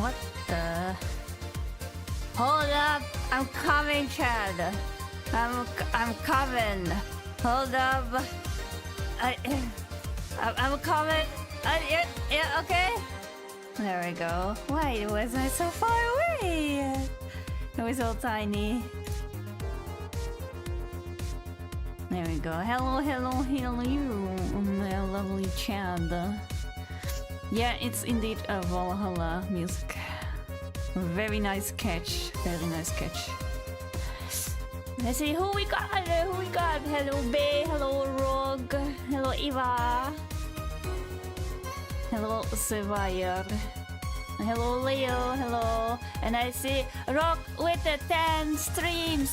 What the? Hold up! I'm coming, Chad. I'm coming. Hold up. I'm coming. Yeah, okay. There we go. Why wasn't I so far away? It was all tiny. There we go. Hello, you, my lovely Chad. Yeah, it's indeed a Valhalla music. Very nice catch. Very nice catch. Let's see who we got. Hello, Bay. Hello, Rogue. Hello, Eva. Hello, Surveyor. Hello, Leo. Hello. And I see Rock with the 10 stream.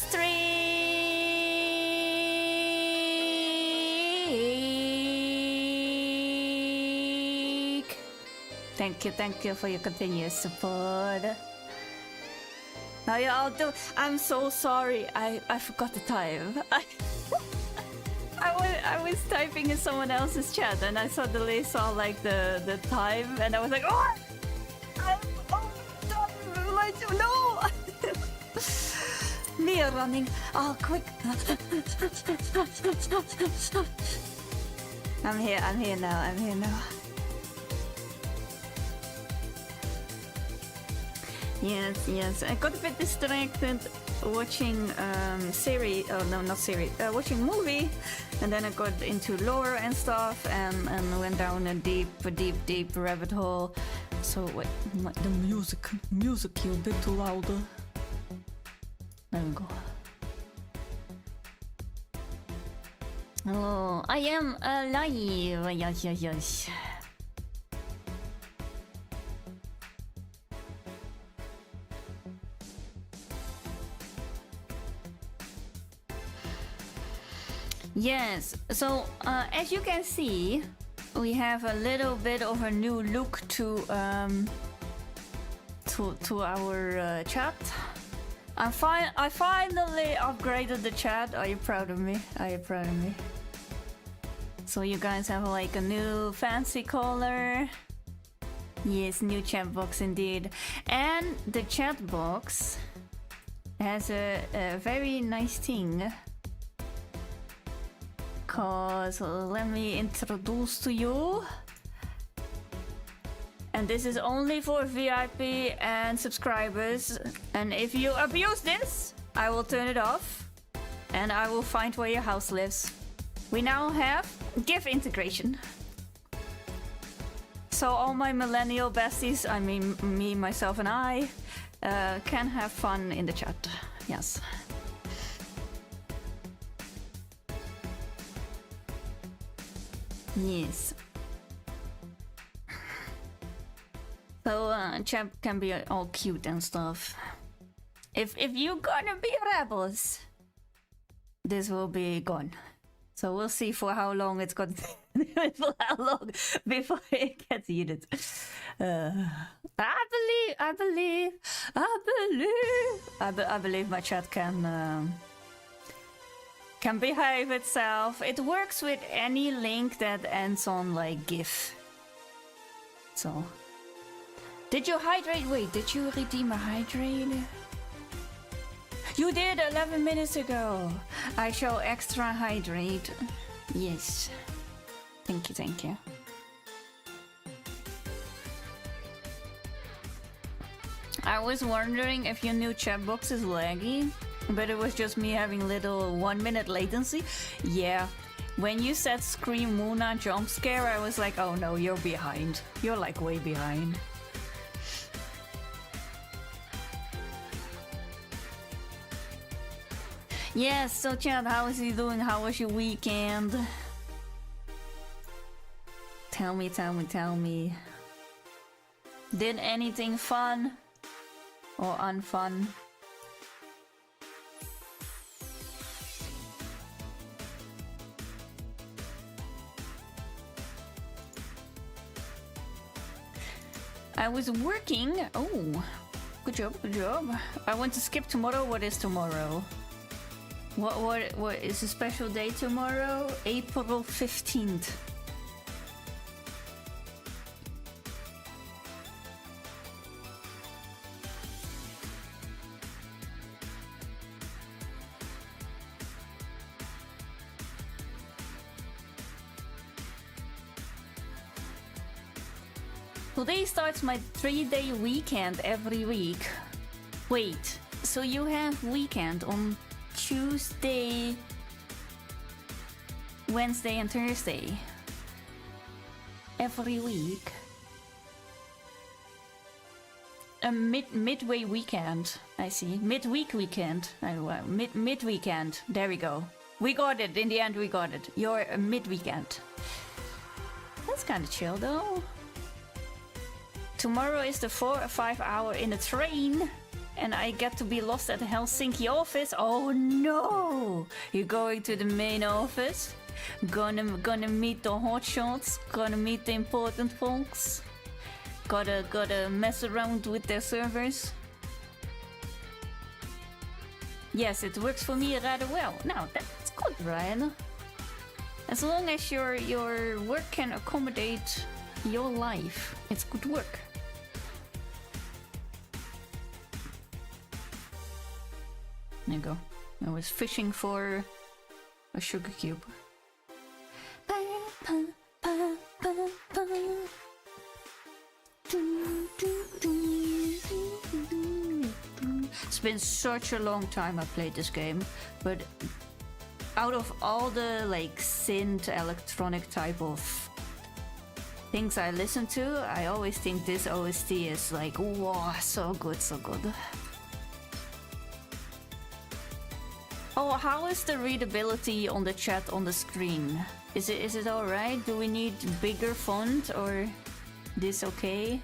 Thank you for your continuous support. Now you all do. I'm so sorry. I forgot the time. I was typing in someone else's chat and I suddenly saw like the time and I was like, oh, no. Me running. Oh, quick. I'm here now. Yes. I got a bit distracted watching series. Oh no, not series. Watching movie, and then I got into lore and stuff, and went down a deep rabbit hole. So wait, the music you a bit too louder. There we go. Hello, I am alive. Yes. Yes, so as you can see, we have a little bit of a new look to our chat. I finally upgraded the chat. Are you proud of me? So you guys have like a new fancy color. Yes, new chat box indeed. And the chat box has a very nice thing. Cause let me introduce to you, and this is only for VIP and subscribers, and if you abuse this I will turn it off and I will find where your house lives. We now have GIF integration, so all my millennial besties, I mean me, myself and I, can have fun in the chat. Yes. Yes. So chat can be all cute and stuff. If you're gonna be rebels, this will be gone. So we'll see for how long it's gonna for how long before it gets heated. I believe my chat can behave itself. It works with any link that ends on like GIF. So, did you hydrate? Wait, did you redeem a hydrate? You did 11 minutes ago. I shall extra hydrate. Yes. Thank you. I was wondering if your new chat box is laggy. But it was just me having little 1 minute latency. Yeah, when you said Scream Muna jump scare, I was like, oh no, you're behind. You're like way behind. Yes, so Chad, how is he doing? How was your weekend? Tell me. Did anything fun or unfun? I was working. Oh, good job. I want to skip tomorrow. What is tomorrow? What is a special day tomorrow? April 15th. Today starts my 3-day weekend every week. Wait, so you have weekend on Tuesday, Wednesday and Thursday every week? A midway weekend, I see. Midweek weekend. Mid weekend. There we go. We got it. In the end, we got it. You're a mid weekend. That's kind of chill, though. Tomorrow is the 4 or 5 hour in the train, and I get to be lost at the Helsinki office. Oh no! You're going to the main office. Gonna meet the hotshots. Gonna meet the important folks. Gotta mess around with their servers. Yes, it works for me rather well. Now that's good, right? As long as your work can accommodate your life, it's good work. There you go. I was fishing for a sugar cube. It's been such a long time I played this game, but out of all the like synth electronic type of things I listen to, I always think this OST is like, wow, so good, so good. Oh, how is the readability on the chat on the screen? Is it alright? Do we need bigger font or this okay?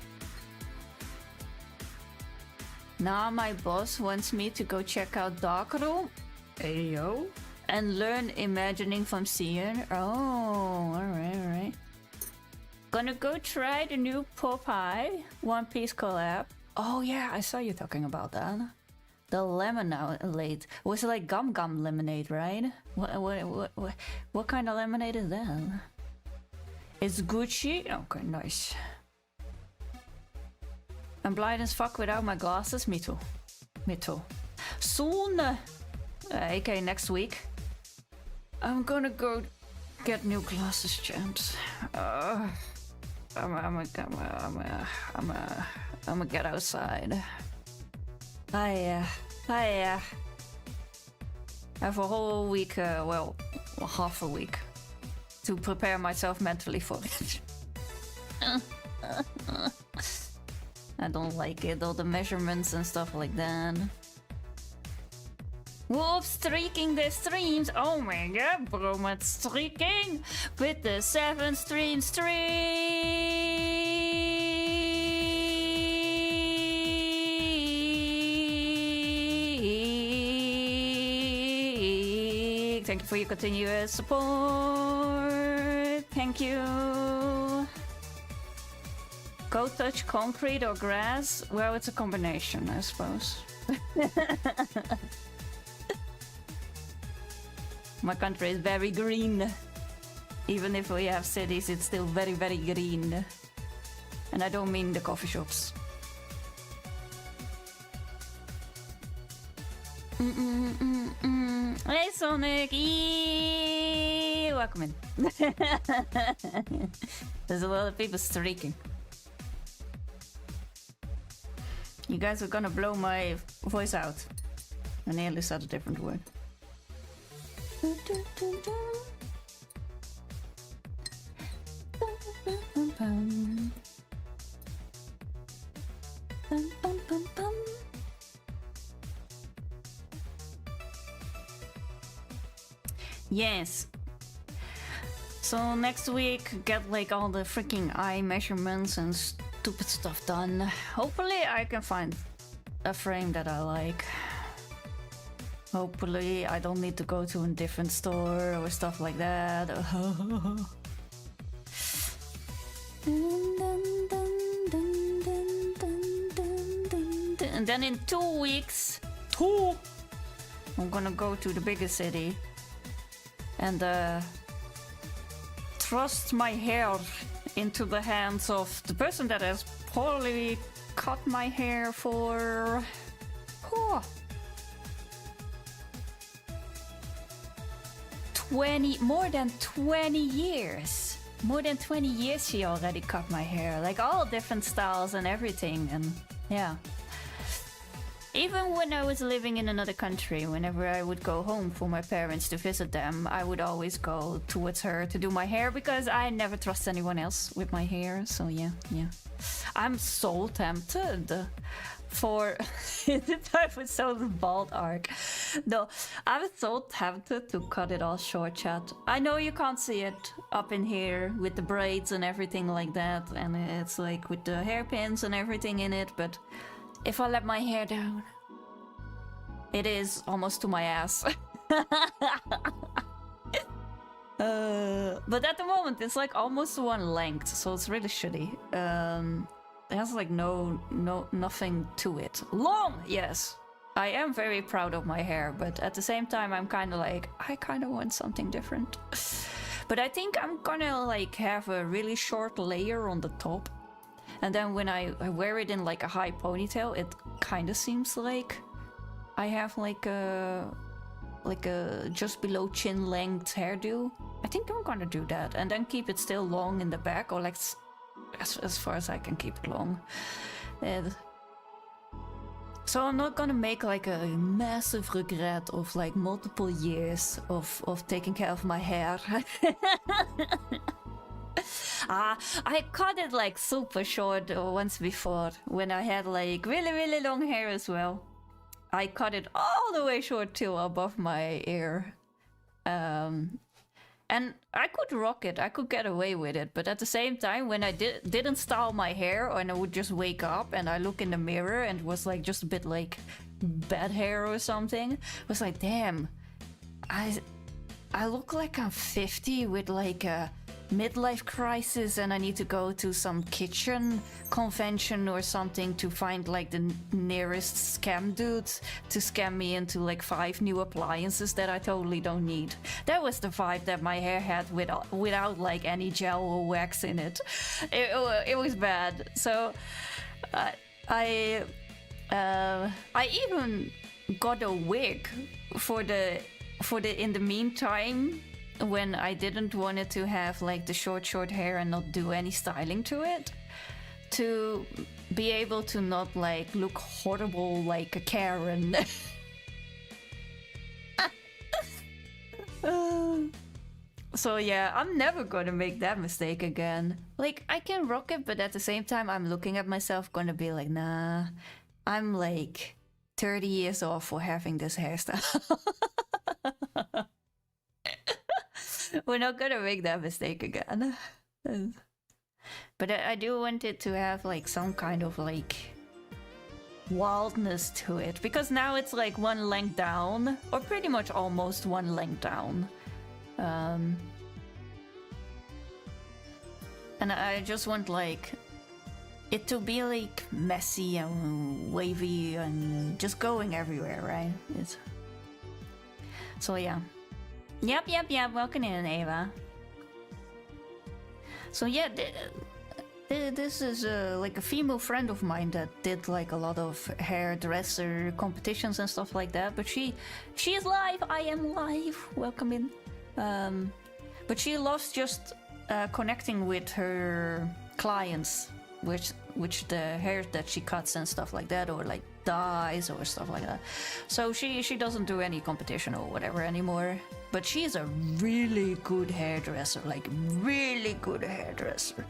Now my boss wants me to go check out Dark Room. Ayo. And learn imagining from seeing. Oh, alright. Gonna go try the new Popeye One Piece collab. Oh yeah, I saw you talking about that. The lemonade. Was it like gum lemonade, right? What kind of lemonade is that? It's Gucci? Okay, nice. I'm blind as fuck without my glasses. Me too. Me too. Soon, aka next week, I'm gonna go get new glasses, champs. I'm gonna get outside. I have a whole week, well, half a week, to prepare myself mentally for it. I don't like it, all the measurements and stuff like that. Wolf streaking the streams. Oh my god, Bromat streaking with the 7 stream streak. Thank you for your continuous support. Thank you. Go touch concrete or grass? Well, it's a combination, I suppose. My country is very green. Even if we have cities, it's still very, very green. And I don't mean the coffee shops. Hey Sonic! Eee! Welcome in. There's a lot of people streaking. You guys are gonna blow my voice out. I nearly said a different word. Yes. So next week, get like all the freaking eye measurements and stupid stuff done. Hopefully I can find a frame that I like. Hopefully I don't need to go to a different store or stuff like that. And then in 2 weeks, I'm gonna go to the bigger city and trust my hair into the hands of the person that has probably cut my hair for more than 20 years. more than 20 years she already cut my hair. Like all different styles and everything. And yeah. Even when I was living in another country, whenever I would go home for my parents to visit them, I would always go towards her to do my hair because I never trust anyone else with my hair. So yeah. I'm so tempted for the type with so bald arc. No, I'm so tempted to cut it all short, chat. I know you can't see it up in here with the braids and everything like that, and it's like with the hairpins and everything in it, but if I let my hair down, it is almost to my ass. But at the moment it's like almost one length, so it's really shitty. It has like nothing to it. Long, yes. I am very proud of my hair, but at the same time I'm kind of like, I kind of want something different. But I think I'm gonna like have a really short layer on the top, and then when I wear it in like a high ponytail, it kind of seems like I have like a just below chin length hairdo. I think I'm gonna do that, and then keep it still long in the back, or like as far as I can keep it long. And so I'm not gonna make like a massive regret of like multiple years of taking care of my hair. I cut it like super short once before when I had like really long hair as well. I cut it all the way short till above my ear. And I could rock it, I could get away with it, but at the same time, when I didn't style my hair, and I would just wake up and I look in the mirror and it was like just a bit like bad hair or something, it was like, damn, I look like I'm 50 with like a midlife crisis, and I need to go to some kitchen convention or something to find like the nearest scam dude to scam me into like 5 new appliances that I totally don't need. That was the vibe that my hair had without like any gel or wax in it. It was bad. So I even got a wig for the in the meantime, when I didn't want it to have like the short hair and not do any styling to it, to be able to not like look horrible like a Karen. So yeah, I'm never gonna make that mistake again. Like, I can rock it, but at the same time I'm looking at myself gonna be like, nah, I'm like 30 years off for having this hairstyle. We're not gonna make that mistake again. But I do want it to have like some kind of like wildness to it, because now it's like one length down, or pretty much almost one length down. And I just want like it to be like messy and wavy and just going everywhere, right? So yeah. Yep, welcome in, Ava. So yeah, this is like a female friend of mine that did like a lot of hairdresser competitions and stuff like that, but she is live. I am live. Welcome in. But she loves just connecting with her clients, which the hair that she cuts and stuff like that, or like dyes or stuff like that. So she doesn't do any competition or whatever anymore. But she's a really good hairdresser, like really good hairdresser.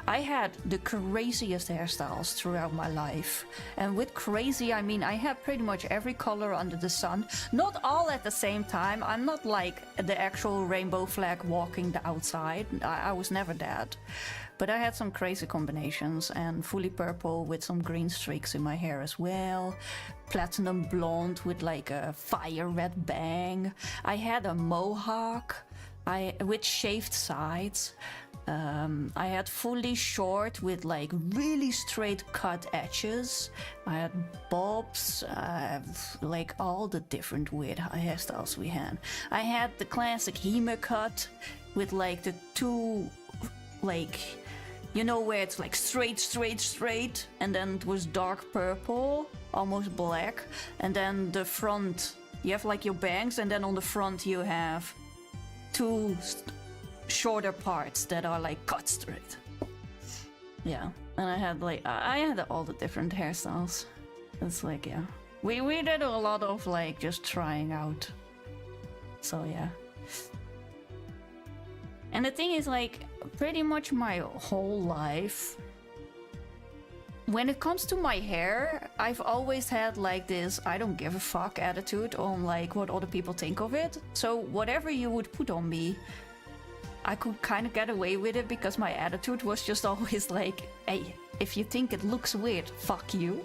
I had the craziest hairstyles throughout my life. And with crazy, I mean I had pretty much every color under the sun. Not all at the same time. I'm not like the actual rainbow flag walking the outside. I was never that. But I had some crazy combinations, and fully purple with some green streaks in my hair as well. Platinum blonde with like a fire red bang. I had a mohawk with shaved sides. I had fully short with like really straight cut edges. I had bobs, like all the different weird hairstyles we had. I had the classic Hime cut with like the two, like, you know, where it's like straight, and then it was dark purple, almost black, and then the front, you have like your bangs, and then on the front you have two shorter parts that are like cut straight. Yeah, and I had like I had all the different hairstyles. It's like, yeah, we did a lot of like just trying out. So yeah. And the thing is, like, pretty much my whole life, when it comes to my hair, I've always had like this I don't give a fuck attitude on like what other people think of it. So whatever you would put on me, I could kind of get away with it because my attitude was just always like, hey, if you think it looks weird, fuck you.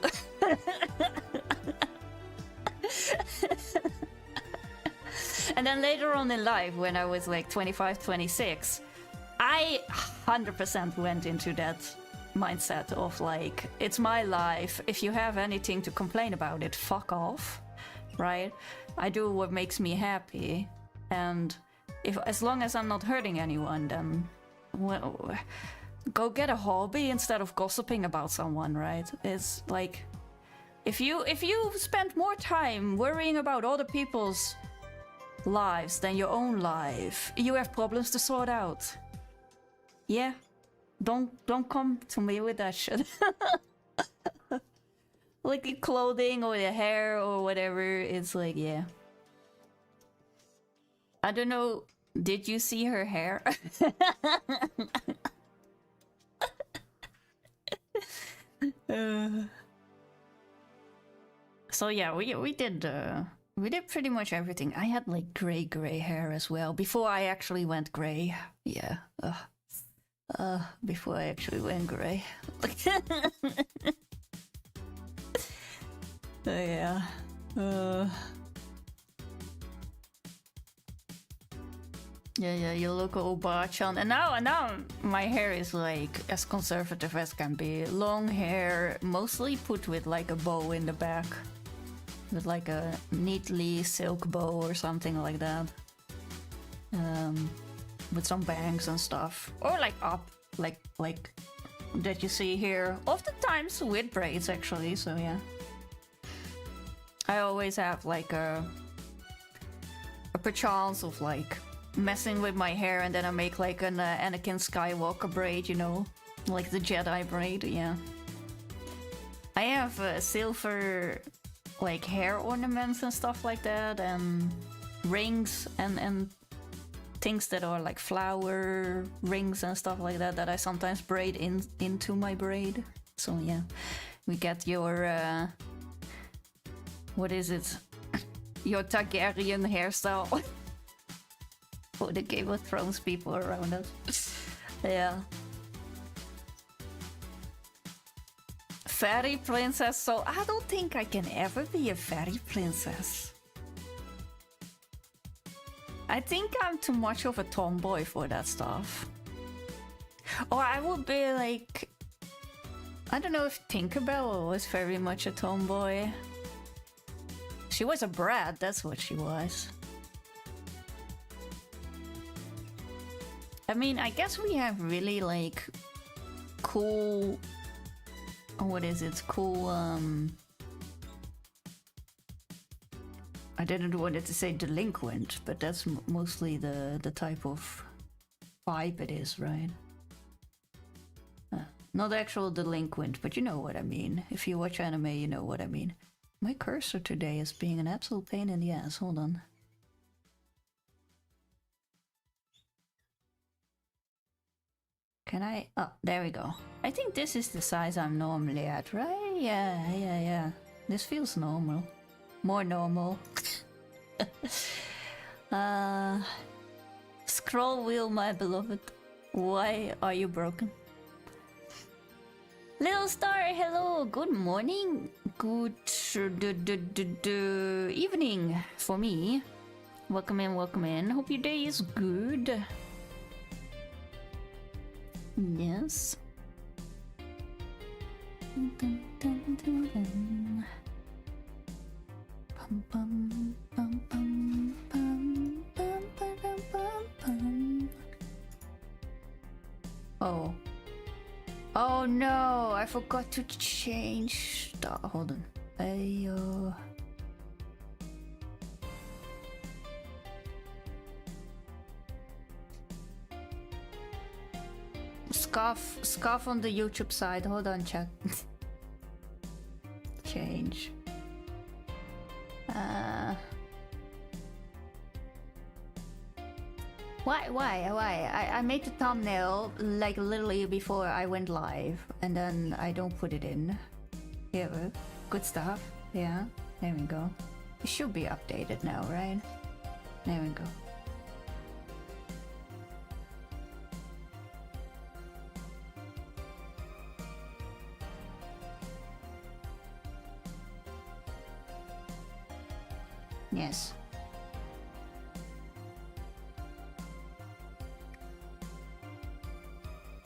And then later on in life, when I was like 25, 26, I 100% went into that mindset of like, it's my life. If you have anything to complain about it, fuck off, right? I do what makes me happy. And as long as I'm not hurting anyone, then well, go get a hobby instead of gossiping about someone, right? It's like, if you spend more time worrying about other people's lives than your own life, you have problems to sort out. Yeah, don't come to me with that shit. Like the clothing or the hair or whatever, it's like, yeah. I don't know, did you see her hair? So yeah, we did pretty much everything. I had like gray hair as well before I actually went gray. Yeah. Before I actually went gray. Yeah. Yeah, you look old Bachan. And now my hair is like as conservative as can be. Long hair, mostly put with like a bow in the back. With like a neatly silk bow or something like that. With some bangs and stuff. Or like up, like that you see here. Oftentimes with braids actually, so yeah. I always have like a perchance of like messing with my hair, and then I make like an Anakin Skywalker braid, you know, like the Jedi braid. Yeah, I have silver like hair ornaments and stuff like that, and rings and things that are like flower rings and stuff like that I sometimes braid into my braid. So yeah, we get your what is it, your Targaryen hairstyle. For the Game of Thrones people around us. Yeah. Fairy princess, so I don't think I can ever be a fairy princess. I think I'm too much of a tomboy for that stuff. Or I would be like, I don't know if Tinkerbell was very much a tomboy. She was a brat, that's what she was. I mean, I guess we have really like cool, what is it, cool, I didn't want it to say delinquent, but that's mostly the type of vibe it is, right? Not actual delinquent, but you know what I mean. If you watch anime, you know what I mean. My cursor today is being an absolute pain in the ass, hold on. Can I? Oh, there we go. I think this is the size I'm normally at, right? Yeah. This feels normal. More normal. Scroll wheel, my beloved. Why are you broken? Little Star, hello. Good morning. Good evening for me. Welcome in. Hope your day is good. Yes. Oh. Oh no, I forgot to change. Hold on. Ayo. Scarf on the YouTube side. Hold on, chat. Change. Why? I made the thumbnail like literally before I went live, and then I don't put it in. Here, good stuff. Yeah, there we go. It should be updated now, right? There we go. Yes.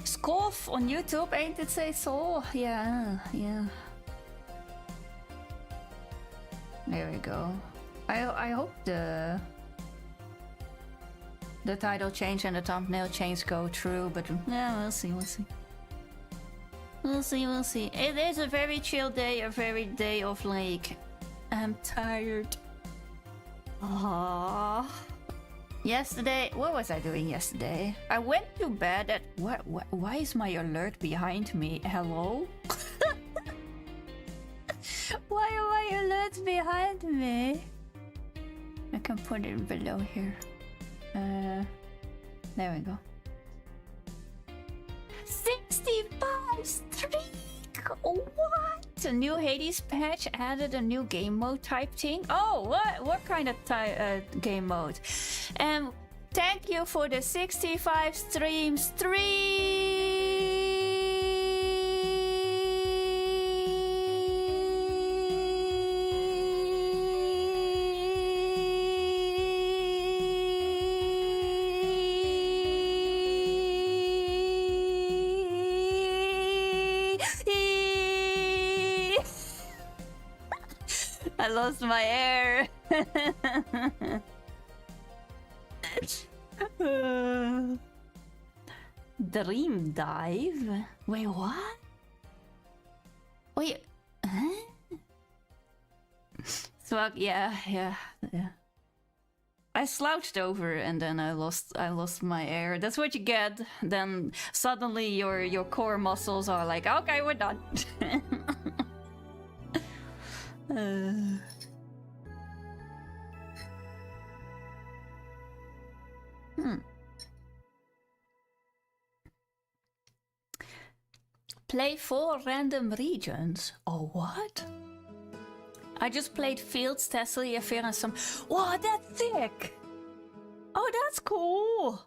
Scoff on YouTube, ain't it say so? Yeah. There we go. I hope the title change and the thumbnail change go through, but yeah, we'll see. We'll see. It is a very chill day, a very day of like, I'm tired. Aww. Yesterday, what was I doing yesterday? I went to bed at why is my alert behind me? Hello? Why are my alerts behind me? I can put it below here. There we go. 65 streak! What? A new Hades patch added a new game mode type thing. Oh, what kind of game mode? And thank you for the 65 streams. I lost my air. Dream dive? Wait, what? Wait, huh? Swag, yeah. I slouched over and then I lost my air. That's what you get. Then suddenly your core muscles are like, okay, we're done. Play 4 random regions. Oh, what? I just played Fields, Tesla, Affair, and some. Wow, that's sick! Oh, that's cool!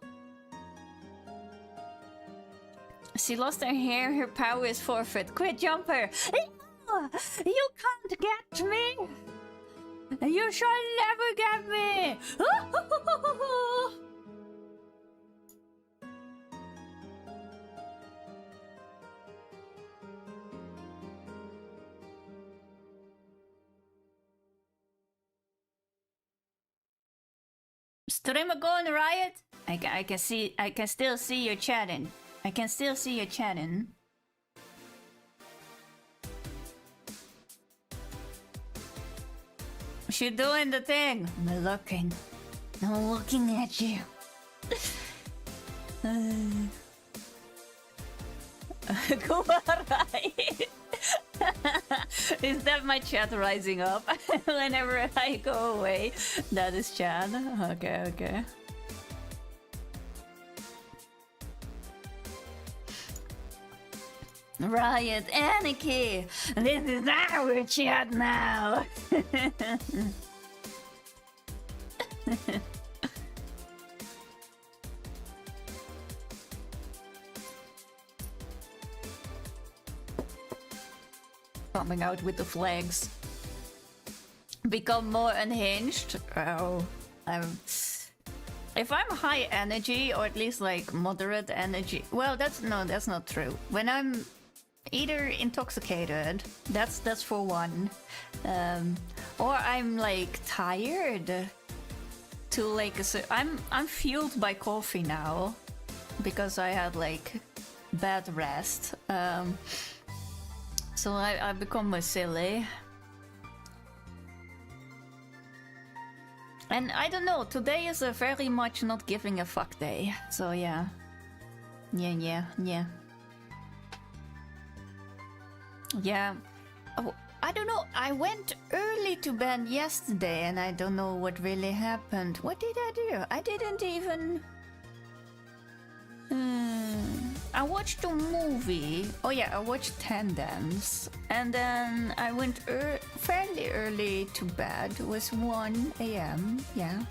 She lost her hair, her power is forfeit. Quit, jumper! You can't get me! You shall never get me! Streamer going riot? I can still see you chatting. I can still see you chatting. She doing the thing. I'm looking at you. Go right. Is that my chat rising up whenever I go away? That is chat. Okay. Riot, anarchy! This is our chat now! Coming out with the flags. Become more unhinged? Oh, if I'm high energy, or at least like moderate energy, well, that's not true. When I'm either intoxicated, that's for one, or I'm like tired. To like, I'm fueled by coffee now because I had like bad rest. So I become more silly. And I don't know, today is a very much not giving a fuck day. So yeah. Yeah. Yeah. Oh, I don't know. I went early to bed yesterday and I don't know what really happened. What did I do? I didn't even... I watched a movie. Oh yeah, I watched Tandem. And then I went fairly early to bed. It was 1 a.m. Yeah.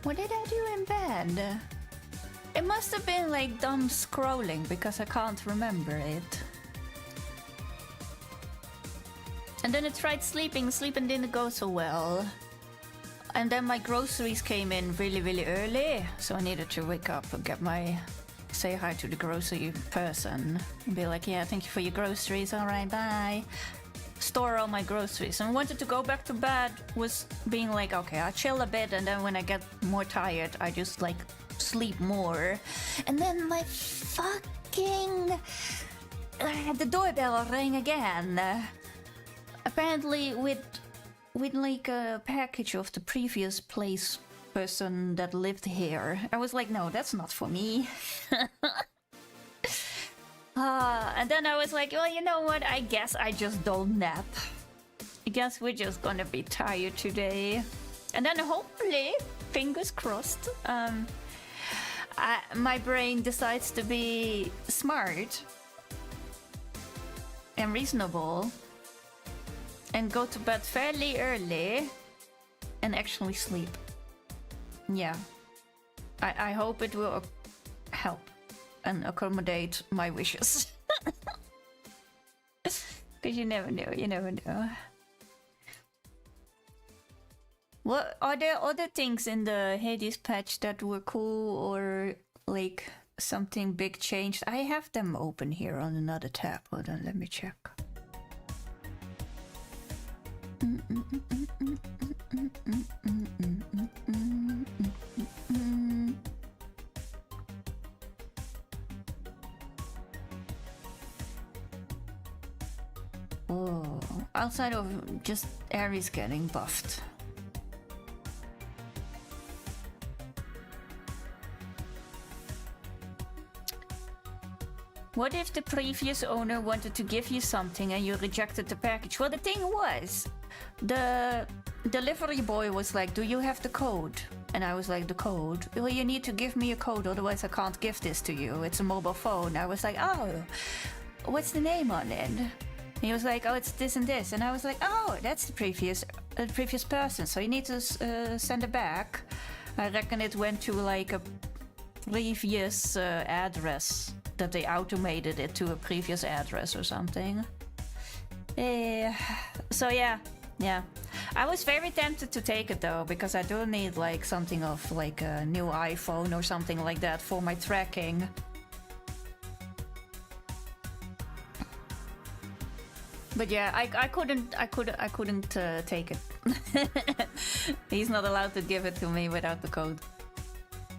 What did I do in bed? It must have been like dumb scrolling because I can't remember it. And then I tried sleeping. Sleeping didn't go so well. And then my groceries came in really early. So I needed to wake up and say hi to the grocery person. And be like, yeah, thank you for your groceries. All right, bye. Store all my groceries. And I wanted to go back to bed. Was being like, okay, I'll chill a bit. And then when I get more tired, I just like sleep more. And then my fucking... the doorbell rang again. Apparently with like a package of the previous person that lived here. I was like, no, that's not for me. And then I was like, well, you know what? I guess I just don't nap. I guess we're just gonna be tired today. And then hopefully, fingers crossed, my brain decides to be smart and reasonable and go to bed fairly early and actually sleep. Yeah. I hope it will help and accommodate my wishes. Because you never know. What are there other things in the Hades patch that were cool or like something big changed? I have them open here on another tab. Hold on, let me check. Oh, outside of just Ares getting buffed. What if the previous owner wanted to give you something and you rejected the package? Well, the thing was, the delivery boy was like, do you have the code? And I was like, the code? Well, you need to give me a code, otherwise I can't give this to you. It's a mobile phone. I was like, oh, what's the name on it? And he was like, oh, it's this and this. And I was like, oh, that's the previous person. So you need to send it back. I reckon it went to like a previous address, that they automated it to a previous address or something. So yeah. I was very tempted to take it though, because I do need like something of like a new iPhone or something like that for my tracking. But yeah, I couldn't take it. He's not allowed to give it to me without the code.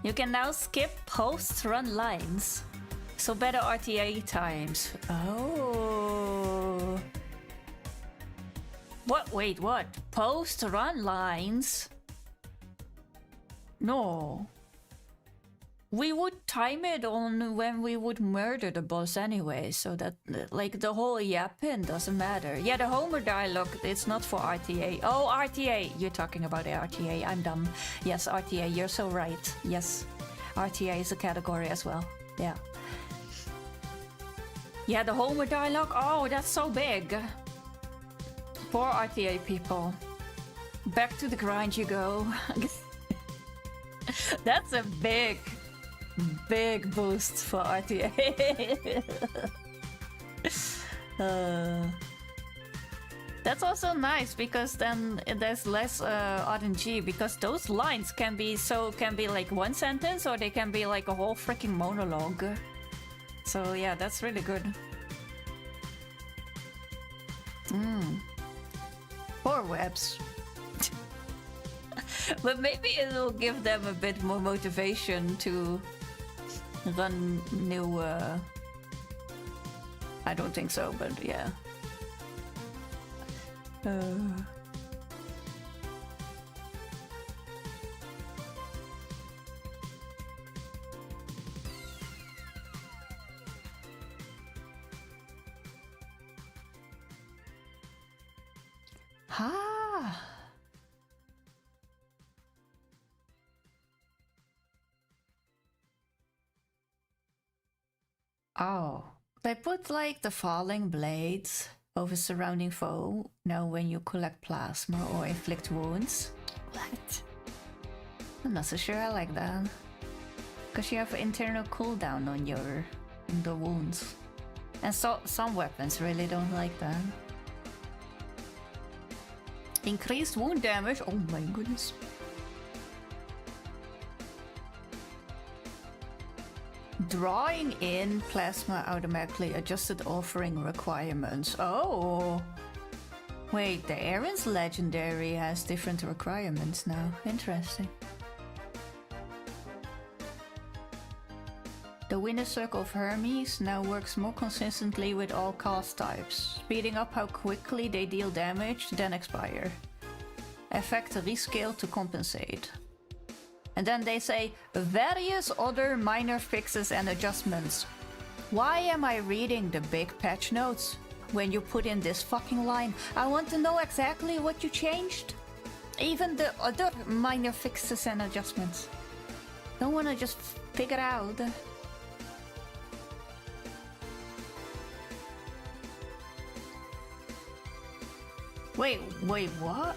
You can now skip post-run lines. So better RTA times. Oh. What? Wait, what? Post-run lines? No. We would time it on when we would murder the boss anyway, so that, like, the whole yapping doesn't matter. Yeah, the Homer dialogue, it's not for RTA. Oh, RTA! You're talking about RTA, I'm dumb. Yes, RTA, you're so right. Yes, RTA is a category as well. Yeah. Yeah, the Homer dialogue, oh, that's so big. Poor RTA people. Back to the grind you go. That's a big boost for RTA. That's also nice because then there's less RNG, because those lines can be like one sentence or they can be like a whole freaking monologue. So yeah, that's really good. Poor webs. But maybe it'll give them a bit more motivation to run new... I don't think so, but yeah. Ah. Oh. They put like the falling blades over surrounding foe now when you collect plasma or inflict wounds. What? I'm not so sure I like that. Because you have internal cooldown on the wounds. And so some weapons really don't like that. Increased wound damage? Oh my goodness. Drawing in plasma automatically adjusted offering requirements. Oh! Wait, the Aaron's legendary has different requirements now. Interesting. The Winner Circle of Hermes now works more consistently with all cast types, speeding up how quickly they deal damage, then expire. Effect rescale to compensate. And then they say, various other minor fixes and adjustments. Why am I reading the big patch notes when you put in this fucking line? I want to know exactly what you changed. Even the other minor fixes and adjustments. Don't wanna just figure out. Wait, what?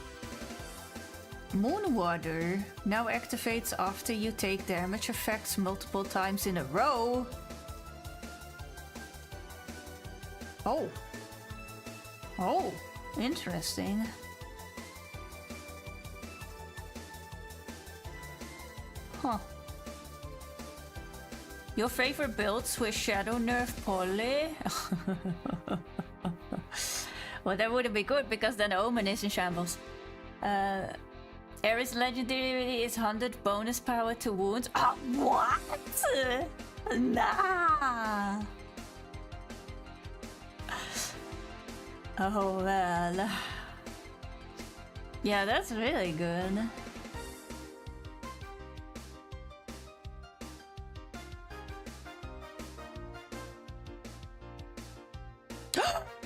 Moonwater now activates after you take damage effects multiple times in a row. Oh. Oh, interesting. Huh. Your favorite builds with Shadow Nerf Poly? Well, that wouldn't be good because then Omen is in shambles. Ares legendary is 100 bonus power to wounds. Oh, what? Nah. Oh, well. Yeah, that's really good.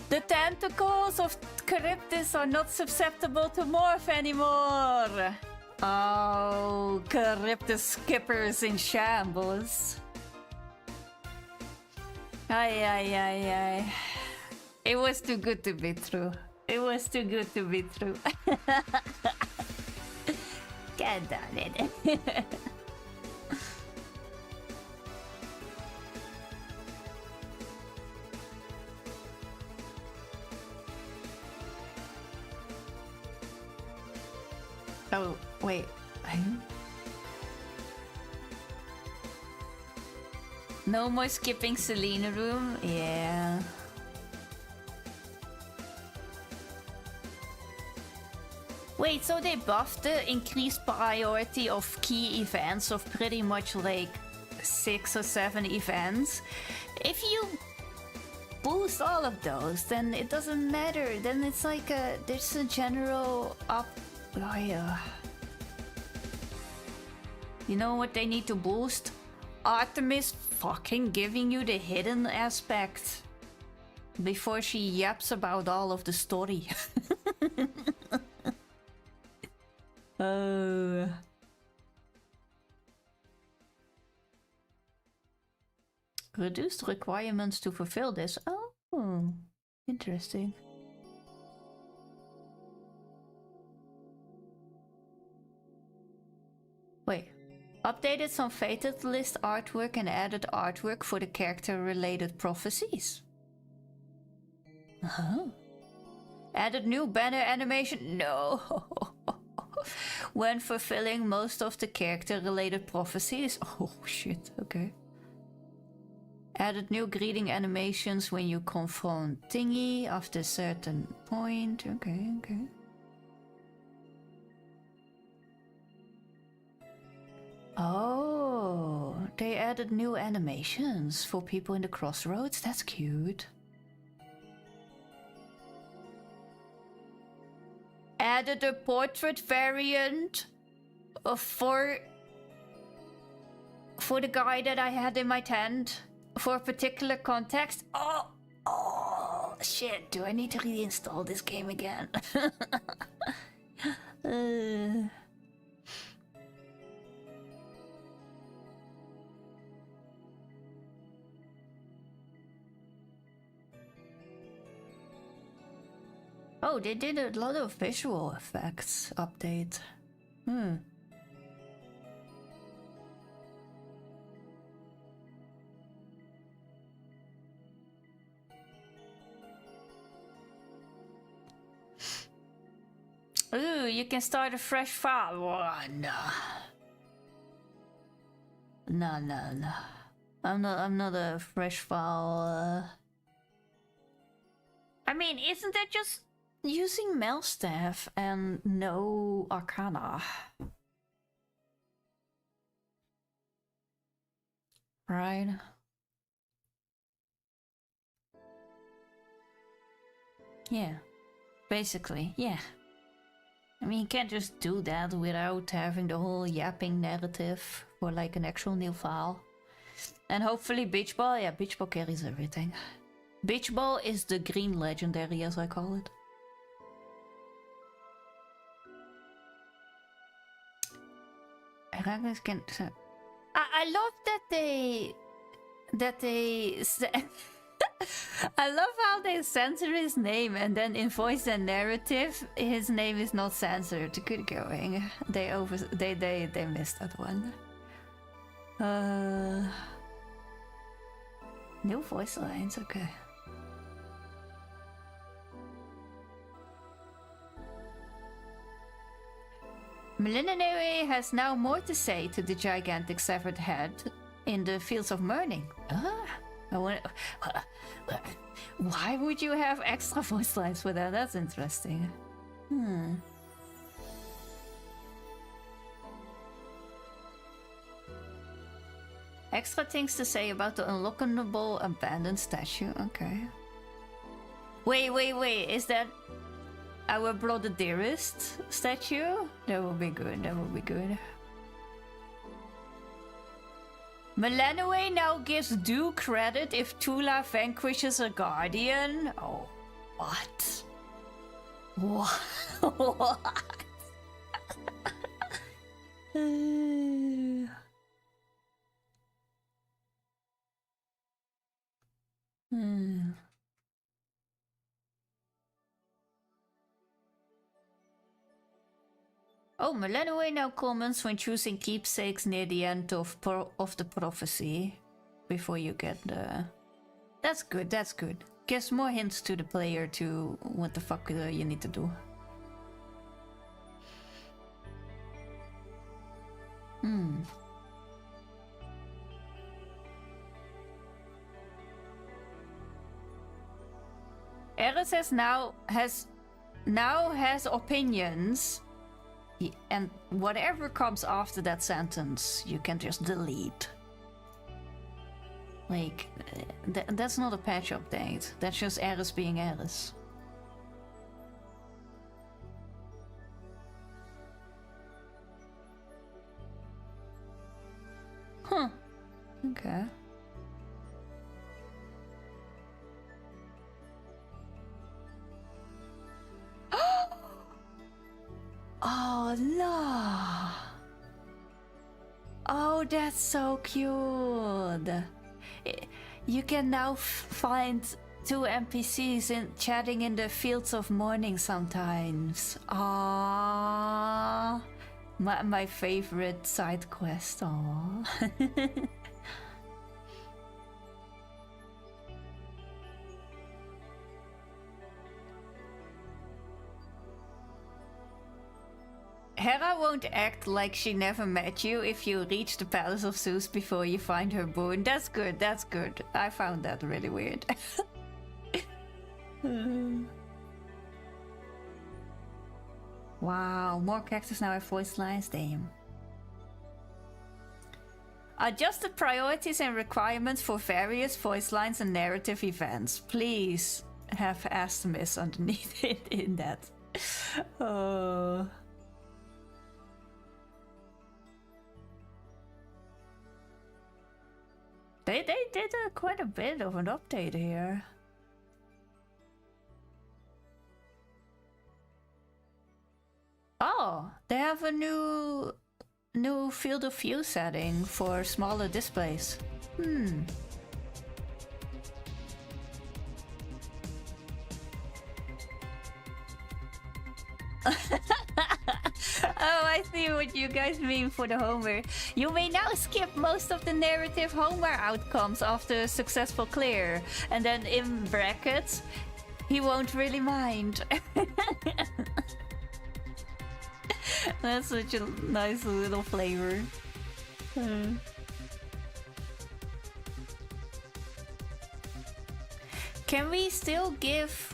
The tentacles of Charybdis are not susceptible to morph anymore. Oh, Charybdis skippers in shambles. Ay. It was too good to be true. It was too good to be true. God damn it. Oh, wait. No more skipping Selena room? Yeah. Wait, so they buffed the increased priority of key events of pretty much like 6 or 7 events. If you boost all of those, then it doesn't matter. Then it's like there's a general up. Oh, yeah. You know what they need to boost? Artemis fucking giving you the hidden aspect before she yaps about all of the story. Oh. Reduced requirements to fulfill this. Oh, interesting. Wait. Updated some Fated List artwork and added artwork for the character-related prophecies. Uh-huh. Added new banner animation. No. When fulfilling most of the character-related prophecies. Oh shit, okay. Added new greeting animations when you confront Thingy after a certain point. Okay. Oh, they added new animations for people in the crossroads. That's cute. Added a portrait variant for the guy that I had in my tent for a particular context. Oh, shit, do I need to reinstall this game again? Oh, they did a lot of visual effects update. Ooh, you can start a fresh file. Oh, no. No. I'm not a fresh file. I mean, isn't that just using Melstaff and no Arcana? Right? Yeah. Basically, yeah. I mean, you can't just do that without having the whole yapping narrative for like an actual new file. And hopefully Beach Ball, yeah, Beach Ball carries everything. Beach Ball is the green legendary, as I call it. I love that they I love how they censor his name and then in voice and narrative his name is not censored. Good going. They missed that one. New voice lines, okay. Melinenere has now more to say to the gigantic severed head in the Fields of Mourning. Why would you have extra voice lines for that? That's interesting. Extra things to say about the unlockable abandoned statue. Okay. Wait. Is that our brother dearest statue? That would be good. Melanoway now gives due credit if Tula vanquishes a guardian. Oh, what? What? Oh, Melanoway now comments when choosing keepsakes near the end of the prophecy. Before you get the... That's good. Gives more hints to the player to what the fuck you need to do. Eris now has opinions. And whatever comes after that sentence, you can just delete. Like, that's not a patch update. That's just Eris being Eris. Huh. Okay. Oh no! Oh, that's so cute. You can now find two NPCs chatting in the Fields of Mourning sometimes. Ah, my favorite side quest. Aww. Hera won't act like she never met you if you reach the Palace of Zeus before you find her boon. That's good. I found that really weird. Wow, more characters now have voice lines. Damn. Adjust the priorities and requirements for various voice lines and narrative events. Please have Astomis underneath it in that. Oh. They did quite a bit of an update here. They have a new field of view setting for smaller displays. Oh, I see what you guys mean for the Homer. You may now skip most of the narrative Homer outcomes after a successful clear. And then in brackets, he won't really mind. That's such a nice little flavor. Can we still give...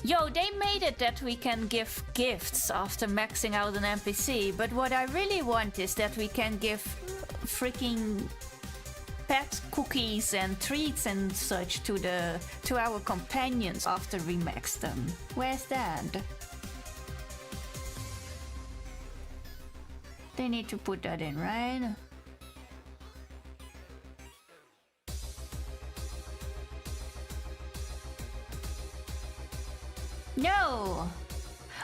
Yo, they made it that we can give gifts after maxing out an NPC, but what I really want is that we can give freaking pet cookies and treats and such to our companions after we max them. Where's that? They need to put that in, right? No!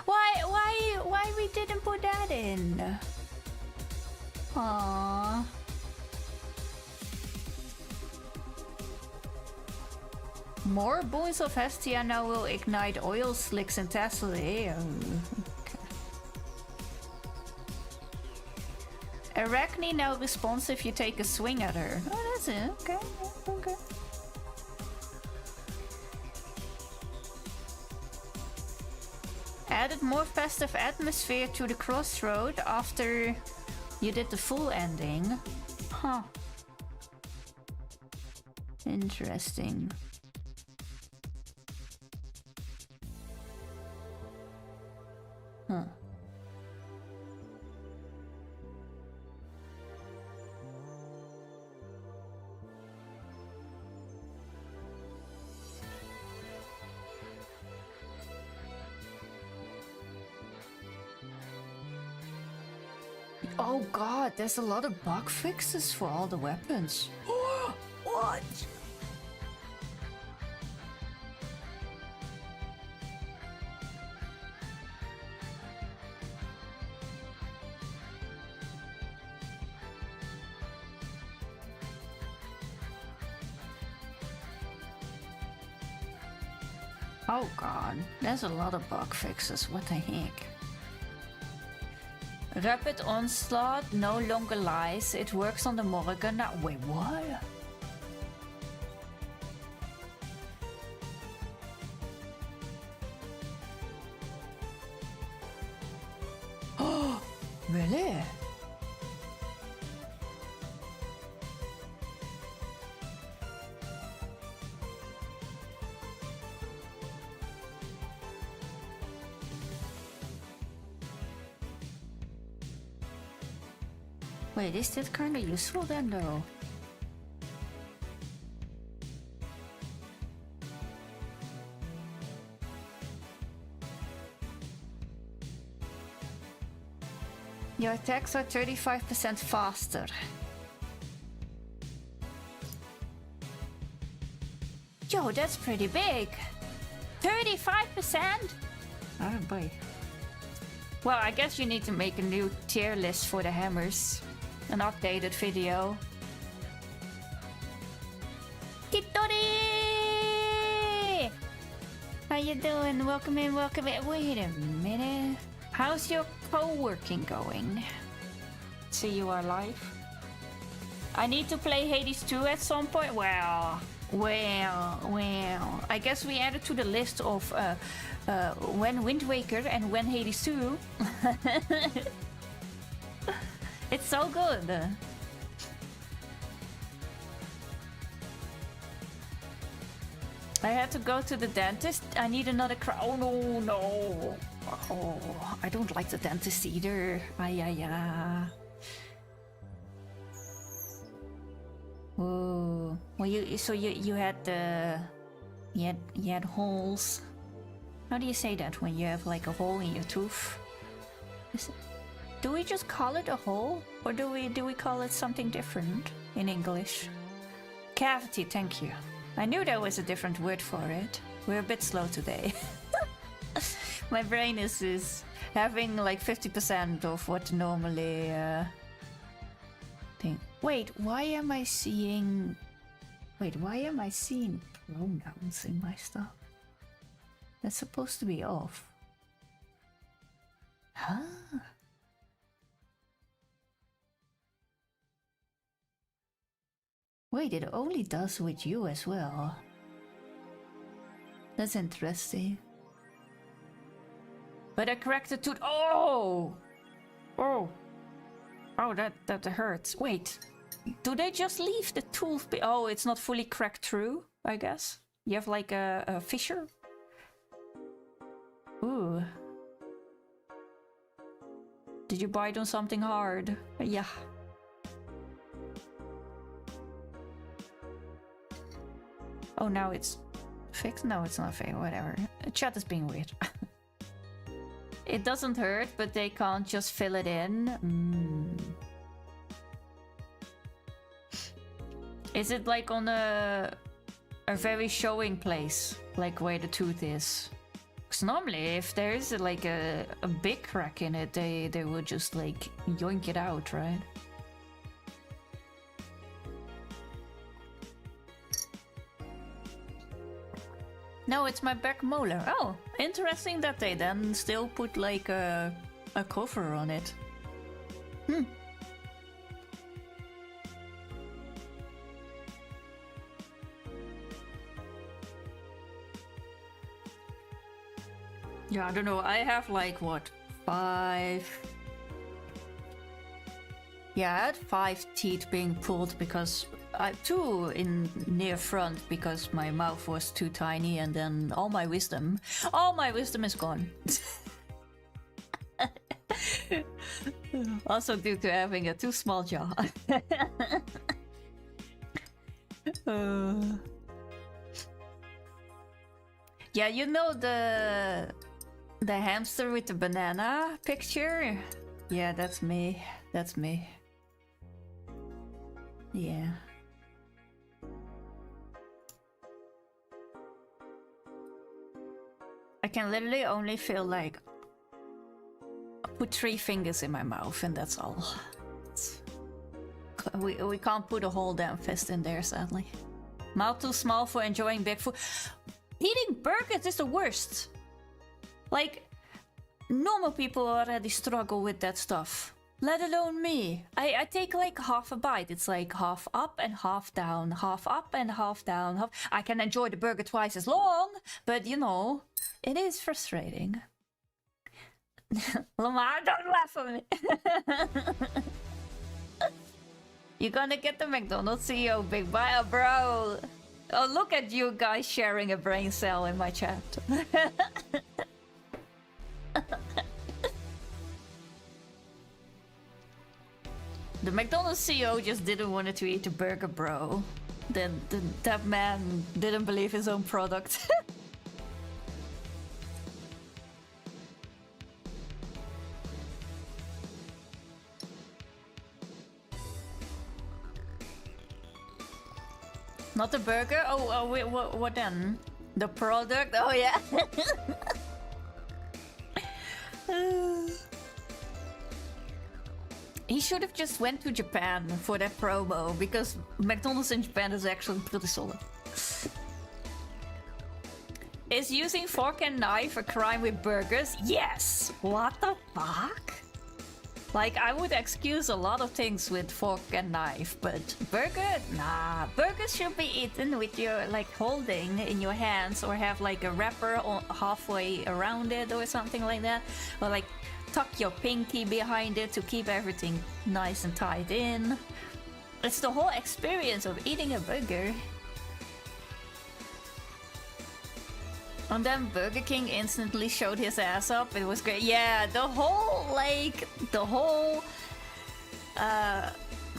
Why we didn't put that in? Aww. More boons of Hestia now will ignite oil slicks and tassel. Okay. Arachne now responds if you take a swing at her. Oh, that's it. Okay, okay. Added more festive atmosphere to the crossroad after you did the full ending. Huh. Interesting. Huh. Oh god, there's a lot of bug fixes for all the weapons. What? Oh god, there's a lot of bug fixes, what the heck? Rapid Onslaught no longer lies, it works on the Morrigan now. Wait, what? Oh, really? Wait, is that kind of useful then, though? Your attacks are 35% faster. Yo, that's pretty big. 35%? Oh boy. Well, I guess you need to make a new tier list for the hammers. An updated video. Kitori! How you doing? Welcome in, welcome in. Wait a minute. How's your co-working going? See, you are live. I need to play Hades 2 at some point. Well. I guess we added to the list of when Wind Waker and when Hades 2. It's so good. I had to go to the dentist. I need another Oh no. Oh, I don't like the dentist either. Oh, well, you had you had holes. How do you say that when you have like a hole in your tooth? Do we just call it a hole, or do we call it something different in English? Cavity, thank you. I knew there was a different word for it. We're a bit slow today. My brain is having like 50% of what normally thing. Wait, why am I seeing pronouns in my stuff? That's supposed to be off. Huh? Wait, it only does with you as well. That's interesting. But I cracked the tooth. Oh! Oh! Oh, that hurts. Wait, do they just leave the tooth? Oh, it's not fully cracked through, I guess. You have like a fissure? Ooh. Did you bite on something hard? Yeah. Oh, now it's fixed? No, it's not fixed. Whatever. Chat is being weird. It doesn't hurt, but they can't just fill it in. Is it like on a very showing place, like where the tooth is? Because normally, if there is like a big crack in it, they would just like yoink it out, right? No, it's my back molar. Oh, interesting that they then still put like a cover on it. Yeah, I don't know. I have like what, 5? Yeah, I had 5 teeth being pulled because 2 in near front because my mouth was too tiny, and then all my wisdom is gone. Also due to having a too small jaw. Yeah, you know the hamster with the banana picture? Yeah, that's me. That's me. Yeah. I can literally only feel like put 3 fingers in my mouth and that's all. We can't put a whole damn fist in there, sadly. Mouth too small for enjoying big food. Eating burgers is the worst. Like, normal people already struggle with that stuff. Let alone me. I take like half a bite. It's like half up and half down, half up and half down. I can enjoy the burger twice as long, but you know, it is frustrating. Lamar, don't laugh at me. You're gonna get the McDonald's CEO big buy, bro. Oh, look at you guys sharing a brain cell in my chat. The McDonald's CEO just didn't want to eat a burger, bro. That man didn't believe his own product. Not the burger? Oh wait, what then? The product? Oh yeah. He should have just went to Japan for that promo, because McDonald's in Japan is actually pretty solid. Is using fork and knife a crime with burgers? Yes! What the fuck? Like, I would excuse a lot of things with fork and knife, but burger? Nah. Burgers should be eaten with your, like, holding in your hands, or have like a wrapper halfway around it or something like that. Or like, tuck your pinky behind it to keep everything nice and tight in. It's the whole experience of eating a burger. And then Burger King instantly showed his ass up. It was great. Yeah, the whole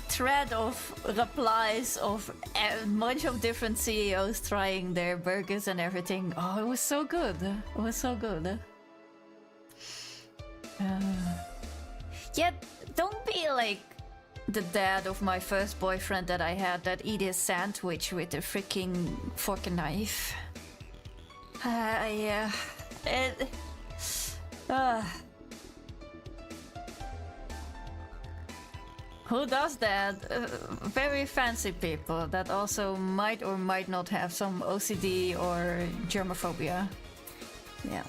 thread of replies of a bunch of different CEOs trying their burgers and everything. Oh, it was so good. It was so good. Yeah, don't be like the dad of my first boyfriend that I had that eat his sandwich with a freaking fork and knife. Yeah. Uh, who does that? Very fancy people that also might or might not have some OCD or germophobia. Yeah.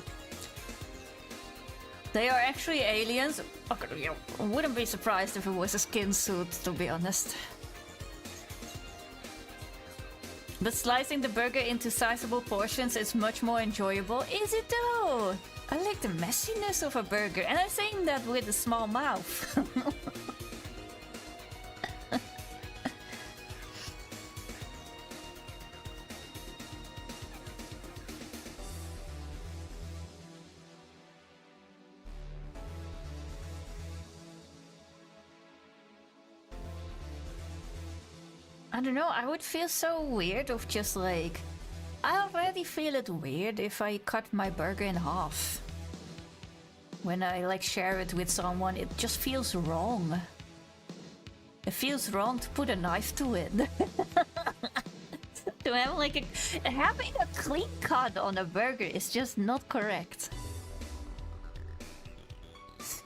They are actually aliens. I wouldn't be surprised if it was a skin suit, to be honest. But slicing the burger into sizable portions is much more enjoyable. Is it though? I like the messiness of a burger, and I'm saying that with a small mouth. I don't know, I would feel so weird of just like... I already feel it weird if I cut my burger in half. When I like share it with someone, it just feels wrong. It feels wrong to put a knife to it. To have like having a clean cut on a burger is just not correct.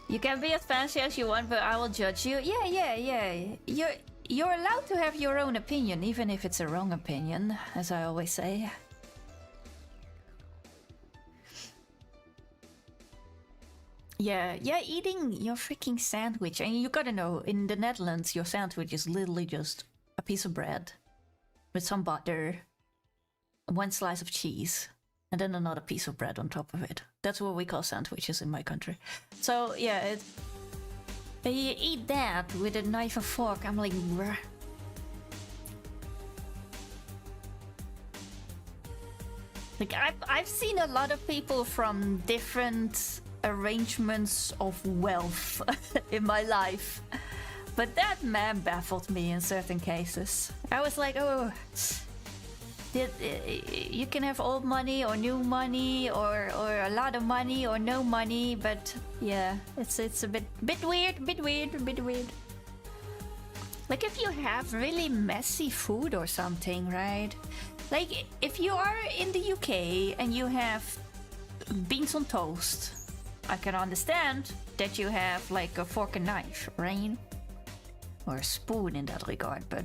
You can be as fancy as you want, but I will judge you. Yeah. You're allowed to have your own opinion, even if it's a wrong opinion, as I always say. Yeah, eating your freaking sandwich. And you gotta know, in the Netherlands, your sandwich is literally just a piece of bread with some butter, one slice of cheese, and then another piece of bread on top of it. That's what we call sandwiches in my country. So, yeah, you eat that with a knife and fork. I'm like, bruh. Like, I've seen a lot of people from different arrangements of wealth in my life, but that man baffled me in certain cases. I was like, oh, you can have old money or new money or a lot of money or no money, but yeah, it's a bit weird. Like if you have really messy food or something, right? Like if you are in the UK and you have beans on toast, I can understand that you have like a fork and knife, right? Or a spoon in that regard, but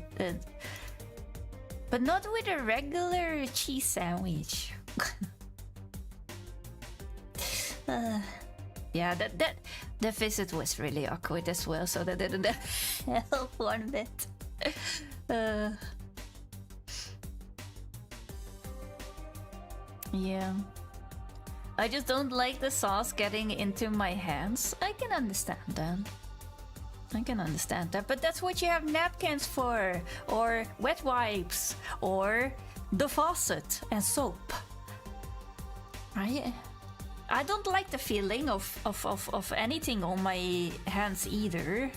not with a regular cheese sandwich. Yeah, the visit was really awkward as well, so that didn't help one bit. Yeah. I just don't like the sauce getting into my hands. I can understand that. But that's what you have napkins for, or wet wipes, or the faucet and soap. Right? I don't like the feeling of anything on my hands either.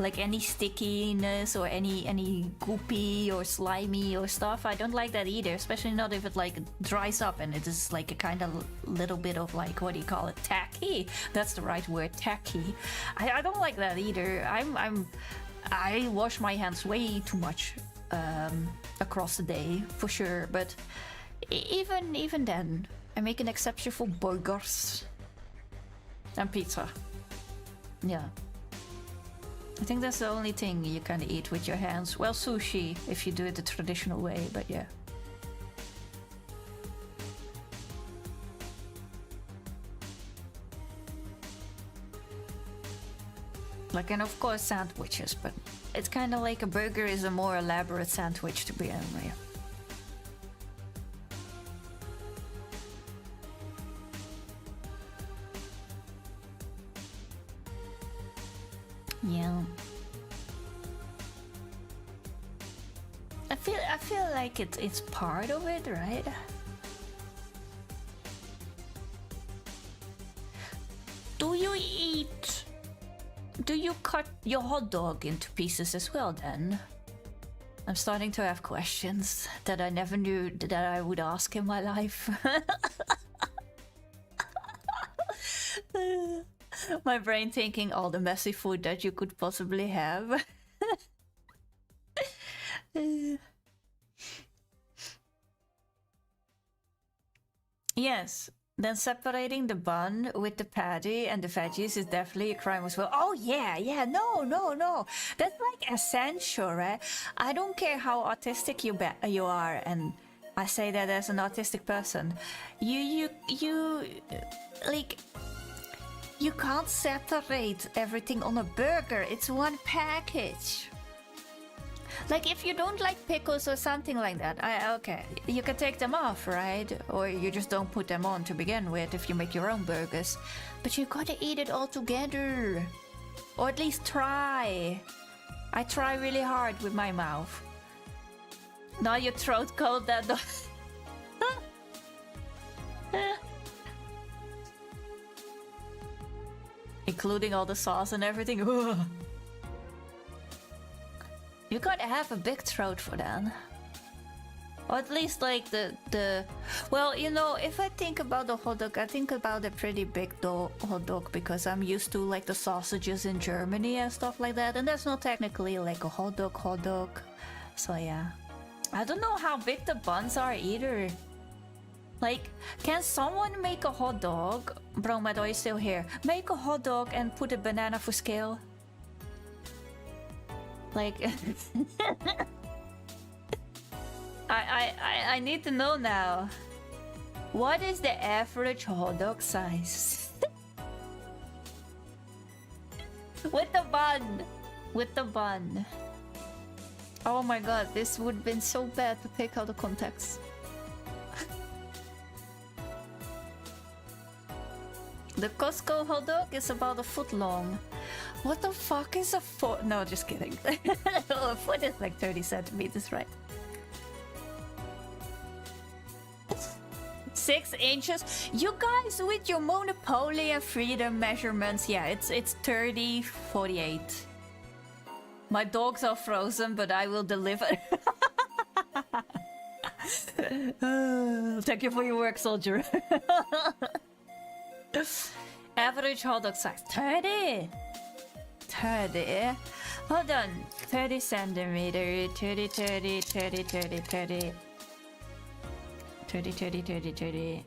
Like any stickiness or any goopy or slimy or stuff. I don't like that either, especially not if it like dries up and it is like a kind of little bit of like, what do you call it? Tacky. That's the right word, tacky. I don't like that either. I wash my hands way too much across the day for sure, but even then, I make an exception for burgers and pizza. Yeah. I think that's the only thing you can eat with your hands. Well, sushi, if you do it the traditional way, but yeah. Like, and of course sandwiches, but it's kind of like a burger is a more elaborate sandwich to be honest. Yeah. I feel like it's part of it, right? Do you cut your hot dog into pieces as well then? I'm starting to have questions that I never knew that I would ask in my life. My brain thinking all the messy food that you could possibly have. Yes, Then separating the bun with the patty and the veggies is definitely a crime as well. Oh yeah, yeah, no. That's like essential, right? I don't care how autistic you are, and I say that as an autistic person. You like you can't separate everything on a burger. It's one package. Like if you don't like pickles or something like that, okay, you can take them off, right? Or you just don't put them on to begin with if you make your own burgers. But you gotta eat it all together. Or at least try. I try really hard with my mouth. Now your throat cold that including all the sauce and everything. You gotta have a big throat for that. Or at least like the well, you know, if I think about the hot dog, I think about a pretty big hot dog because I'm used to like the sausages in Germany and stuff like that, and that's not technically like a hot dog. So yeah. I don't know how big the buns are either. Like, can someone make a hot dog? Bro, my dog is still here. Make a hot dog and put a banana for scale. Like, I need to know now. What is the average hot dog size? With the bun. With the bun. Oh my god, this would have been so bad to take out of context. The Costco hot dog is about a foot long. What the fuck is a foot? No, just kidding. A foot is like 30 centimeters, right? 6 inches? You guys with your Monopoly and freedom measurements, yeah, it's 30, 48. My dogs are frozen, but I will deliver. Thank you for your work, soldier. Average hot dog size 30. 30. Hold on. 30 centimeter. 30, 30, 30, 30, 30. 30, 30, 30, 30.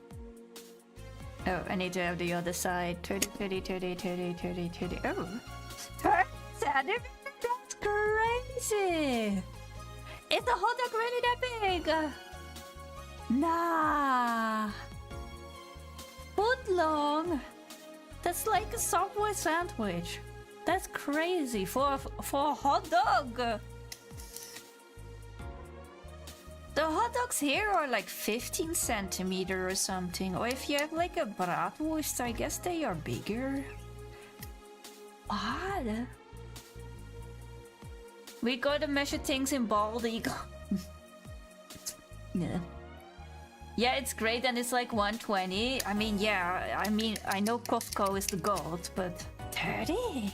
Oh, I need to have the other side. 30, 30, 30, 30, 30, 30. Oh. 30 centimeters? That's crazy. Is the hot dog really that big? Nah. Foot long. That's like a Subway sandwich. That's crazy for a hot dog. The hot dogs here are like 15 centimeter or something. Or if you have like a bratwurst, I guess they are bigger. Odd. We gotta measure things in bald eagle. Yeah. Yeah, it's great and it's like 120. I mean, yeah, I know Costco is the gold, but 30?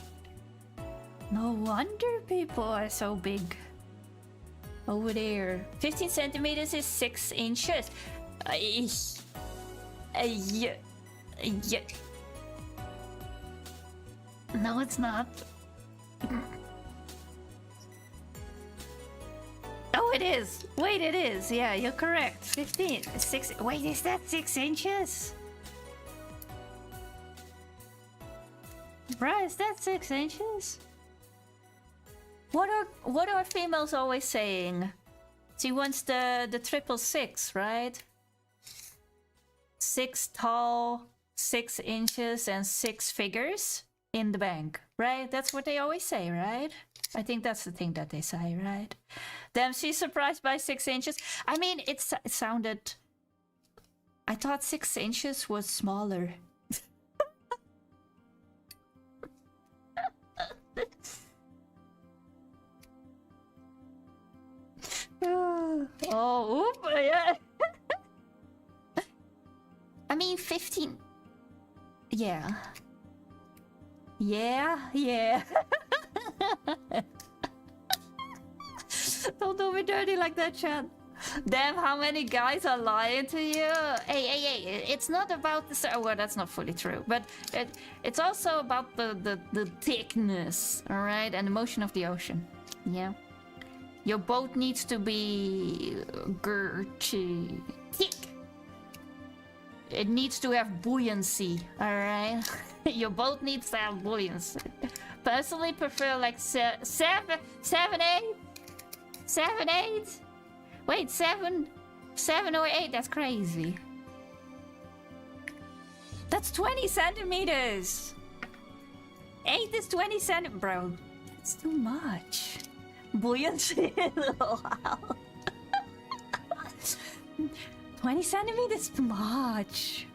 No wonder people are so big. Over there. 15 centimeters is 6 inches. Yeah. No, it's not. Oh, it is. Wait, it is. Yeah, you're correct. 15. 6. Wait, is that 6 inches? Bruh, is that 6 inches? What are females always saying? She wants the 666, right? 6 tall, 6 inches, and 6 figures in the bank, right? That's what they always say, right? I think that's the thing that they say, right? Damn, she's surprised by 6 inches. I mean, it sounded... I thought 6 inches was smaller. Oh, oop, yeah. I mean, 15. Yeah. Yeah. Don't do me dirty like that, chat. Damn, how many guys are lying to you? Hey, it's not about the... Well, that's not fully true, but it's also about the thickness, all right? And the motion of the ocean, yeah? Your boat needs to be girthy, thick. It needs to have buoyancy, alright? Your boat needs to have buoyancy. Personally prefer like 7, 8? 7, 8? Wait, 7 or 8, that's crazy. That's 20 centimeters! 8 is 20 centimeters, bro. That's too much. Buoyancy, wow. 20 centimeters is too much.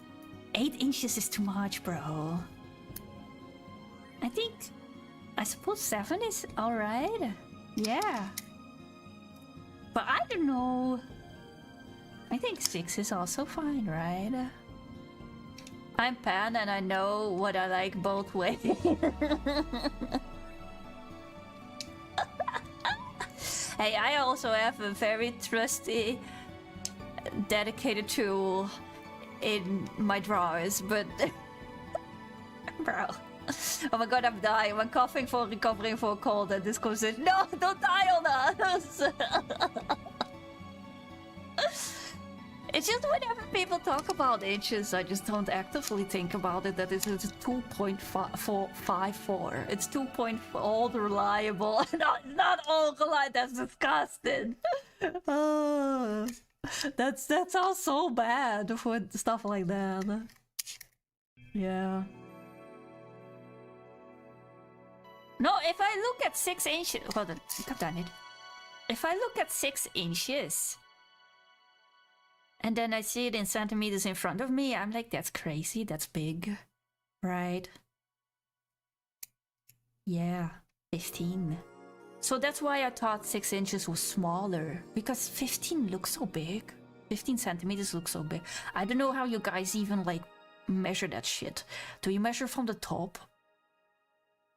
8 inches is too much, bro. I suppose 7 is alright. Yeah. But I don't know. I think 6 is also fine, right? I'm Pan and I know what I like both ways. Hey, I also have a very trusty, dedicated tool in my drawers, but... Bro. Oh my god, I'm dying. I'm coughing for recovering for a cold and this comes in. No, don't die on us! It's just whenever people talk about inches, I just don't actively think about it. That is 2.54. It's 2.4 all reliable. Not all reliable. That's disgusting. That sounds so bad for stuff like that. Yeah. No, if I look at 6 inches... Hold on, I've done it. If I look at 6 inches... and then I see it in centimeters in front of me, I'm like, that's crazy, that's big. Right? Yeah, 15. So that's why I thought 6 inches was smaller. Because 15 looks so big. 15 centimeters looks so big. I don't know how you guys even, like, measure that shit. Do you measure from the top?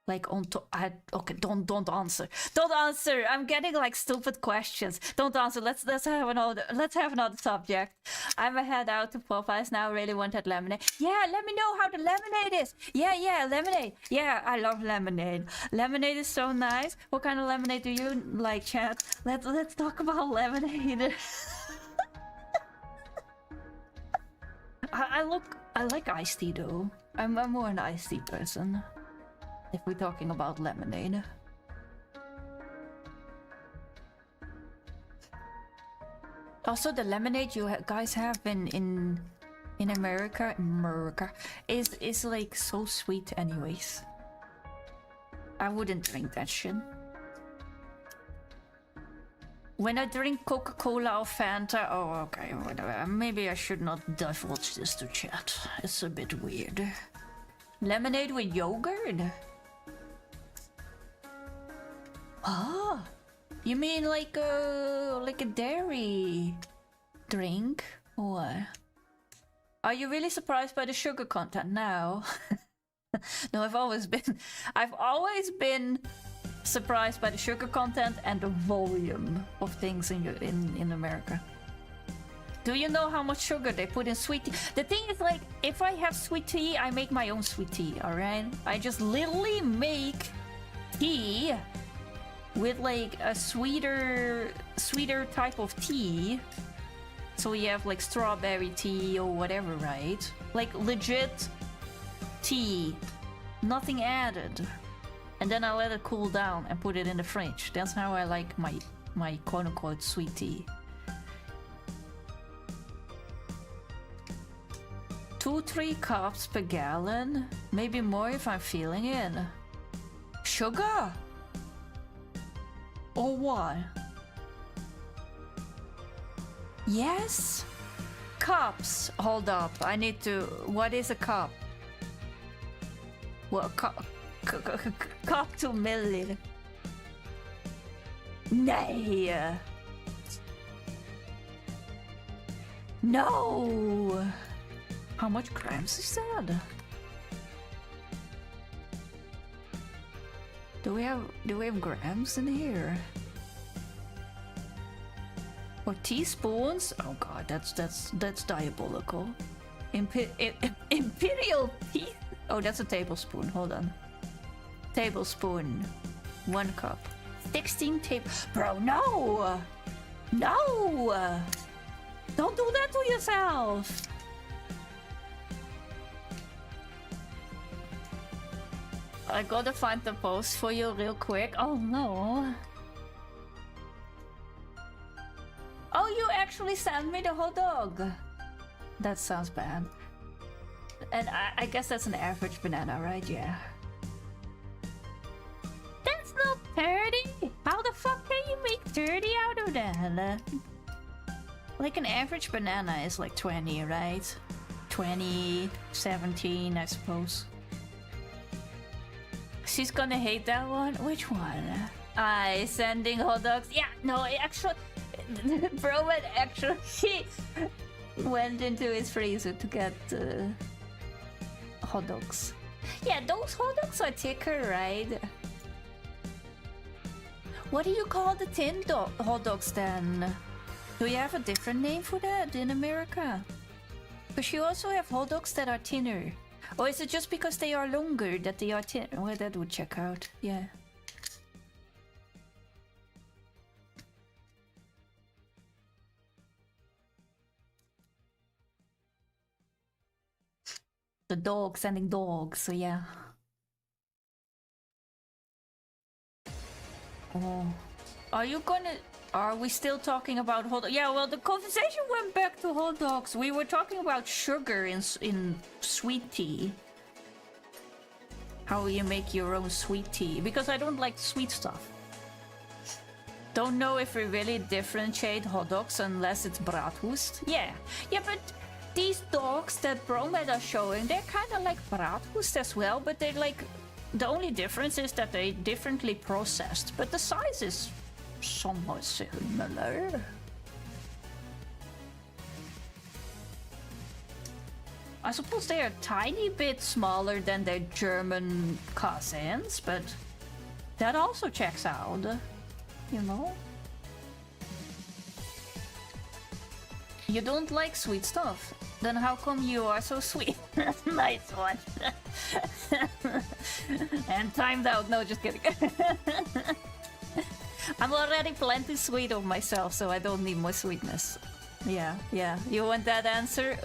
Like on top, okay, don't answer. Don't answer. I'm getting like stupid questions. Don't answer. Let's have another subject. I'ma head out to Popeyes now. Really want that lemonade. Yeah, let me know how the lemonade is. Yeah, lemonade. Yeah, I love lemonade. Lemonade is so nice. What kind of lemonade do you like, chat? Let's talk about lemonade. I like iced tea though. I'm more an iced tea person. If we're talking about lemonade. Also, the lemonade you guys have in America is like so sweet anyways. I wouldn't drink that shit. When I drink Coca-Cola or Fanta, oh okay, whatever. Maybe I should not divulge this to chat. It's a bit weird. Lemonade with yogurt? Ah, you mean like a dairy drink? Or are you really surprised by the sugar content now? No, I've always been surprised by the sugar content and the volume of things in America. Do you know how much sugar they put in sweet tea? The thing is, like, if I have sweet tea, I make my own sweet tea, alright? I just literally make tea with like a sweeter type of tea. So we have like strawberry tea or whatever, right? Like legit tea, nothing added. And then I let it cool down and put it in the fridge. That's how I like my quote-unquote sweet tea. 2-3 cups per gallon, maybe more if I'm feeling it. Sugar? Or what? Yes? Cups. Hold up. I need to... What is a cup? Well, cup to milliliter. Nay. No. How much grams is that? Do we have grams in here? Or teaspoons? Oh god, that's diabolical. Imperial tea. Oh, that's a tablespoon. Hold on. Tablespoon. 1 cup. 16 Bro, no! No! Don't do that to yourself! I gotta find the post for you real quick. Oh no. Oh, you actually sent me the hot dog. That sounds bad. And I guess that's an average banana, right? Yeah. That's not 30! How the fuck can you make 30 out of that? Like an average banana is like 20, right? 20, 17, I suppose. She's gonna hate that one? Which one? Sending hot dogs? Yeah, no, actually... Bro actually went into his freezer to get hot dogs. Yeah, those hot dogs are thicker, right? What do you call the tin hot dogs then? Do you have a different name for that in America? Because you also have hot dogs that are thinner. Or is it just because they are longer that they are thinner? Well, that would check out, yeah. The dog sending dogs, so yeah. Oh. Are we still talking about hot dogs? Yeah, well, the conversation went back to hot dogs. We were talking about sugar in sweet tea. How you make your own sweet tea. Because I don't like sweet stuff. Don't know if we really differentiate hot dogs unless it's bratwurst. Yeah, but these dogs that Bromed are showing, they're kind of like bratwurst as well, but they're like... The only difference is that they're differently processed, but the size is somewhat similar. I suppose they are a tiny bit smaller than their German cousins, but that also checks out, you know? You don't like sweet stuff? Then how come you are so sweet? Nice one. And timed out. No, just kidding. I'm already plenty sweet of myself, so I don't need more sweetness. Yeah. You want that answer?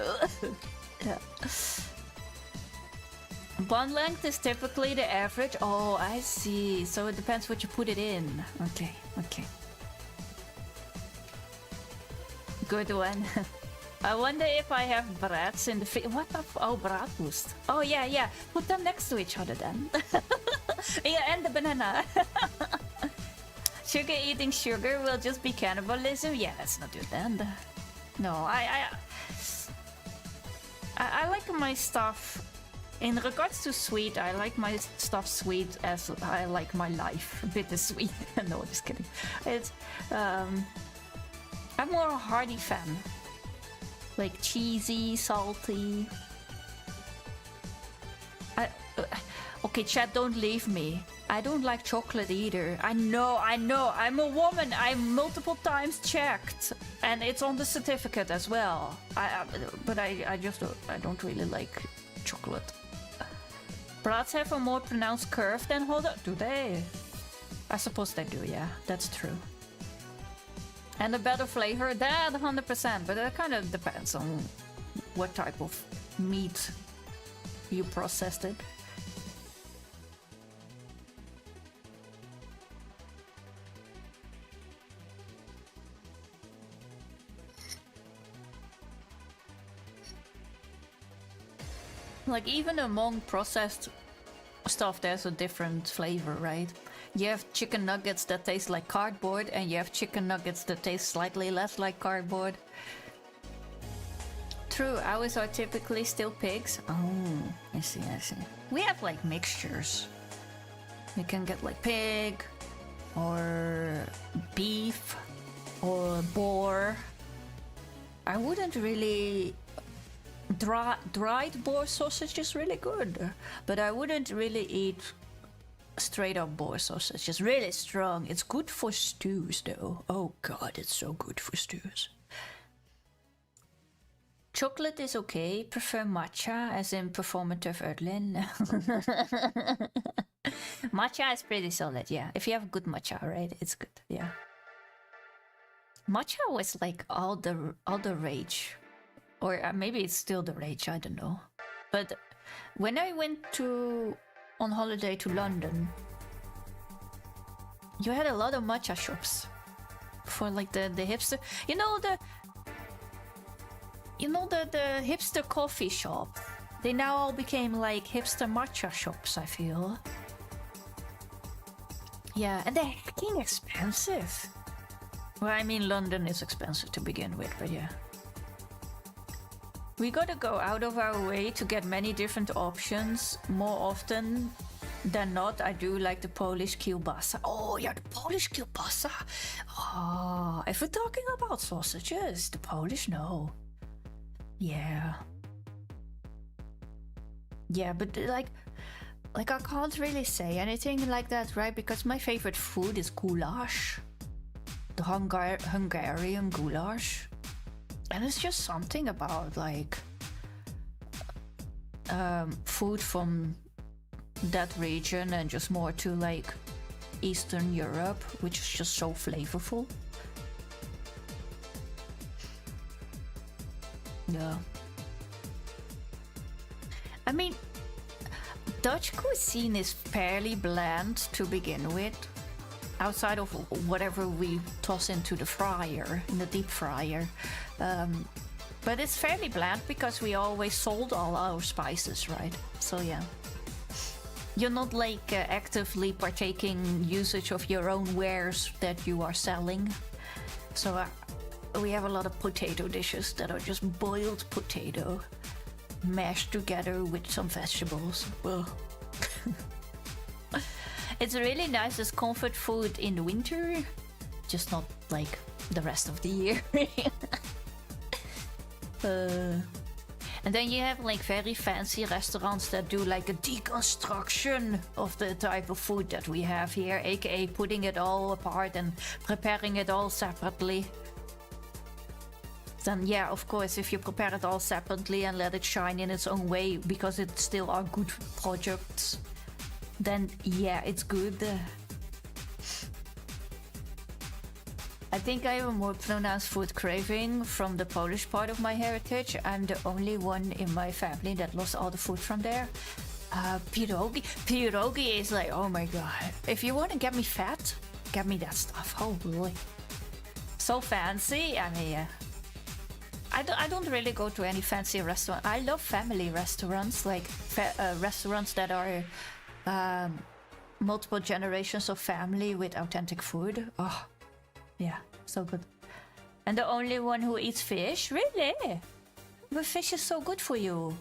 Yeah. Bond length is typically the average. Oh, I see. So it depends what you put it in. Okay. Good one. I wonder if I have brats in the what the oh, bratwurst. Oh, yeah. Put them next to each other then. Yeah, and the banana. Sugar eating sugar will just be cannibalism? Yeah, let's not do that. No, I like my stuff... In regards to sweet, I like my stuff sweet as I like my life. Bittersweet. No, just kidding. It's... I'm more a hearty fan. Like cheesy, salty. Okay, chat, don't leave me. I don't like chocolate either. I know. I'm a woman. I'm multiple times checked, and it's on the certificate as well. But I don't really like chocolate. Brats have a more pronounced curve than hot dogs. Do they? I suppose they do. Yeah, that's true. And a better flavor, that 100%, but it kind of depends on what type of meat you processed it. Like even among processed stuff, there's a different flavor, right? You have chicken nuggets that taste like cardboard, and you have chicken nuggets that taste slightly less like cardboard. True, ours are typically still pigs. Oh, I see. We have like mixtures. You can get like pig, or beef, or boar. I wouldn't really... Dried boar sausage is really good, but I wouldn't really eat straight up boar sausage. It's really strong. It's good for stews though. Oh god, it's so good for stews. Chocolate is okay. Prefer matcha, as in performative Erdlin. Matcha is pretty solid, yeah. If you have good matcha, right? It's good, yeah. Matcha was like all the rage. Or maybe it's still the rage, I don't know. But when I went to on holiday to London, you had a lot of matcha shops for like the hipster. You know the hipster coffee shop. They now all became like hipster matcha shops, I feel. Yeah, and they're fucking expensive. Well, I mean, London is expensive to begin with, but yeah. We gotta go out of our way to get many different options. More often than not, I do like the Polish kielbasa. Oh, yeah, the Polish kielbasa. Oh, if we're talking about sausages, the Polish, no. Yeah. Yeah, but like I can't really say anything like that, right? Because my favorite food is goulash. The Hungarian goulash. And it's just something about like food from that region and just more to like Eastern Europe, which is just so flavorful. Yeah. I mean, Dutch cuisine is fairly bland to begin with, outside of whatever we toss into the fryer, in the deep fryer. But it's fairly bland because we always sold all our spices, right? So yeah. You're not like actively partaking usage of your own wares that you are selling. So we have a lot of potato dishes that are just boiled potato mashed together with some vegetables. Well, it's really nice as comfort food in the winter, just not like the rest of the year. And then you have like very fancy restaurants that do like a deconstruction of the type of food that we have here, aka putting it all apart and preparing it all separately. Then yeah, of course, if you prepare it all separately and let it shine in its own way because it still are good products, then yeah, it's good. I think I have a more pronounced food craving from the Polish part of my heritage. I'm the only one in my family that lost all the food from there. Pierogi. Pierogi is like, oh my god. If you want to get me fat, get me that stuff. Oh boy. So fancy. I mean, yeah. I don't really go to any fancy restaurant. I love family restaurants, like restaurants that are multiple generations of family with authentic food. Oh, yeah, so good. And the only one who eats fish? Really? But fish is so good for you.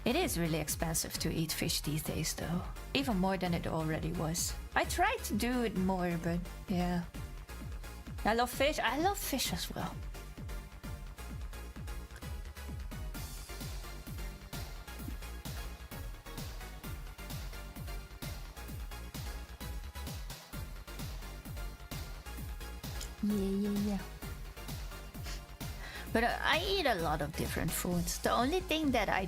It is really expensive to eat fish these days, though. Even more than it already was. I try to do it more, but yeah. I love fish. I love fish as well. Yeah. But I eat a lot of different foods. The only thing that I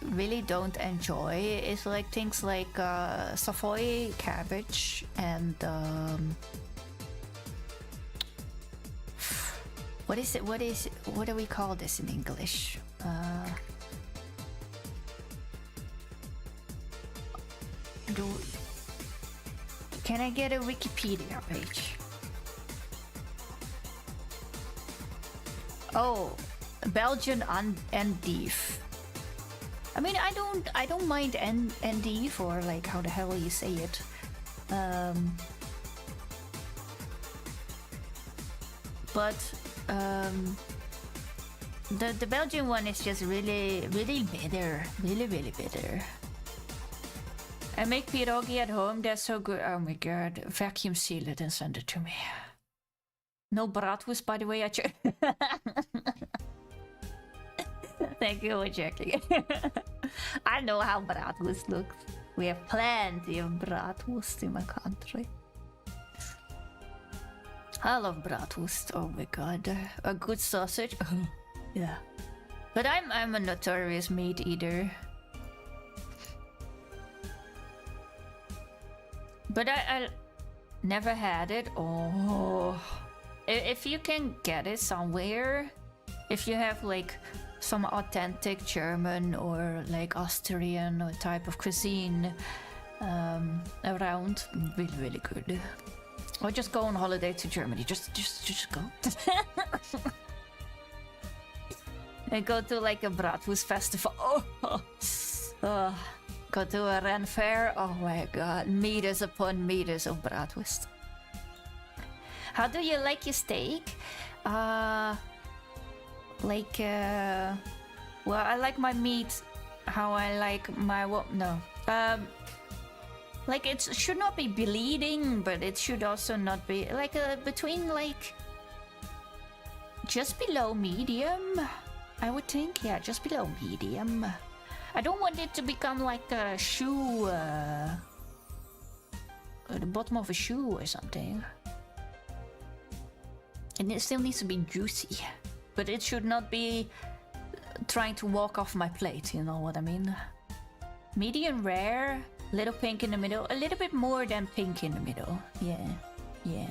really don't enjoy is like things like Savoy cabbage and what is it? What do we call this in English? Can I get a Wikipedia page? Oh, Belgian endive. I mean, I don't mind endive or like how the hell you say it. But the Belgian one is just really bitter, really bitter. I make pierogi at home. They're so good. Oh my god! Vacuum seal it and send it to me. No bratwurst, by the way. Thank you for checking. I know how bratwurst looks. We have plenty of bratwurst in my country. I love bratwurst. Oh my god, a good sausage. Yeah, but I'm a notorious meat eater. But I never had it. Oh, if you can get it somewhere, if you have like some authentic German or like Austrian or type of cuisine around. Really, really good. Or just go on holiday to Germany. Just go. And go to like a bratwurst festival. Go to a Ren fair. Oh my god, meters upon meters of bratwurst. How do you like your steak? Well, I like my meat how I like my like it should not be bleeding, but it should also not be like between like just below medium, I would think. Yeah, just below medium. I don't want it to become like a shoe, the bottom of a shoe or something. And it still needs to be juicy, but it should not be trying to walk off my plate, you know what I mean? Medium rare, little pink in the middle, a little bit more than pink in the middle. Yeah, yeah.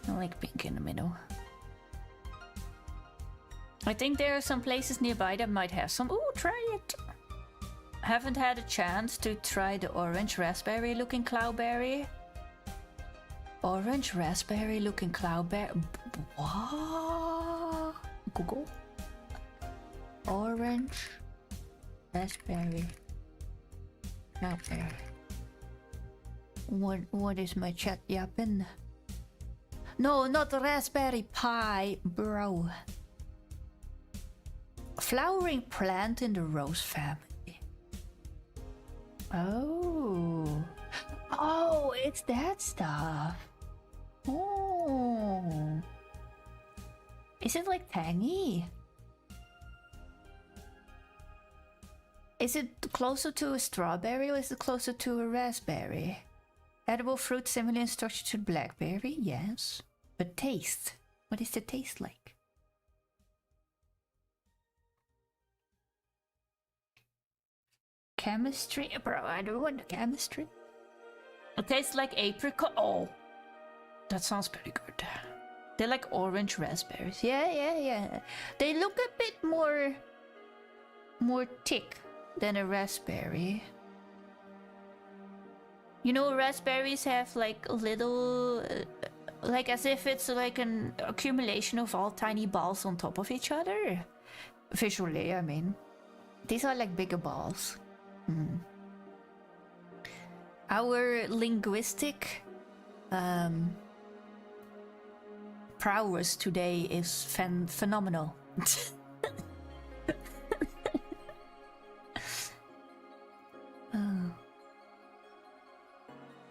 I like pink in the middle. I think there are some places nearby that might have some. Ooh, try it! Haven't had a chance to try the orange raspberry looking cloudberry. Orange raspberry looking cloudberry. What? Google. Orange raspberry cloudberry. What is my chat yapping? No, not the raspberry pie, bro. Flowering plant in the rose family. Oh. Oh, it's that stuff. Oh. Is it like tangy? Is it closer to a strawberry or is it closer to a raspberry? Edible fruit similar in structure to blackberry? Yes. But taste? What is the taste like? Chemistry? Bro, I don't want chemistry. It tastes like apricot. Oh, that sounds pretty good. They're like orange raspberries. Yeah. They look a bit more thick than a raspberry. You know, raspberries have like little, like as if it's like an accumulation of all tiny balls on top of each other. Visually, I mean. These are like bigger balls. Our linguistic prowess today is phenomenal.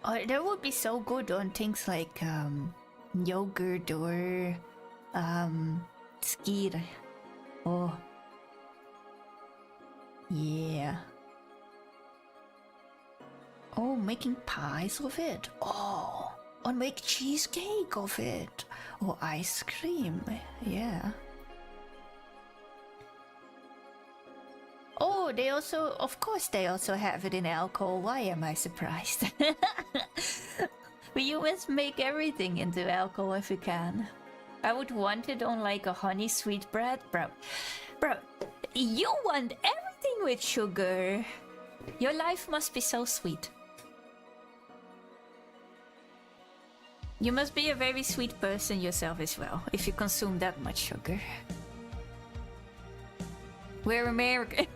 Oh, that would be so good on things like yogurt or skyr. Oh, yeah. Oh, making pies of it. Oh, or make cheesecake of it. Or ice cream. Yeah. Oh, they also, of course, they also have it in alcohol. Why am I surprised? We humans make everything into alcohol if we can. I would want it on like a honey sweetbread. Bro, you want everything with sugar. Your life must be so sweet. You must be a very sweet person yourself as well, if you consume that much sugar. We're American.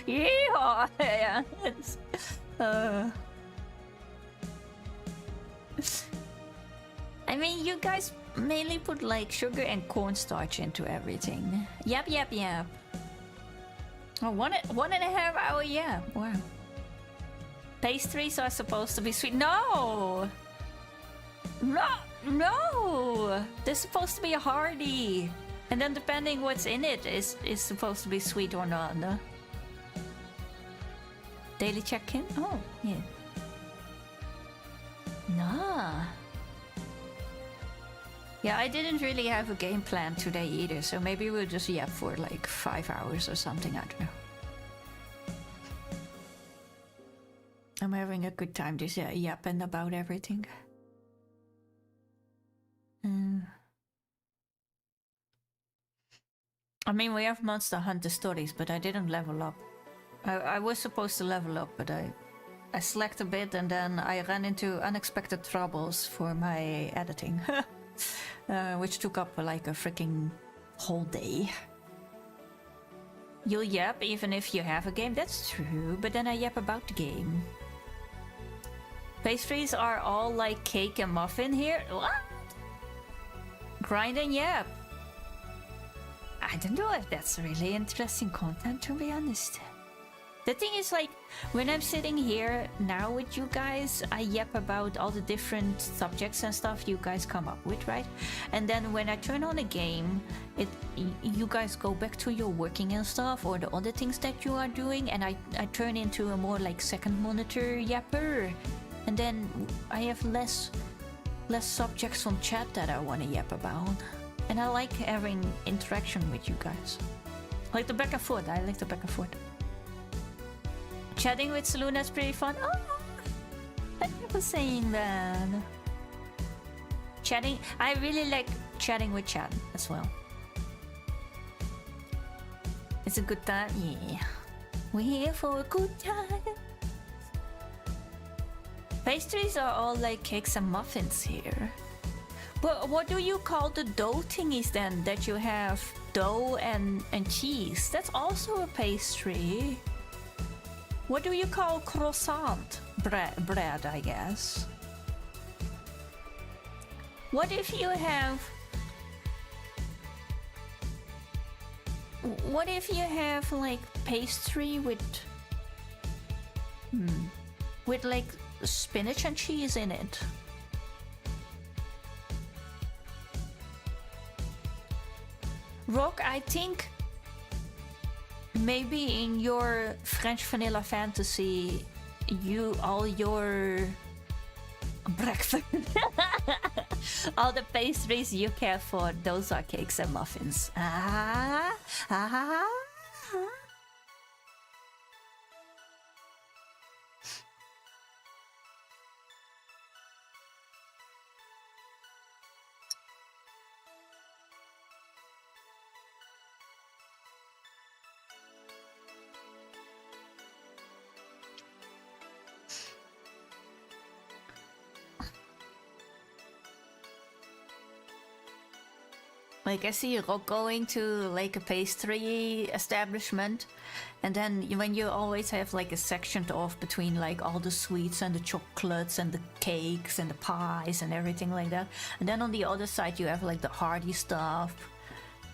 Yeah. I mean, you guys mainly put like sugar and cornstarch into everything. Yep. Oh, one and a half hour, yeah. Wow. Pastries are supposed to be sweet. No! They're supposed to be hearty. And then depending what's in it is supposed to be sweet or not. No? Daily check-in? Oh, yeah. Nah. Yeah, I didn't really have a game plan today either, so maybe we'll just yap for like 5 hours or something, I don't know. I'm having a good time just yapping about everything. I mean, we have Monster Hunter stories, but I didn't level up. I was supposed to level up, but I slacked a bit and then I ran into unexpected troubles for my editing. Which took up like a freaking whole day. You'll yap even if you have a game, that's true, but then I yap about the game. Pastries are all like cake and muffin here? What? Grind and yap. I don't know if that's really interesting content, to be honest. The thing is, like, when I'm sitting here now with you guys, I yap about all the different subjects and stuff you guys come up with, right? And then when I turn on a game, you guys go back to your working and stuff, or the other things that you are doing, and I turn into a more like second monitor yapper. And then I have less subjects from chat that I want to yap about. And I like having interaction with you guys. Like the back and forth, I like the back and forth. Chatting with Solouna is pretty fun. Oh, thank you for saying that. Chatting, I really like chatting with chat as well. It's a good time, yeah. We're here for a good time. Pastries are all like cakes and muffins here. But what do you call the dough thingies then? That you have dough and cheese? That's also a pastry. What do you call croissant? Bread, I guess. What if you have... What if you have like pastry with... with like spinach and cheese in it? Rock, I think... maybe in your French vanilla fantasy, all your breakfast, all the pastries you care for, those are cakes and muffins. Like, I see Rock going to like a pastry establishment, and then when you always have like a section off between like all the sweets and the chocolates and the cakes and the pies and everything like that, and then on the other side you have like the hearty stuff,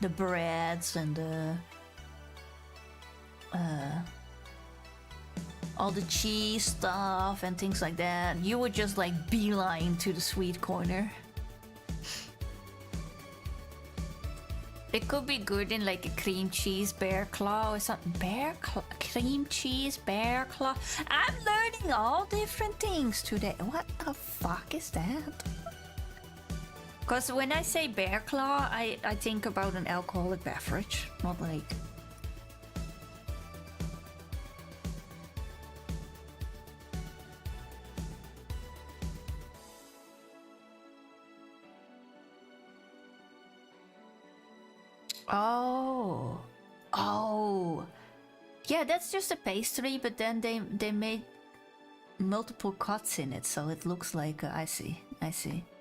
the breads and the all the cheese stuff and things like that. You would just like beeline to the sweet corner. It could be good in like a cream cheese bear claw or something. Cream cheese bear claw. I'm learning all different things today. What the fuck is that? Because when I say bear claw, I think about an alcoholic beverage, not like... Oh, yeah, that's just a pastry, but then they made multiple cuts in it, so it looks like I see.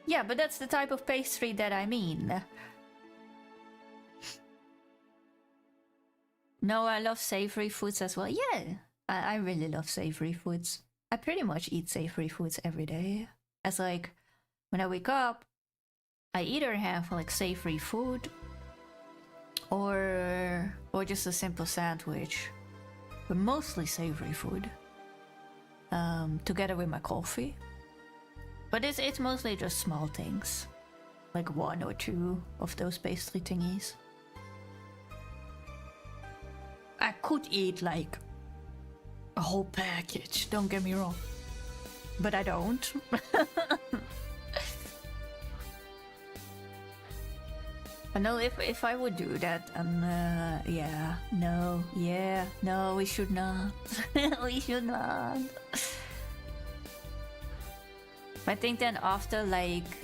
Yeah, but that's the type of pastry that I mean. No, I love savory foods as well. Yeah, I really love savory foods. I pretty much eat savory foods every day. As like, when I wake up, I either have like savory food or just a simple sandwich, but mostly savory food, together with my coffee. But it's mostly just small things, like 1 or 2 of those pastry thingies. I could eat like a whole package, don't get me wrong, but I don't. I know if I would do that, no, we should not. We should not. I think then after like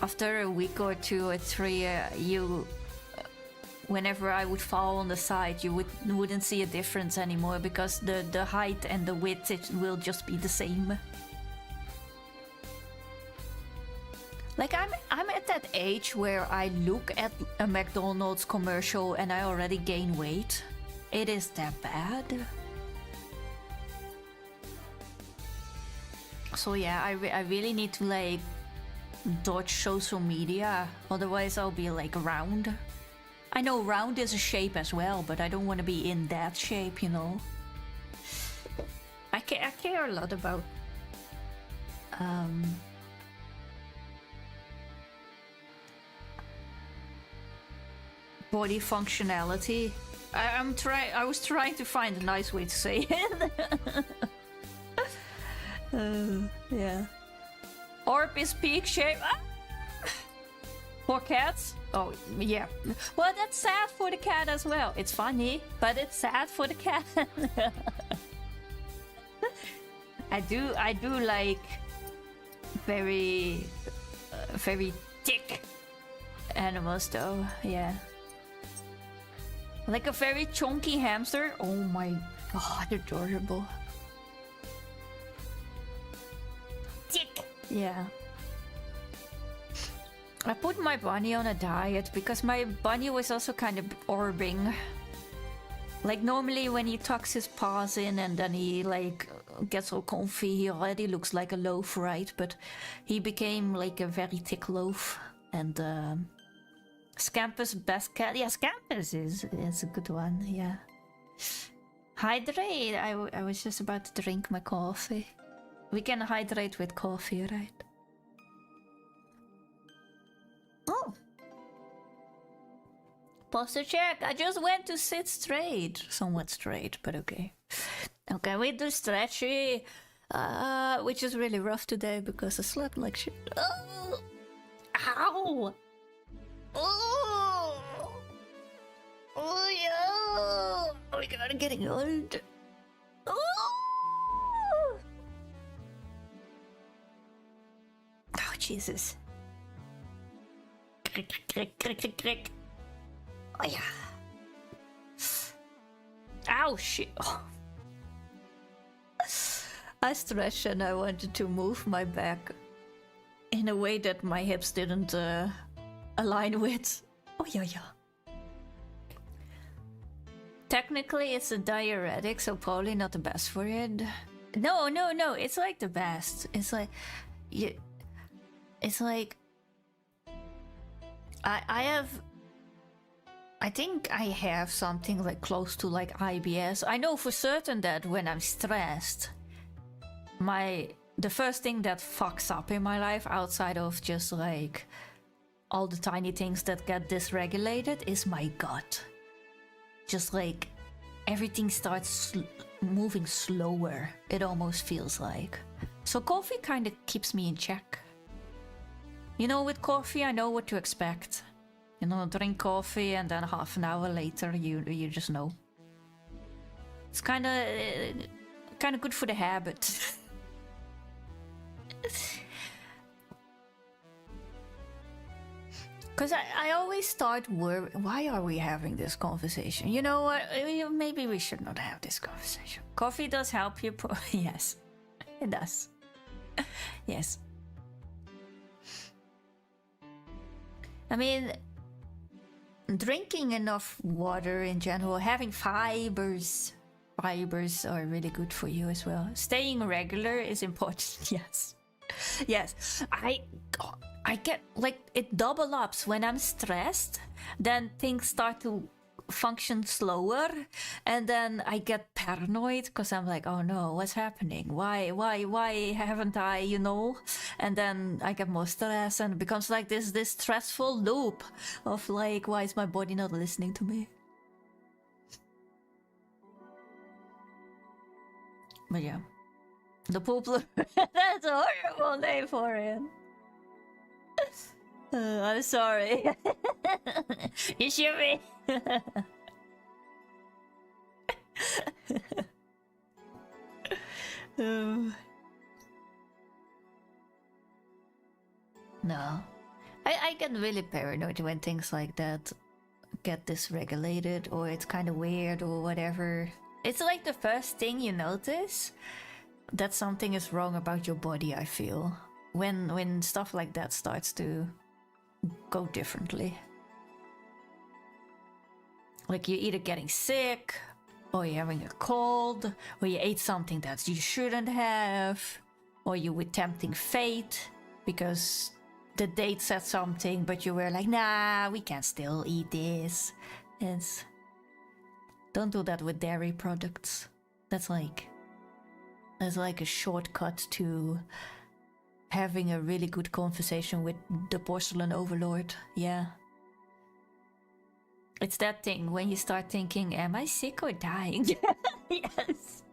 After a week or 2 or 3, whenever I would fall on the side, you wouldn't see a difference anymore because the height and the width, it will just be the same. Like I'm at that age where I look at a McDonald's commercial and I already gain weight. It is that bad. So yeah, I really need to like dodge social media, otherwise I'll be like round. I know round is a shape as well, but I don't want to be in that shape, you know. I care a lot about body functionality. I was trying to find a nice way to say it. Yeah. Orb is peak shape. Ah! For cats? Oh, yeah. Well, that's sad for the cat as well. It's funny, but it's sad for the cat. I do like very thick animals though, yeah. Like a very chunky hamster. Oh my god, adorable. Thick. Yeah. I put my bunny on a diet because my bunny was also kind of orbing. Like normally when he tucks his paws in and then he like gets all comfy, he already looks like a loaf, right? But he became like a very thick loaf. And Scampus best cat. Yeah, Scampus is a good one, yeah. Hydrate. I was just about to drink my coffee. We can hydrate with coffee, right? Oh. Posture check. I just went to sit straight. Somewhat straight, but okay. Okay, we do stretchy. Which is really rough today because I slept like shit. Oh. Ow! Oh! Oh yeah! Oh my god, I'm getting old. Oh! Oh Jesus. Crick, crick, crick, crick, crick. Oh yeah. Ow shit. Oh. I stretched and I wanted to move my back in a way that my hips didn't align with. Oh yeah, yeah. Technically it's a diuretic, so probably not the best for it. No, it's like the best. It's like it's like I think I have something like close to like IBS. I know for certain that when I'm stressed, the first thing that fucks up in my life outside of just like all the tiny things that get dysregulated is my gut. Just like everything starts moving slower, it almost feels like. So coffee kind of keeps me in check. You know, with coffee I know what to expect. You know, drink coffee and then half an hour later you just know. It's kind of good for the habit. Because I always start worrying, why are we having this conversation? You know what, maybe we should not have this conversation. Coffee does help you, yes, it does. Yes. I mean, drinking enough water in general, having fibers are really good for you as well. Staying regular is important, yes. Yes, I get like it double ups when I'm stressed, then things start to function slower, and then I get paranoid because I'm like, oh no, what's happening? Why haven't I, you know? And then I get more stress and it becomes like this stressful loop of like, why is my body not listening to me? But yeah, the poopler. That's a horrible name for it. I'm sorry. You shoot me. No. I get really paranoid when things like that get dysregulated or it's kind of weird or whatever. It's like the first thing you notice that something is wrong about your body, I feel. When stuff like that starts to go differently. Like you're either getting sick, or you're having a cold, or you ate something that you shouldn't have, or you were tempting fate because the date said something, but you were like, nah, we can still eat this. Don't do that with dairy products. That's like a shortcut to having a really good conversation with the porcelain overlord. Yeah. It's that thing when you start thinking, am I sick or dying? Yes.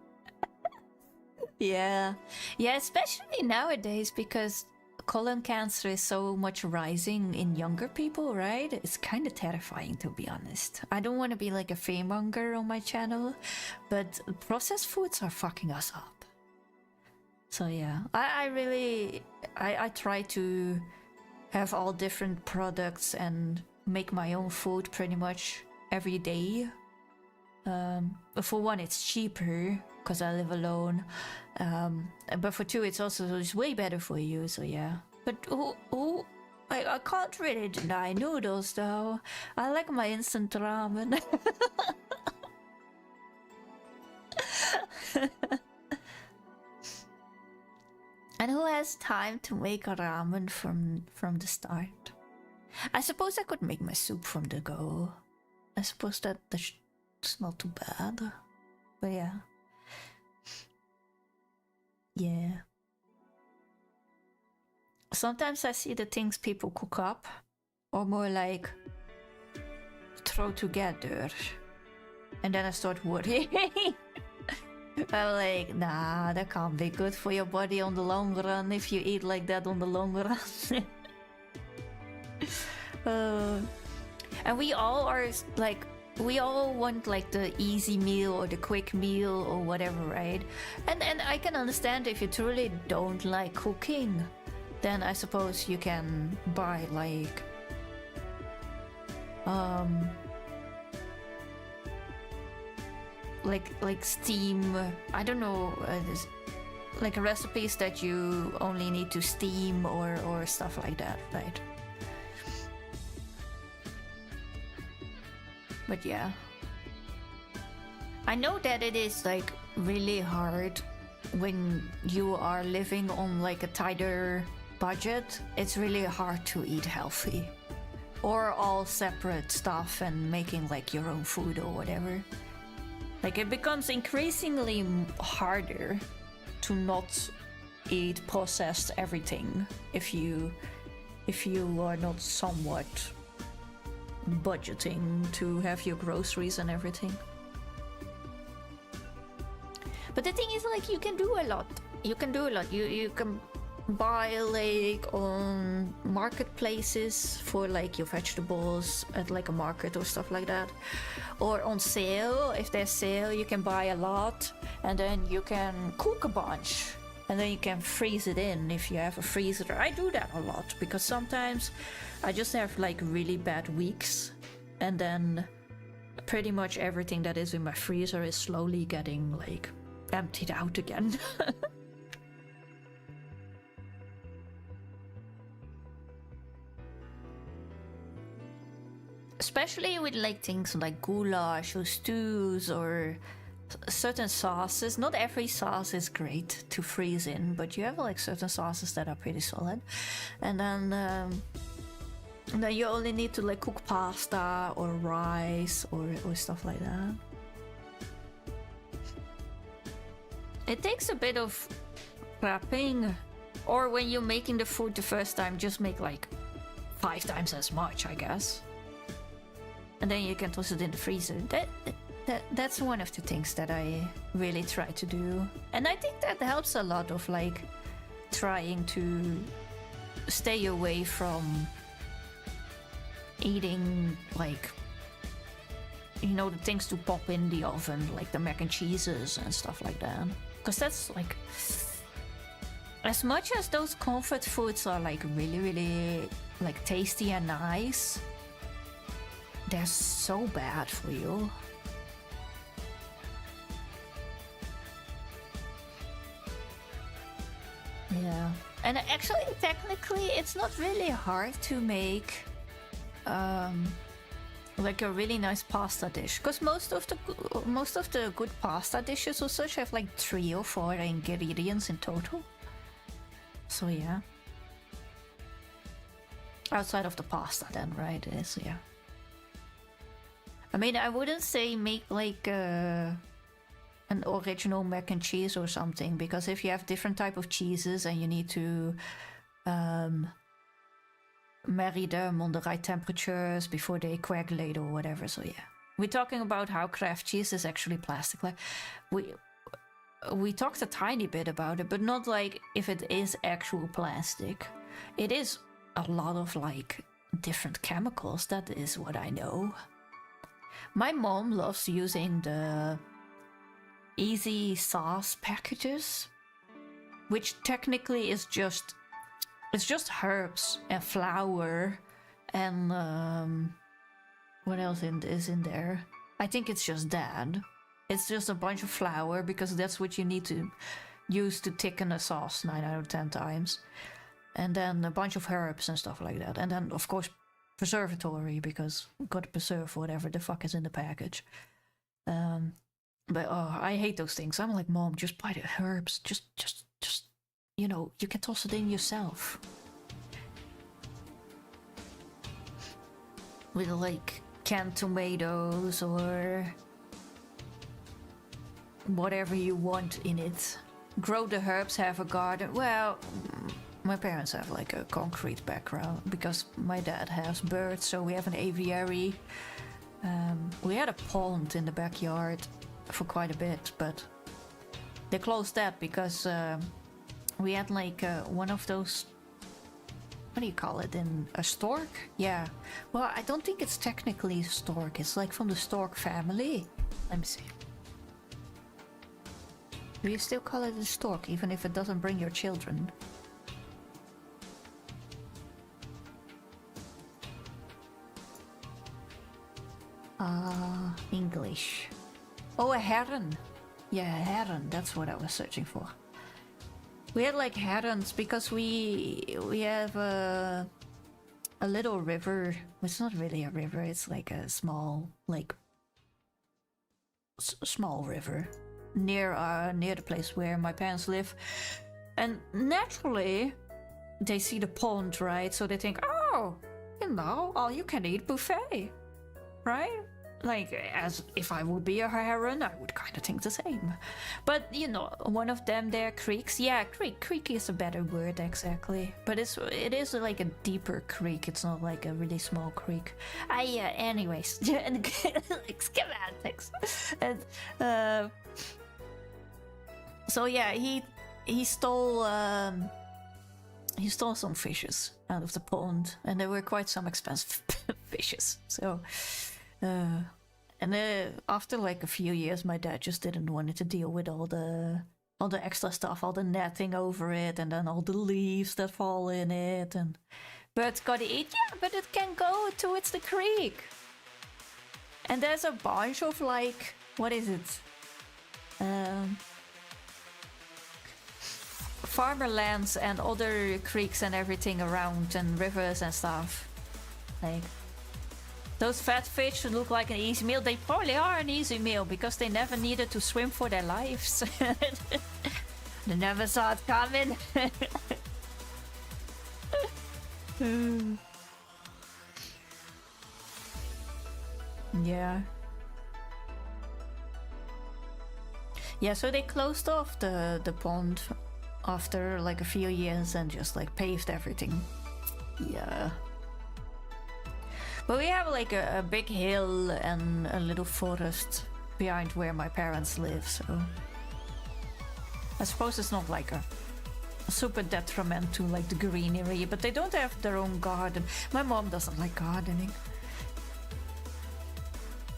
Yeah. Yeah, especially nowadays because colon cancer is so much rising in younger people, right? It's kind of terrifying, to be honest. I don't want to be like a fearmonger on my channel, but processed foods are fucking us up. So yeah, I try to have all different products and make my own food pretty much every day. For one, it's cheaper because I live alone, but for two, it's way better for you. So yeah, but I can't really deny noodles though. I like my instant ramen. And who has time to make a ramen from the start? I suppose I could make my soup from the go. I suppose that's not too bad. But yeah. Yeah. Sometimes I see the things people cook up, or more like throw together. And then I start worrying. I'm like, nah, that can't be good for your body on the long run if you eat like that on the long run. And we all are like, we all want like the easy meal or the quick meal or whatever, right? And I can understand if you truly don't like cooking, then I suppose you can buy like steam, I don't know, like recipes that you only need to steam or stuff like that, right? But yeah, I know that it is like really hard when you are living on like a tighter budget. It's really hard to eat healthy or all separate stuff and making like your own food or whatever. Like it becomes increasingly harder to not eat processed everything if you are not somewhat budgeting to have your groceries and everything. But the thing is, like, you can do a lot. You can buy like on marketplaces for like your vegetables at like a market or stuff like that, or on sale. If there's sale, you can buy a lot and then you can cook a bunch and then you can freeze it in if you have a freezer. I do that a lot because sometimes I just have like really bad weeks and then pretty much everything that is in my freezer is slowly getting like emptied out again. Especially with like things like goulash or stews or certain sauces. Not every sauce is great to freeze in, but you have like certain sauces that are pretty solid. And then you only need to like cook pasta or rice or stuff like that. It takes a bit of prepping, or when you're making the food the first time, just make like 5 times as much, I guess. And then you can toss it in the freezer. That's one of the things that I really try to do. And I think that helps a lot of like trying to stay away from eating like, you know, the things to pop in the oven, like the mac and cheeses and stuff like that. Because that's like, as much as those comfort foods are like really, really like tasty and nice, they're so bad for you. Yeah, and actually, technically, it's not really hard to make like a really nice pasta dish, because most of the good pasta dishes or such have like 3 or 4 ingredients in total. So yeah, outside of the pasta, then, right? It is, yeah. I mean, I wouldn't say make like an original mac and cheese or something, because if you have different type of cheeses and you need to marry them on the right temperatures before they coagulate or whatever. So yeah, we're talking about how Kraft cheese is actually plastic. Like we talked a tiny bit about it, but not like if it is actual plastic. It is a lot of like different chemicals. That is what I know. My mom loves using the easy sauce packages, which technically is just herbs and flour and what else is in there? I think it's just that. It's just a bunch of flour, because that's what you need to use to thicken a sauce 9 out of 10 times. And then a bunch of herbs and stuff like that. And then, of course, preservatory, because we've got to preserve whatever the fuck is in the package. But oh, I hate those things. I'm like, Mom, just buy the herbs. Just, you know, you can toss it in yourself. With like canned tomatoes or whatever you want in it. Grow the herbs, have a garden. Well, my parents have like a concrete background because my dad has birds, so we have an aviary. We had a pond in the backyard for quite a bit, but they closed that because we had like one of those, what do you call it, in a stork? Yeah. Well, I don't think it's technically a stork. It's like from the stork family. Let me see. Do you still call it a stork, even if it doesn't bring your children? English. Oh, a heron. Yeah, a heron. That's what I was searching for. We had like herons because we have a little river. It's not really a river. It's like a small, like small river near the place where my parents live, and naturally they see the pond, right? So they think, oh, you know, all you can eat buffet, right? Like, as if I would be a heron, I would kind of think the same. But, you know, one of them there creeks. Yeah, creek is a better word, exactly. But it is like a deeper creek. It's not like a really small creek. Anyways. Like, schematics. And, so yeah, he stole some fishes out of the pond. And they were quite some expensive fishes. So... and after like a few years, my dad just didn't want to deal with all the extra stuff, all the netting over it, and then all the leaves that fall in it, and birds gotta eat. Yeah, but it can go towards the creek. And there's a bunch of like, what is it? Farmer lands and other creeks and everything around, and rivers and stuff. Like, those fat fish look like an easy meal. They probably are an easy meal because they never needed to swim for their lives. They never saw it coming. Yeah. Yeah, so they closed off the pond after like a few years and just like paved everything. Yeah. But we have like a big hill and a little forest behind where my parents live, so I suppose it's not like a super detriment to like the greenery, but they don't have their own garden. My mom doesn't like gardening.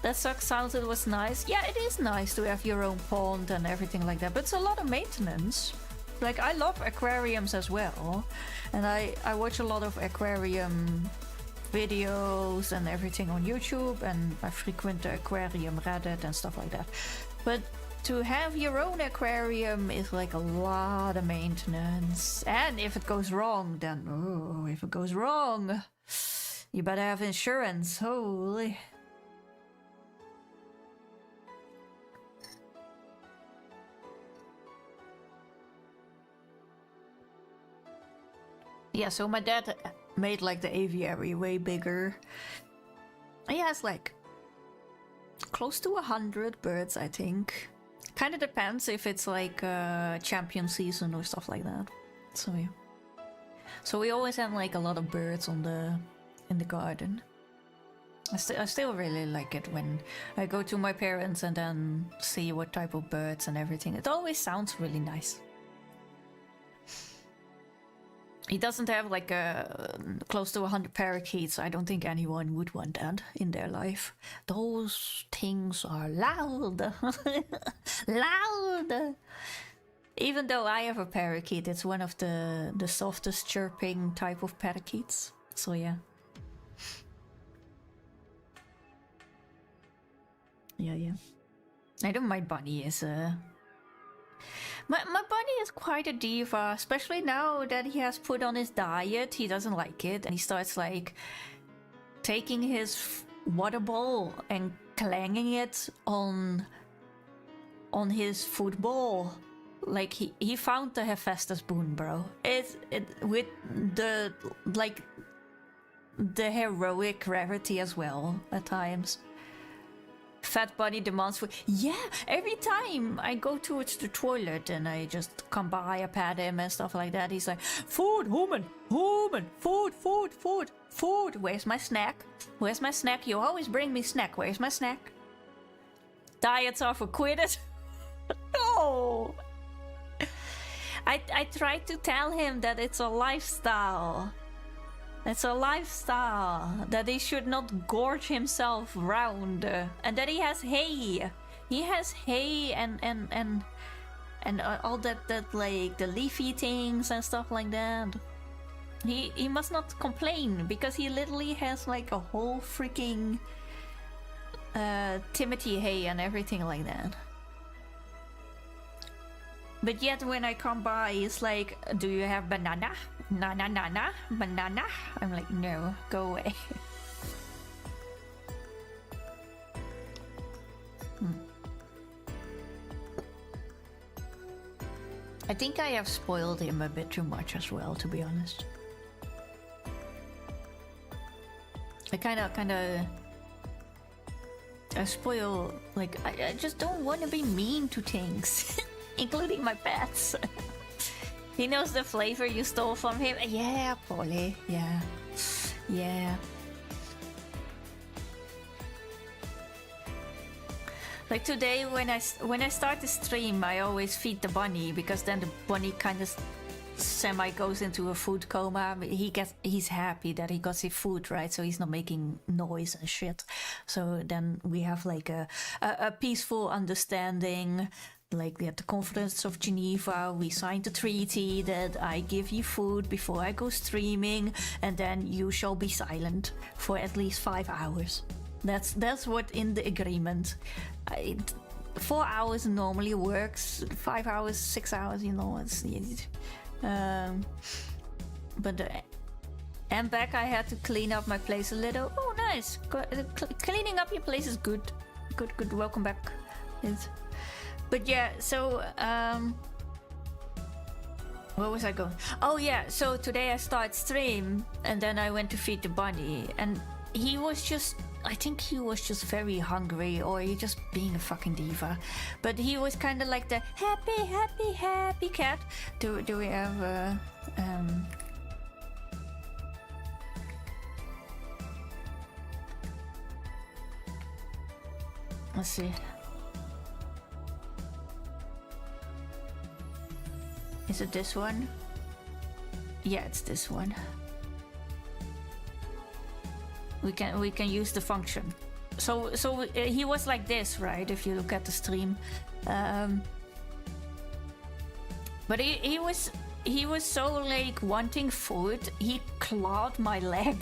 That sounds it was nice. Yeah, it is nice to have your own pond and everything like that, but it's a lot of maintenance. Like, I love aquariums as well, and I watch a lot of aquarium videos and everything on YouTube, and I frequent the aquarium Reddit and stuff like that. But to have your own aquarium is like a lot of maintenance, and if it goes wrong, then if it goes wrong, you better have insurance. Holy. Yeah, so my dad made like the aviary way bigger. He has like close to 100 birds, I think. Kind of depends if it's like champion season or stuff like that. So yeah. So we always have like a lot of birds in the garden. I still really like it when I go to my parents and then see what type of birds and everything. It always sounds really nice. He doesn't have like close to 100 parakeets. I don't think anyone would want that in their life. Those things are loud. Loud. Even though I have a parakeet, it's one of the softest chirping type of parakeets. So yeah. Yeah. I don't mind Bunny is My bunny is quite a diva, especially now that he has put on his diet. He doesn't like it, and he starts like taking his water bowl and clanging it on his football. Like he found the Hephaestus spoon, bro. It with the like the heroic rarity as well at times. Fat Bunny demands food. Yeah, every time I go towards the toilet and I just come by, I pat him and stuff like that, he's like, food, human, food. Where's my snack? Where's my snack? You always bring me snack. Where's my snack? Diets are for quitters. No. I tried to tell him that it's a lifestyle. It's a lifestyle, that he should not gorge himself round, and that he has hay. He has hay and all that like the leafy things and stuff like that. He must not complain because he literally has like a whole freaking Timothy hay and everything like that. But yet when I come by, it's like, do you have banana? Banana? I'm like, no, go away. I think I have spoiled him a bit too much as well, to be honest. I I spoil, like, I just don't want to be mean to things. Including my pets. He knows the flavor you stole from him. Yeah, Polly. Yeah. Like today, when I start the stream, I always feed the bunny because then the bunny kind of semi goes into a food coma. He's happy that he got his food, right? So he's not making noise and shit. So then we have like a peaceful understanding. Like at the Conference of Geneva, we signed a treaty that I give you food before I go streaming, and then you shall be silent for at least 5 hours. That's what in the agreement. 4 hours normally works. 5 hours, 6 hours, you know. And back, I had to clean up my place a little. Oh, nice. Cleaning up your place is good. Good. Welcome back. But yeah, so where was I going? Oh yeah, so today I started stream and then I went to feed the bunny and he was just, I think he was just very hungry or he just being a fucking diva. But he was kind of like the happy cat. Do we have let's see. Is it this one? Yeah, it's this one. We can use the function. So he was like this, right? If you look at the stream, But he was so like wanting food, he clawed my leg.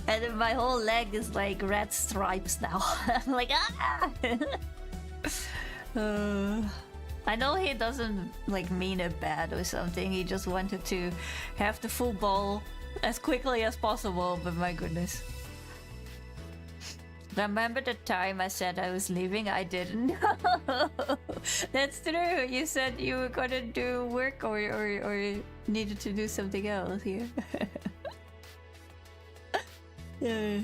And then my whole leg is like red stripes now. I'm like, ah! I know he doesn't like mean it bad or something. He just wanted to have the full bowl as quickly as possible, but my goodness. Remember the time I said I was leaving? I didn't. That's true. You said you were gonna do work or needed to do something else here. Yeah.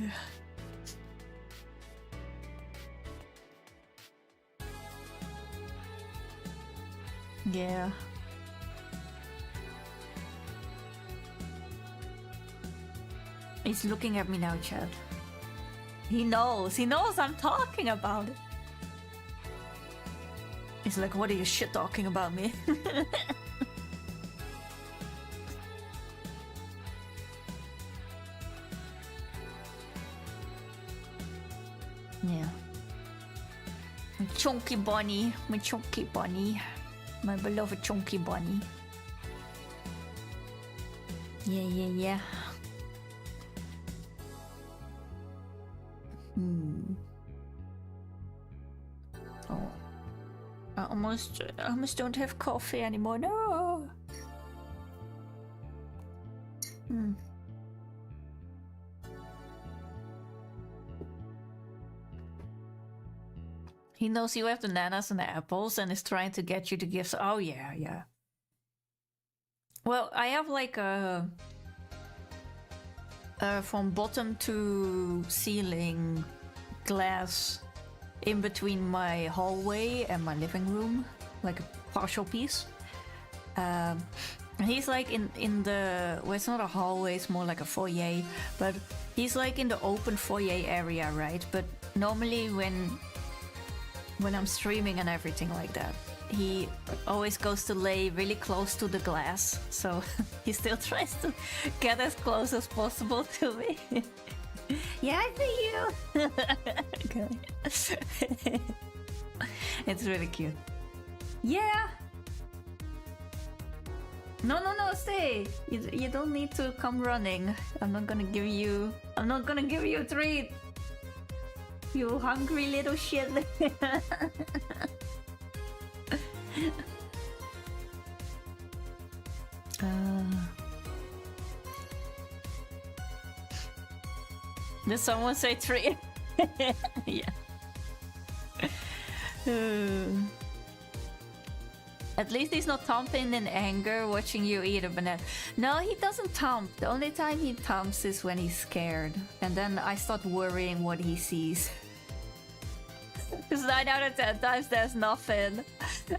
Yeah. He's looking at me now, Chad. He knows I'm talking about it. He's like, what are you shit talking about me? Yeah. My chunky bunny, my beloved chunky bunny. Yeah. Oh, I almost don't have coffee anymore. No. He knows you have the bananas and the apples and is trying to get you to give. Oh yeah. Well, I have like a from bottom to ceiling glass in between my hallway and my living room, like a partial piece. He's like in the, well, it's not a hallway, it's more like a foyer, but he's like in the open foyer area, right? But normally when I'm streaming and everything like that, he always goes to lay really close to the glass, so he still tries to get as close as possible to me. Yeah, I see you. Okay. It's really cute. Yeah. No, stay. You don't need to come running. I'm not gonna give you a treat. You hungry little shit. Did someone say treat? Yeah. At least he's not thumping in anger watching you eat a banana. No, he doesn't thump. The only time he thumps is when he's scared. And then I start worrying what he sees. Because 9 out of 10 times there's nothing.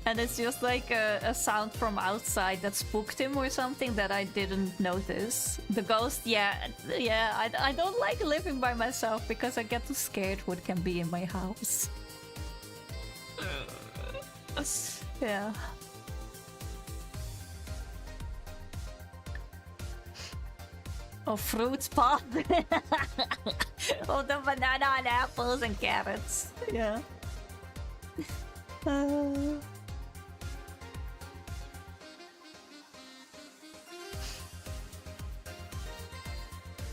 And it's just like a sound from outside that spooked him or something that I didn't notice. The ghost, yeah, I don't like living by myself because I get too scared what can be in my house. Yeah. Oh, fruits pot. Oh, the banana and apples and carrots. Yeah.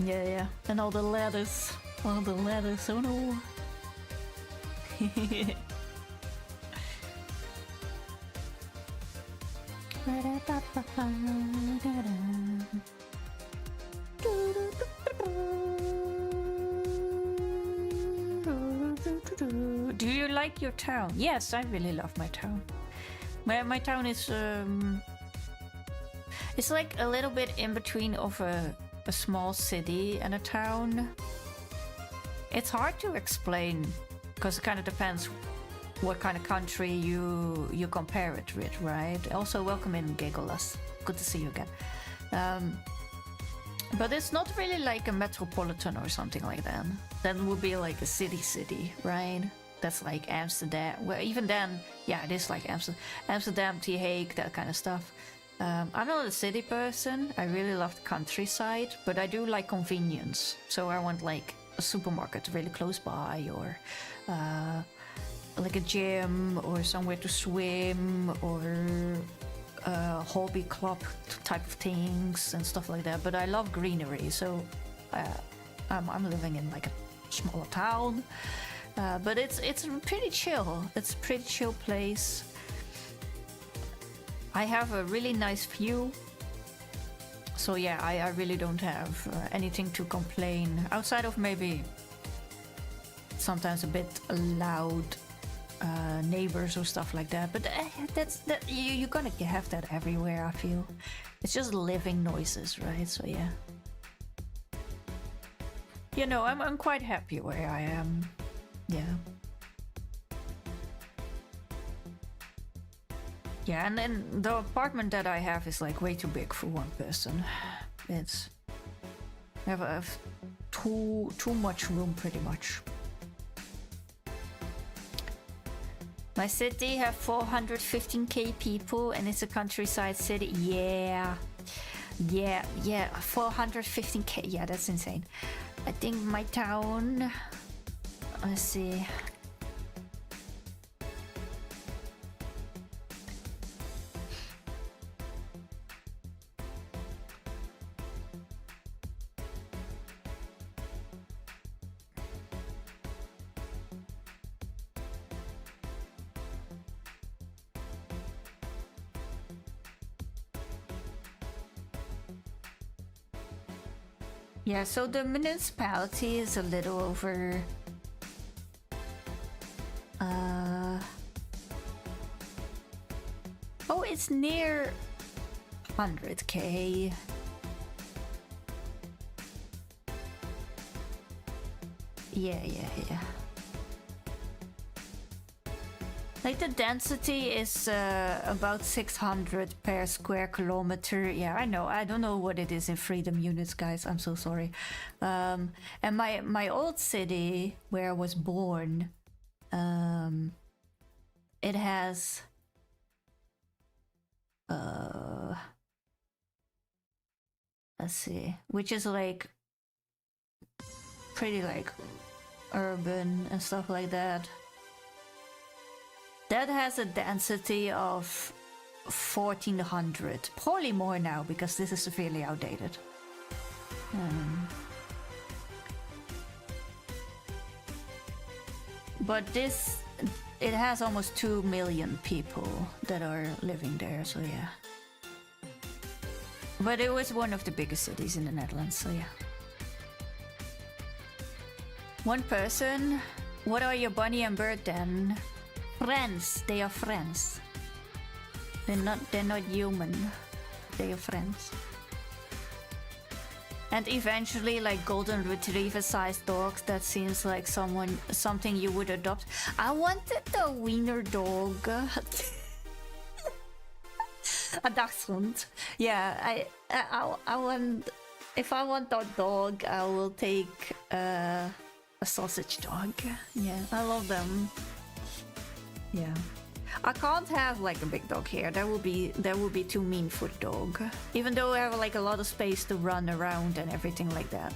Yeah. And all the lettuce. Oh no. Do you like your town? Yes, I really love my town. My town is it's like a little bit in between of a small city and a town. It's hard to explain because it kind of depends what kind of country you compare it with, right? Also, welcome in, Giggles. Good to see you again. But it's not really like a metropolitan or something like that. That would be like a city, right? That's like Amsterdam. Well, even then, yeah, it is like Amsterdam, The Hague, that kind of stuff. I'm not a city person. I really love the countryside, but I do like convenience. So I want like a supermarket really close by, or like a gym or somewhere to swim or hobby club type of things and stuff like that. But I love greenery, so I'm living in like a smaller town. But it's pretty chill. It's a pretty chill place. I have a really nice view. So yeah, I really don't have anything to complain outside of maybe sometimes a bit loud neighbors or stuff like that. But you're gonna have that everywhere. I feel it's just living noises, right? So yeah, you know, I'm quite happy where I am. Yeah. Yeah, and then the apartment that I have is like way too big for one person. It's I have too much room, pretty much. My city have 415k people, and it's a countryside city. Yeah, 415k. Yeah, that's insane. I think my town. Let's see. Yeah, so the municipality is a little over oh, it's near 100k. Yeah. Like the density is about 600 per square kilometer. Yeah, I know. I don't know what it is in freedom units, guys. I'm so sorry. And my old city where I was born, it has let's see, which is like pretty like urban and stuff like that. That has a density of 1400, probably more now because this is severely outdated. But it has almost 2 million people that are living there, so yeah. But it was one of the biggest cities in the Netherlands, so yeah. One person? What are your bunny and bird then? Friends, they are friends. They're not human. They are friends. And eventually, like golden retriever-sized dogs, that seems like something you would adopt. I wanted a wiener dog. A dachshund. Yeah, I want. If I want a dog, I will take a sausage dog. Yeah, I love them. Yeah, I can't have like a big dog here. That would be too mean for the dog. Even though I have like a lot of space to run around and everything like that,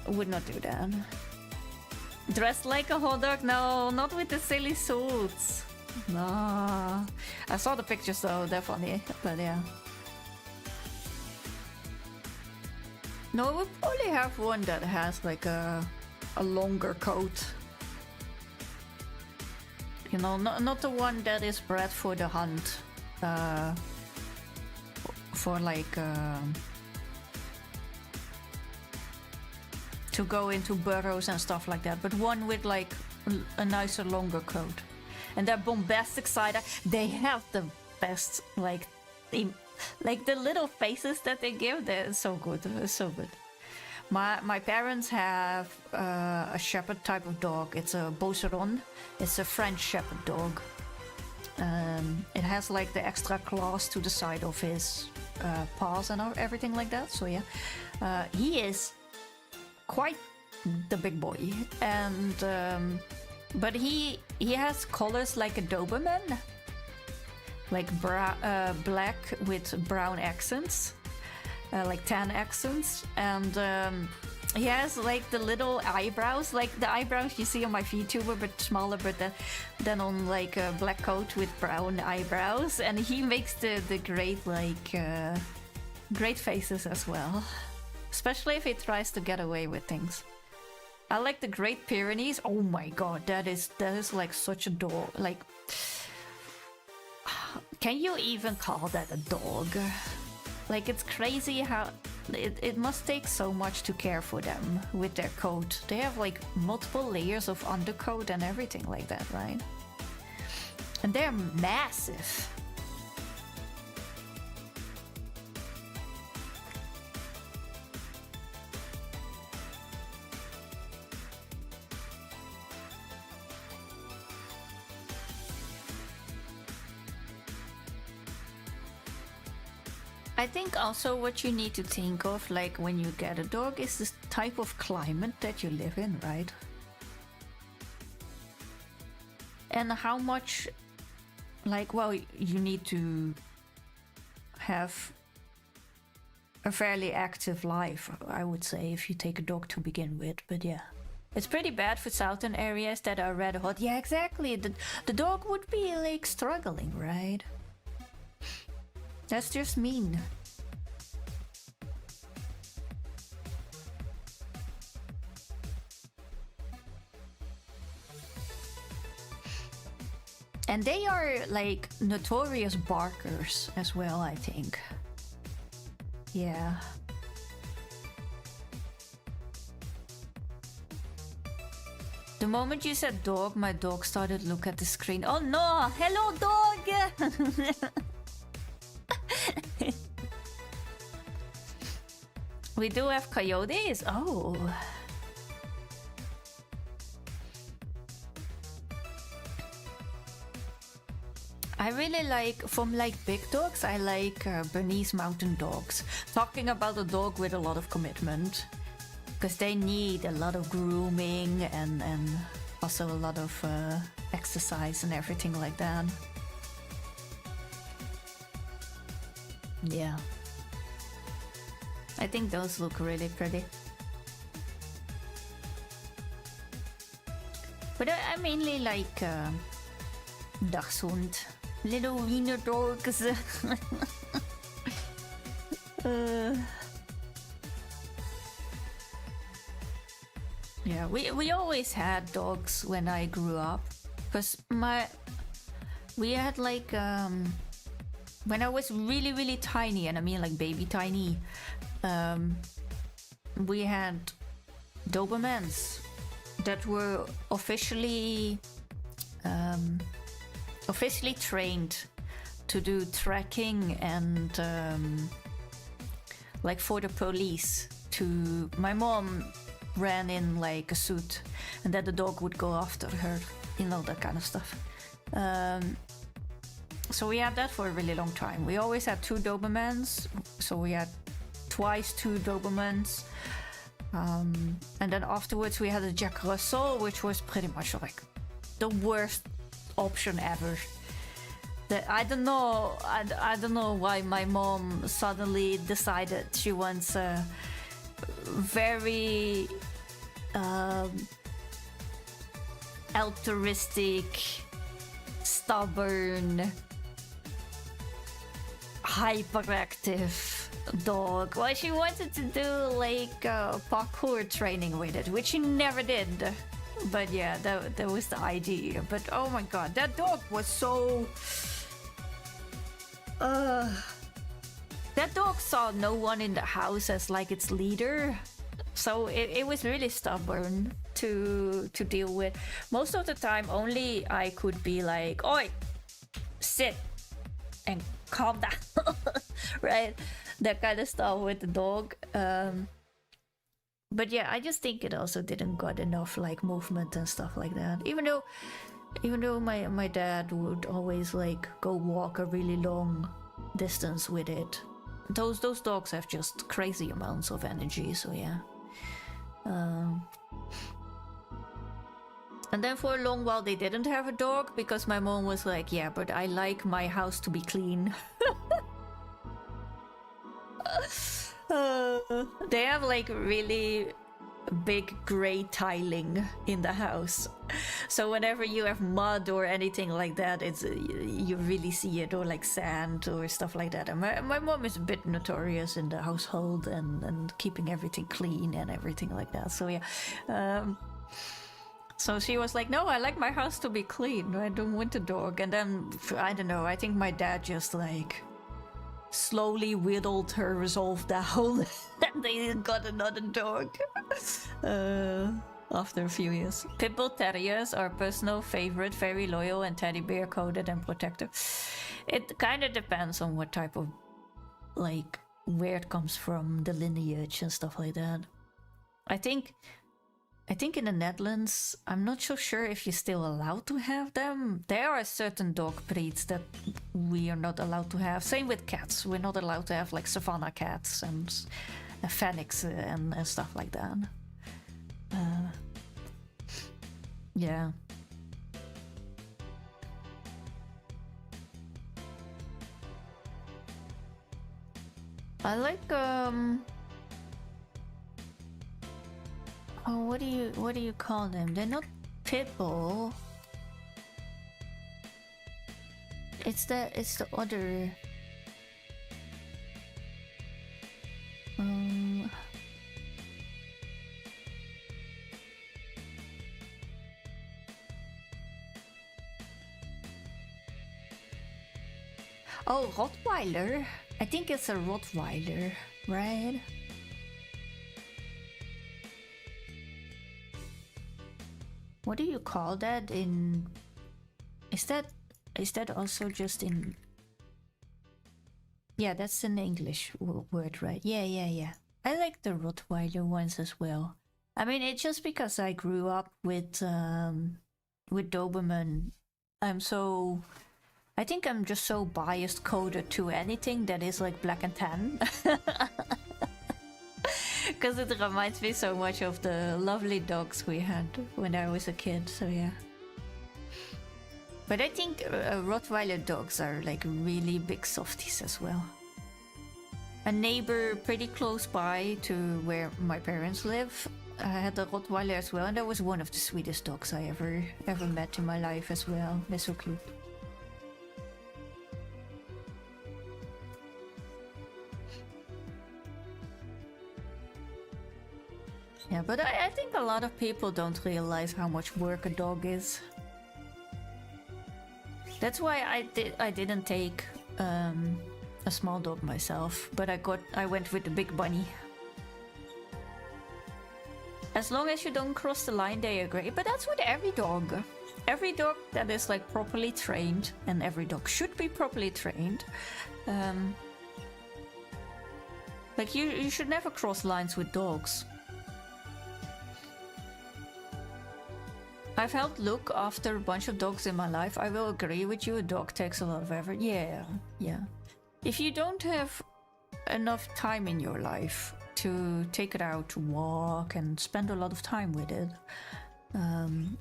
would not do that. Dressed like a hot dog? No, not with the silly suits. No, I saw the pictures though. They're funny, but yeah. No, we probably have one that has like a longer coat. You know, not the one that is bred for the hunt. For like to go into burrows and stuff like that, but one with like a nicer, longer coat. And that bombastic side, they have the best, like the little faces that they give. They're so good. They're so good. My parents have a shepherd type of dog. It's a Beauceron. It's a French shepherd dog. It has like the extra claws to the side of his paws and everything like that. So yeah, he is quite the big boy. And but he has colors like a Doberman, like black with brown accents. Like tan accents, and He has like the little eyebrows, like the eyebrows you see on my VTuber, but smaller, but then on like a black coat with brown eyebrows. And he makes the great like great faces as well, especially if he tries to get away with things. I like the Great Pyrenees. Oh my god, that is like such a dog. Like, can you even call that a dog? Like, it's crazy how it must take so much to care for them with their coat. They have like multiple layers of undercoat and everything like that, right? And they're massive. I think also what you need to think of, like when you get a dog, is this type of climate that you live in, right? And how much, like, well, you need to have a fairly active life, I would say, if you take a dog to begin with, but yeah. It's pretty bad for southern areas that are red hot. Yeah, exactly. The dog would be, like, struggling, right? That's just mean. And they are like notorious barkers as well, I think. Yeah. The moment you said dog, my dog started to look at the screen. Oh no! Hello, dog! We do have coyotes? Oh. I really like, from like big dogs, I like Bernese mountain dogs. Talking about a dog with a lot of commitment. Because they need a lot of grooming and also a lot of exercise and everything like that. Yeah. I think those look really pretty. But I mainly like Dachshund. Little wiener dogs. Yeah, we always had dogs when I grew up. Because we had like... when I was really, really tiny, and I mean like baby tiny, we had Dobermans that were officially trained to do tracking and like for the police. My mom ran in like a suit, and then the dog would go after her, you know, that kind of stuff. So we had that for a really long time. We always had 2 Dobermans, so we had twice 2 Dobermans. And then afterwards we had a Jack Russell, which was pretty much like the worst option ever. I don't know why my mom suddenly decided she wants a very altruistic, stubborn, hyperactive dog. Well, she wanted to do like parkour training with it, which she never did. But yeah, that was the idea. But oh my god, that dog was so... that dog saw no one in the house as like its leader. So it was really stubborn to deal with. Most of the time only I could be like, oi, sit and calm down. Right? That kind of stuff with the dog. But yeah, I just think it also didn't got enough like movement and stuff like that. Even though my dad would always like go walk a really long distance with it. Those dogs have just crazy amounts of energy, so yeah. And then for a long while they didn't have a dog because my mom was like, yeah, but I like my house to be clean. They have like really big gray tiling in the house. So whenever you have mud or anything like that, it's you really see it, or like sand or stuff like that. And my mom is a bit notorious in the household and keeping everything clean and everything like that. So yeah. So she was like, no, I like my house to be clean. I don't want a dog. And then, I don't know, I think my dad just like slowly whittled her resolve down and they got another dog after a few years. Pitbull Terriers are personal favorite, very loyal and teddy bear coded and protective. It kind of depends on what type of, like, where it comes from, the lineage and stuff like that. I think in the Netherlands, I'm not so sure if you're still allowed to have them. There are certain dog breeds that we are not allowed to have. Same with cats. We're not allowed to have like Savannah cats and Fenix and stuff like that. Yeah. I like oh, what do you call them? They're not pitbull. It's the other. Oh, Rottweiler. I think it's a Rottweiler, right? What do you call that in... Is that also just in... Yeah, that's an English word, right? Yeah. I like the Rottweiler ones as well. I mean, it's just because I grew up with Doberman. I think I'm just so biased coded to anything that is like black and tan. Because it reminds me so much of the lovely dogs we had when I was a kid, so yeah. But I think Rottweiler dogs are like really big softies as well. A neighbor pretty close by to where my parents live had a Rottweiler as well, and that was one of the sweetest dogs I ever met in my life as well. They're so cute. Yeah, but I think a lot of people don't realize how much work a dog is. That's why I didn't take a small dog myself, but I went with the big bunny. As long as you don't cross the line, they are great. But that's with every dog. Every dog that is like properly trained, and every dog should be properly trained. Like you should never cross lines with dogs. I've helped look after a bunch of dogs in my life. I will agree with you, a dog takes a lot of effort. Yeah. If you don't have enough time in your life to take it out to walk and spend a lot of time with it,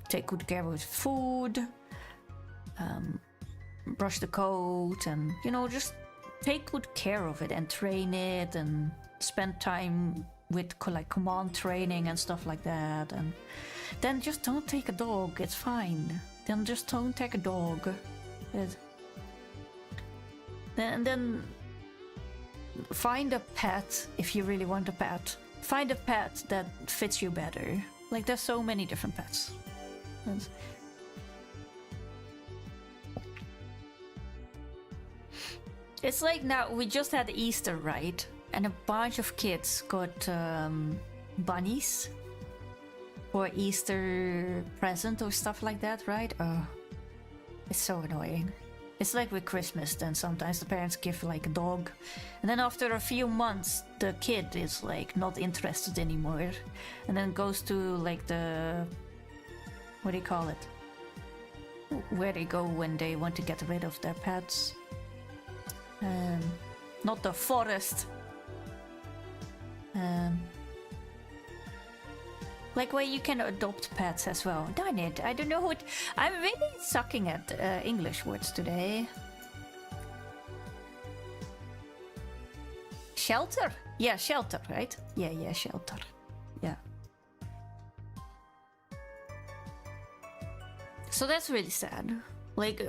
take good care of food, brush the coat, and, you know, just take good care of it and train it and spend time with like command training and stuff like that, and then just don't take a dog. It's fine. Then just don't take a dog. Then find a pet if you really want a pet. Find a pet that fits you better. Like, there's so many different pets. It's like now we just had Easter, right? And a bunch of kids got bunnies for Easter present or stuff like that, right? It's so annoying. It's like with Christmas, then sometimes the parents give like a dog, and then after a few months the kid is like not interested anymore, and then goes to like the, what do you call it, where they go when they want to get rid of their pets. Not the forest. Like where you can adopt pets as well. Darn it, I don't know what... I'm really sucking at English words today. Shelter? Yeah, shelter, right? Yeah, shelter. Yeah. So that's really sad. Like,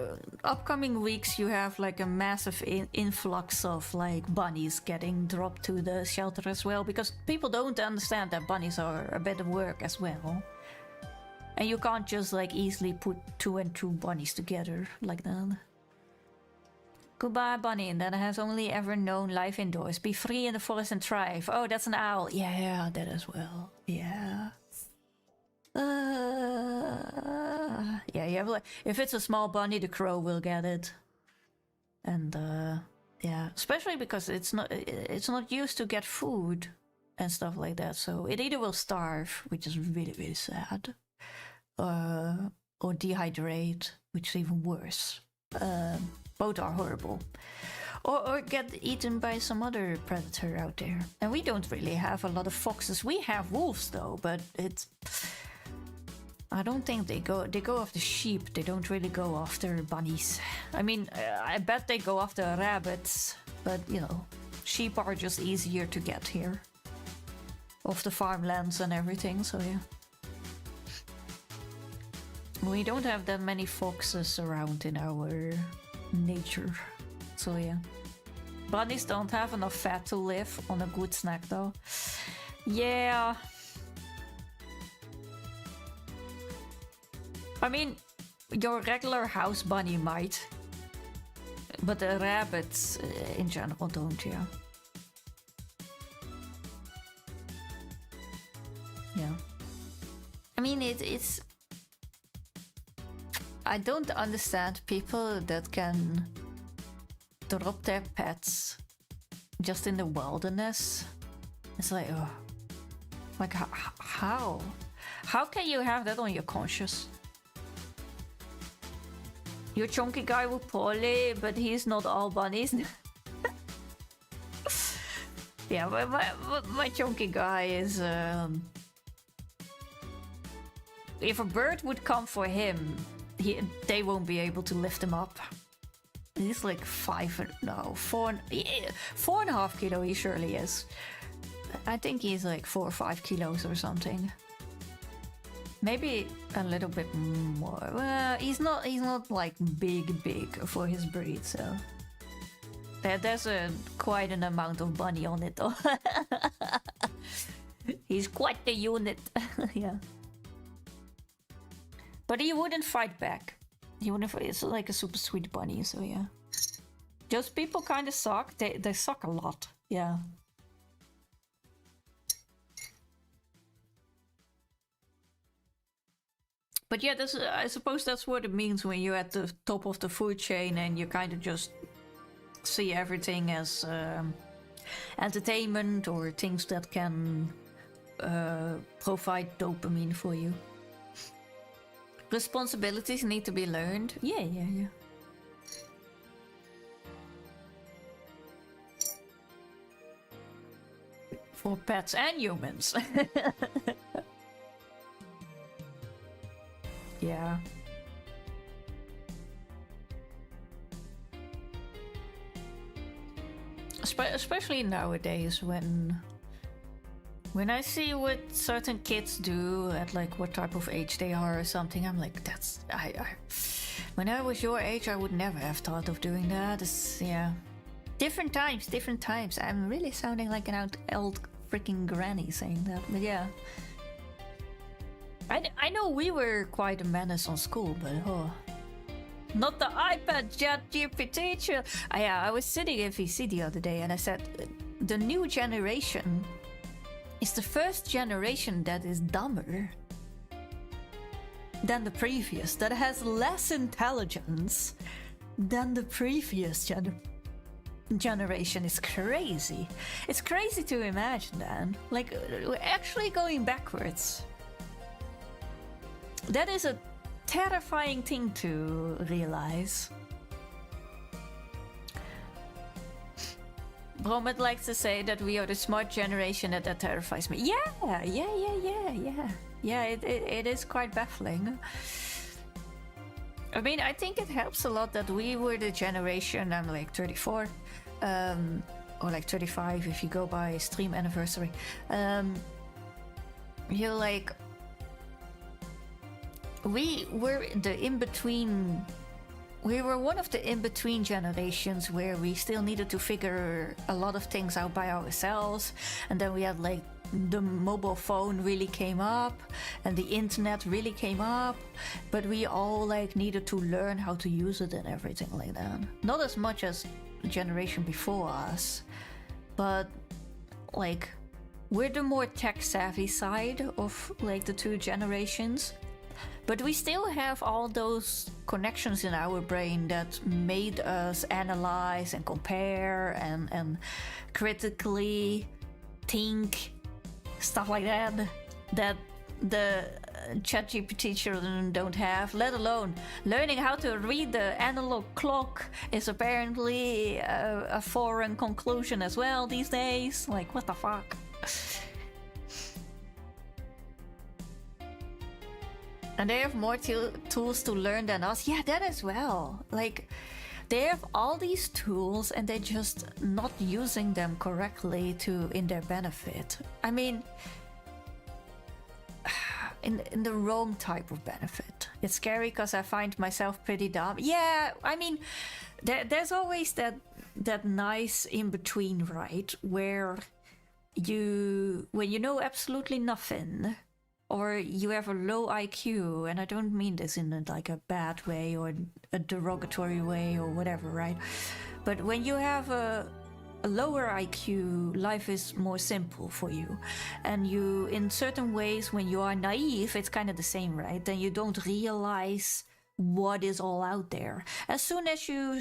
upcoming weeks you have like a massive influx of like bunnies getting dropped to the shelter as well, because people don't understand that bunnies are a bit of work as well. And you can't just like easily put 2 and 2 bunnies together like that. Goodbye, bunny that has only ever known life indoors. Be free in the forest and thrive. Oh, that's an owl. Yeah, that as well. Yeah. Yeah, you have like, if it's a small bunny, the crow will get it. And yeah, especially because it's not used to get food and stuff like that. So it either will starve, which is really, really sad, or dehydrate, which is even worse. Both are horrible. Or get eaten by some other predator out there. And we don't really have a lot of foxes. We have wolves though, but it's... I don't think they go after sheep. They don't really go after bunnies. I mean, I bet they go after rabbits, but you know, sheep are just easier to get here. Off the farmlands and everything, so yeah. We don't have that many foxes around in our nature, so yeah. Bunnies don't have enough fat to live on a good snack though. Yeah. I mean, your regular house bunny might, but the rabbits in general don't, yeah. Yeah. I mean, it's... I don't understand people that can drop their pets just in the wilderness. It's like, oh, like how? How can you have that on your conscience? Your chunky guy will poorly, but he's not all bunnies. Yeah, my chunky guy is... If a bird would come for him, they won't be able to lift him up. He's like 4.5 kilo he surely is. I think he's like 4 or 5 kilos or something. Maybe a little bit more. Well, he's not like big for his breed, so there's quite an amount of bunny on it though. He's quite the unit. Yeah. But he wouldn't fight back. He wouldn't fight. It's like a super sweet bunny, so yeah. Those people kind of suck. They suck a lot. Yeah. But yeah, I suppose that's what it means when you're at the top of the food chain and you kind of just see everything as entertainment or things that can provide dopamine for you. Responsibilities need to be learned. Yeah. For pets and humans. Yeah. Especially nowadays when I see what certain kids do at like what type of age they are or something, I'm like, when I was your age, I would never have thought of doing that. Yeah. Different times. I'm really sounding like an old freaking granny saying that, but yeah. I know we were quite a menace on school, but not the iPad ChatGPT. I was sitting in VC the other day and I said, the new generation is the first generation that is dumber than the previous, that has less intelligence than the previous generation. Is crazy. It's crazy to imagine that. Like, we're actually going backwards. That is a terrifying thing to realize. Bromet likes to say that we are the smart generation, and that terrifies me. Yeah. Yeah, it is quite baffling. I mean, I think it helps a lot that we were the generation, I'm like 34, or like 35 if you go by stream anniversary. You're like... we were the in-between. We were one of the in-between generations where we still needed to figure a lot of things out by ourselves, and then we had like the mobile phone really came up and the internet really came up, but we all like needed to learn how to use it and everything like that. Not as much as the generation before us, but like we're the more tech savvy side of like the two generations. But we still have all those connections in our brain that made us analyze and compare and critically think, stuff like that, that the ChatGPT children don't have, let alone learning how to read the analog clock is apparently a foreign conclusion as well these days. Like, what the fuck? And they have more tools to learn than us. Yeah, that as well. Like, they have all these tools and they're just not using them correctly in their benefit. I mean, in the wrong type of benefit. It's scary because I find myself pretty dumb. Yeah, I mean, there's always that nice in-between, right? Where when you know absolutely nothing, or you have a low IQ, and I don't mean this in like a bad way or a derogatory way or whatever, right? But when you have a lower IQ, life is more simple for you. And you, in certain ways, when you are naive, it's kind of the same, right? Then you don't realize what is all out there. As soon as you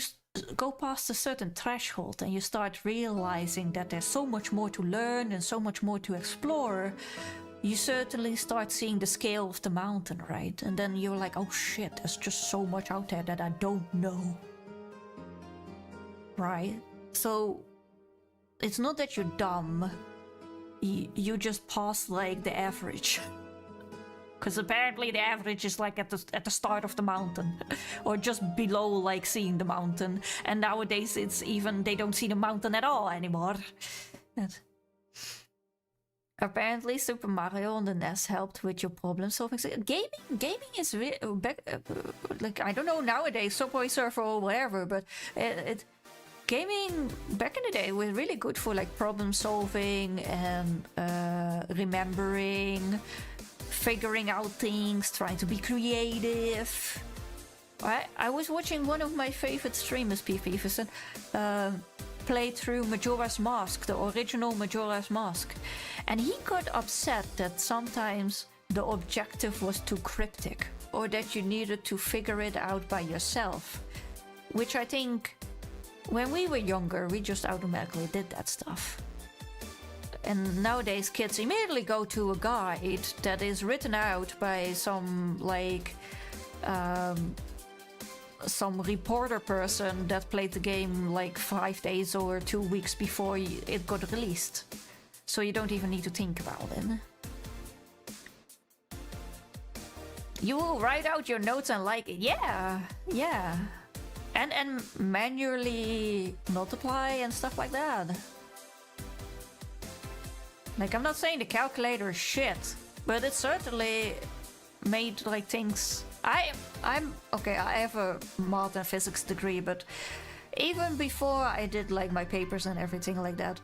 go past a certain threshold and you start realizing that there's so much more to learn and so much more to explore, you certainly start seeing the scale of the mountain, right? And then you're like, oh shit, there's just so much out there that I don't know. Right? So it's not that you're dumb, you just pass like the average. Because apparently the average is like at the start of the mountain, or just below like seeing the mountain. And nowadays it's even, they don't see the mountain at all anymore. Apparently, Super Mario on the NES helped with your problem solving. Gaming is really like, I don't know nowadays, Subway Surfer or whatever, but gaming back in the day was really good for like problem solving and remembering, figuring out things, trying to be creative. I was watching one of my favorite streamers, P. Peterson, play through Majora's Mask, the original Majora's Mask. And he got upset that sometimes the objective was too cryptic, or that you needed to figure it out by yourself. Which I think, when we were younger, we just automatically did that stuff. And nowadays kids immediately go to a guide that is written out by some like some reporter person that played the game like 5 days or 2 weeks before it got released. So you don't even need to think about it. You will write out your notes and like it. Yeah. And manually multiply and stuff like that. Like, I'm not saying the calculator is shit, but it certainly made like things. I'm okay, I have a math and physics degree, but even before I did like my papers and everything like that,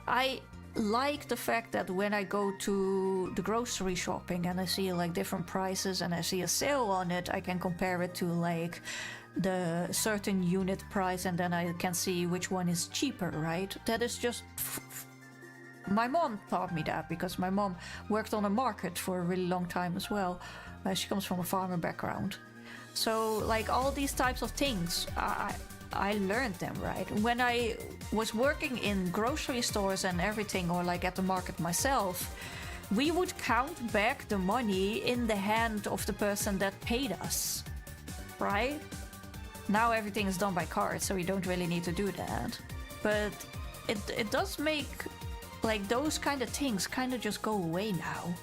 I like the fact that when I go to the grocery shopping and I see like different prices and I see a sale on it, I can compare it to like the certain unit price, and then I can see which one is cheaper, right? That is just my mom taught me that, because my mom worked on a market for a really long time as well. She comes from a farmer background. So like all these types of things, I learned them, right? When I was working in grocery stores and everything, or like at the market myself, we would count back the money in the hand of the person that paid us, right? Now everything is done by card, so you don't really need to do that. But it does make like those kind of things kind of just go away now.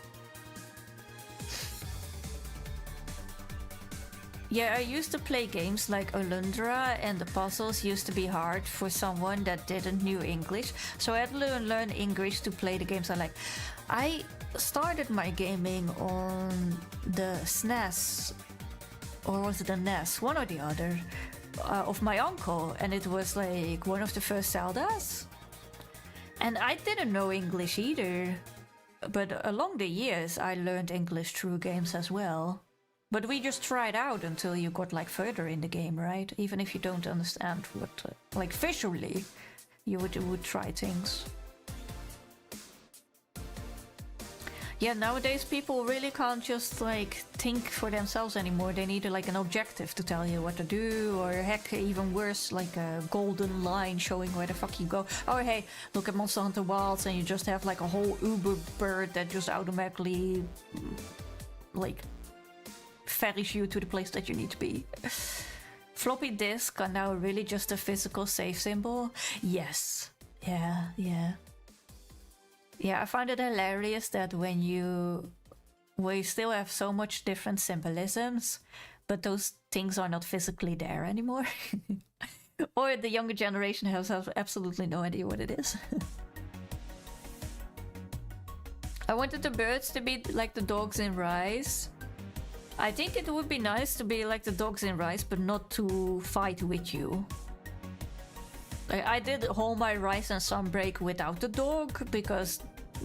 Yeah, I used to play games like Alundra, and the puzzles used to be hard for someone that didn't knew English. So I had to learn English to play the games I like. I started my gaming on the SNES, or was it the NES, one or the other, of my uncle, and it was like one of the first Zeldas. And I didn't know English either, but along the years I learned English through games as well. But we just tried out until you got like further in the game, right? Even if you don't understand what, like visually, you would try things. Yeah, nowadays people really can't just like think for themselves anymore. They need like an objective to tell you what to do, or heck, even worse, like a golden line showing where the fuck you go. Oh hey, look at Monster Hunter Wilds, and you just have like a whole Uber bird that just automatically like ferries you to the place that you need to be. Floppy disks are now really just a physical save symbol. Yes. Yeah. Yeah, I find it hilarious that we still have so much different symbolisms, but those things are not physically there anymore. Or the younger generation has absolutely no idea what it is. I wanted the birds to be like the dogs in Rise. I think it would be nice to be like the dogs in Rise, but not to fight with you. I did hold my Rise and Sunbreak without the dog, because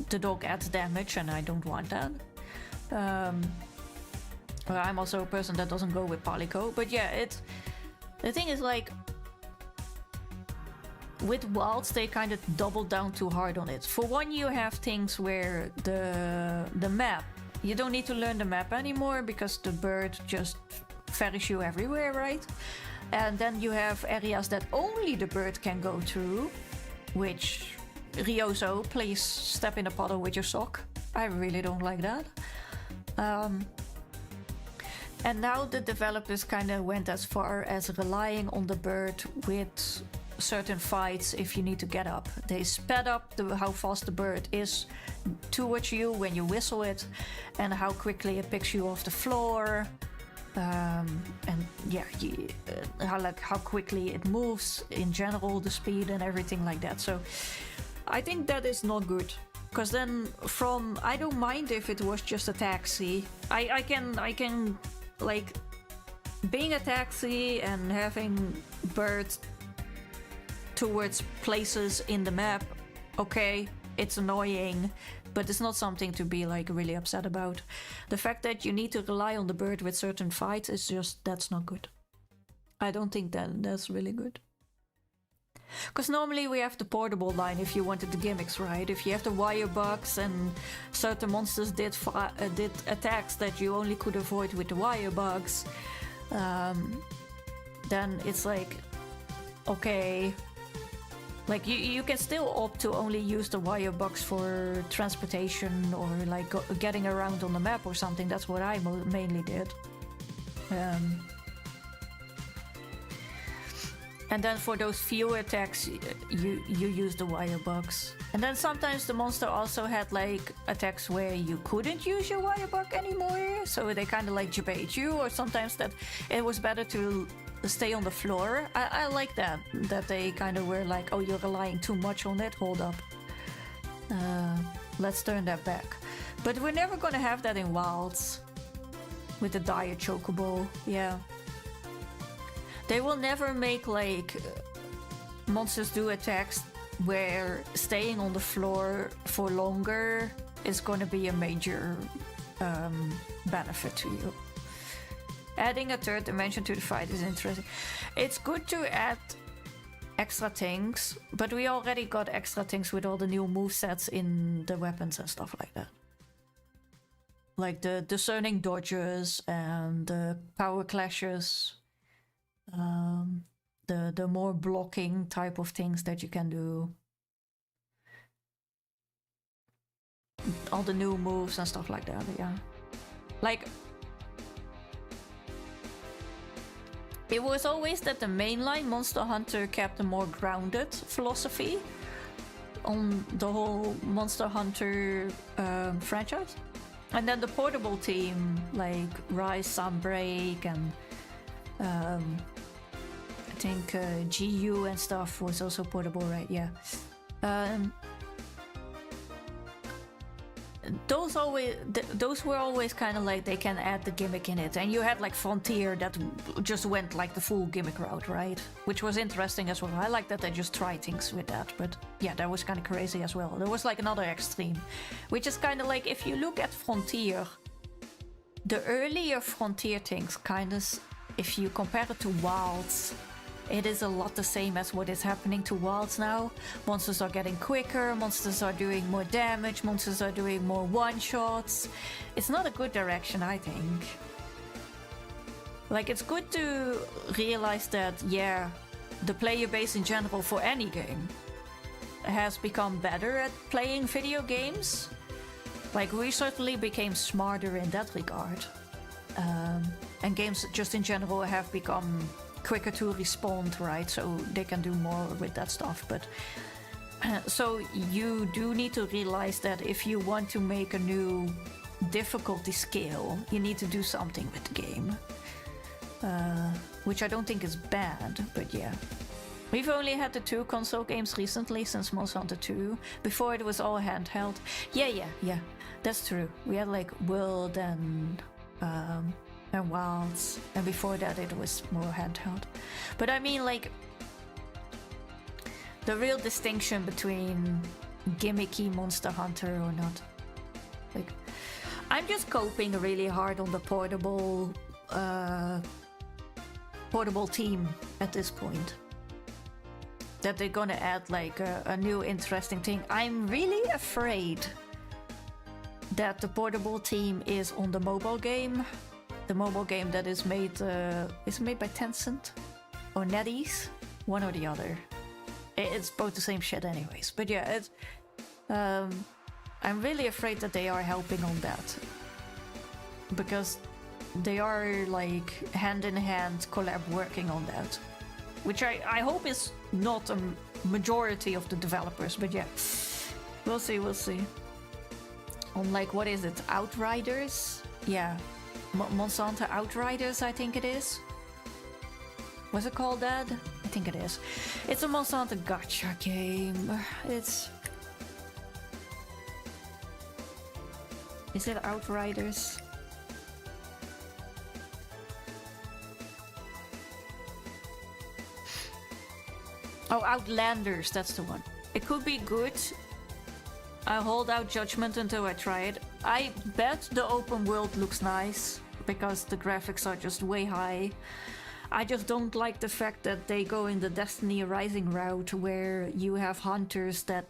the dog adds damage and I don't want that. I'm also a person that doesn't go with Palico, but yeah, the thing is like, with Wilds they kind of double down too hard on it. For one, you have things where the map, you don't need to learn the map anymore because the bird just ferries you everywhere, right? And then you have areas that only the bird can go through, which Ryozo, please step in a puddle with your sock. I really don't like that. And now the developers kind of went as far as relying on the bird with certain fights if you need to get up. They sped up how fast the bird is towards you when you whistle it, and how quickly it picks you off the floor. And yeah, how quickly it moves in general, the speed and everything like that. So I think that is not good, because then I don't mind if it was just a taxi. I can like being a taxi and having birds towards places in the map. Okay, it's annoying, but it's not something to be like really upset about. The fact that you need to rely on the bird with certain fights is just, that's not good. I don't think that's really good. Because normally we have the portable line if you wanted the gimmicks, right? If you have the wire bugs and certain monsters did attacks that you only could avoid with the wire bugs, then it's like, okay, like you can still opt to only use the wire bugs for transportation or like getting around on the map or something. That's what I mainly did. And then for those few attacks, you use the wire bugs. And then sometimes the monster also had like attacks where you couldn't use your wire bug anymore, so they kind of like debate you, or sometimes that it was better to stay on the floor. I like that they kind of were like, oh, you're relying too much on it, hold up. Let's turn that back. But we're never gonna have that in Wilds with the dire chocobo. Yeah. They will never make like monsters do attacks where staying on the floor for longer is going to be a major benefit to you. Adding a third dimension to the fight is interesting. It's good to add extra things, but we already got extra things with all the new movesets in the weapons and stuff like that. Like the discerning dodges and the power clashes. The more blocking type of things that you can do. All the new moves and stuff like that, yeah. Like, it was always that the mainline Monster Hunter kept a more grounded philosophy on the whole Monster Hunter franchise. And then the portable team, like Rise, Sunbreak, and I think GU and stuff was also portable, right? Yeah. Those were always kind of like they can add the gimmick in it, and you had like Frontier that just went like the full gimmick route, right? Which was interesting as well. I like that they just try things with that, but yeah, that was kind of crazy as well. There was like another extreme, which is kind of like if you look at Frontier, the earlier Frontier things kind of, if you compare it to Wilds, it is a lot the same as what is happening to Wilds now. Monsters are getting quicker, monsters are doing more damage, monsters are doing more one-shots. It's not a good direction, I think. Like, it's good to realize that, yeah, the player base in general for any game has become better at playing video games. Like, we certainly became smarter in that regard. And games just in general have become quicker to respond, right? So they can do more with that stuff. But so you do need to realize that if you want to make a new difficulty scale, you need to do something with the game. Which I don't think is bad, but yeah. We've only had the 2 console games recently since Monster Hunter 2. Before it was all handheld. Yeah. That's true. We had like World and Wilds, and before that it was more handheld. But I mean, like, the real distinction between gimmicky Monster Hunter or not. Like, I'm just coping really hard on the portable team at this point. That they're gonna add like a new interesting thing. I'm really afraid that the portable team is on the mobile game. The mobile game that is made by Tencent or NetEase, one or the other. It's both the same shit anyways. But yeah, it's I'm really afraid that they are helping on that, because they are like hand in hand collab working on that, which I hope is not a majority of the developers. But yeah, we'll see. On like, what is it, Outriders? Yeah. Monster Hunter Outriders, I think it is. Was it called that? I think it is. It's a Monster Hunter gacha game. Is it Outriders? Oh, Outlanders, that's the one. It could be good. I hold out judgment until I try it. I bet the open world looks nice, because the graphics are just way high. I just don't like the fact that they go in the Destiny Rising route, where you have hunters that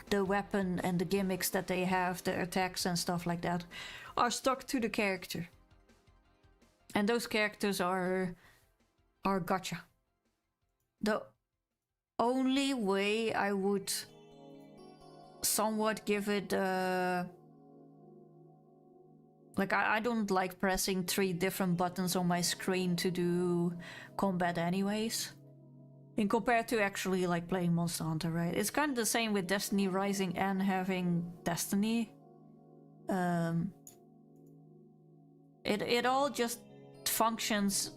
the weapon and the gimmicks that they have, the attacks and stuff like that, are stuck to the character. And those characters are gacha. The only way I would somewhat give it like, I don't like pressing 3 different buttons on my screen to do combat anyways, in compared to actually like playing Monster Hunter, right? It's kind of the same with Destiny Rising and having Destiny. It all just functions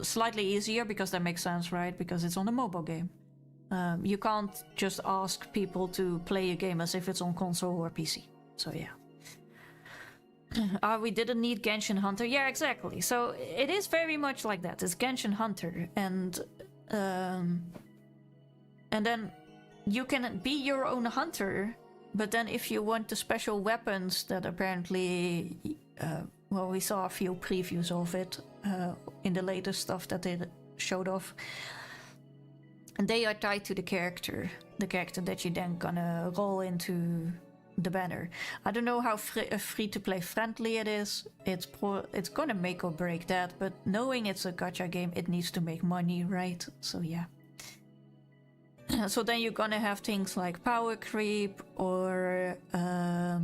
slightly easier, because that makes sense, right? Because it's on a mobile game. You can't just ask people to play a game as if it's on console or PC. So yeah. We didn't need Genshin Hunter. Yeah, exactly. So it is very much like that. It's Genshin Hunter, and then you can be your own hunter. But then if you want the special weapons that apparently, well, we saw a few previews of it in the latest stuff that they showed off. And they are tied to the character that you then gonna roll into the banner. I don't know how free-to-play friendly it is. It's gonna make or break that, but knowing it's a gacha game, it needs to make money, right? So yeah. So then you're gonna have things like power creep, or that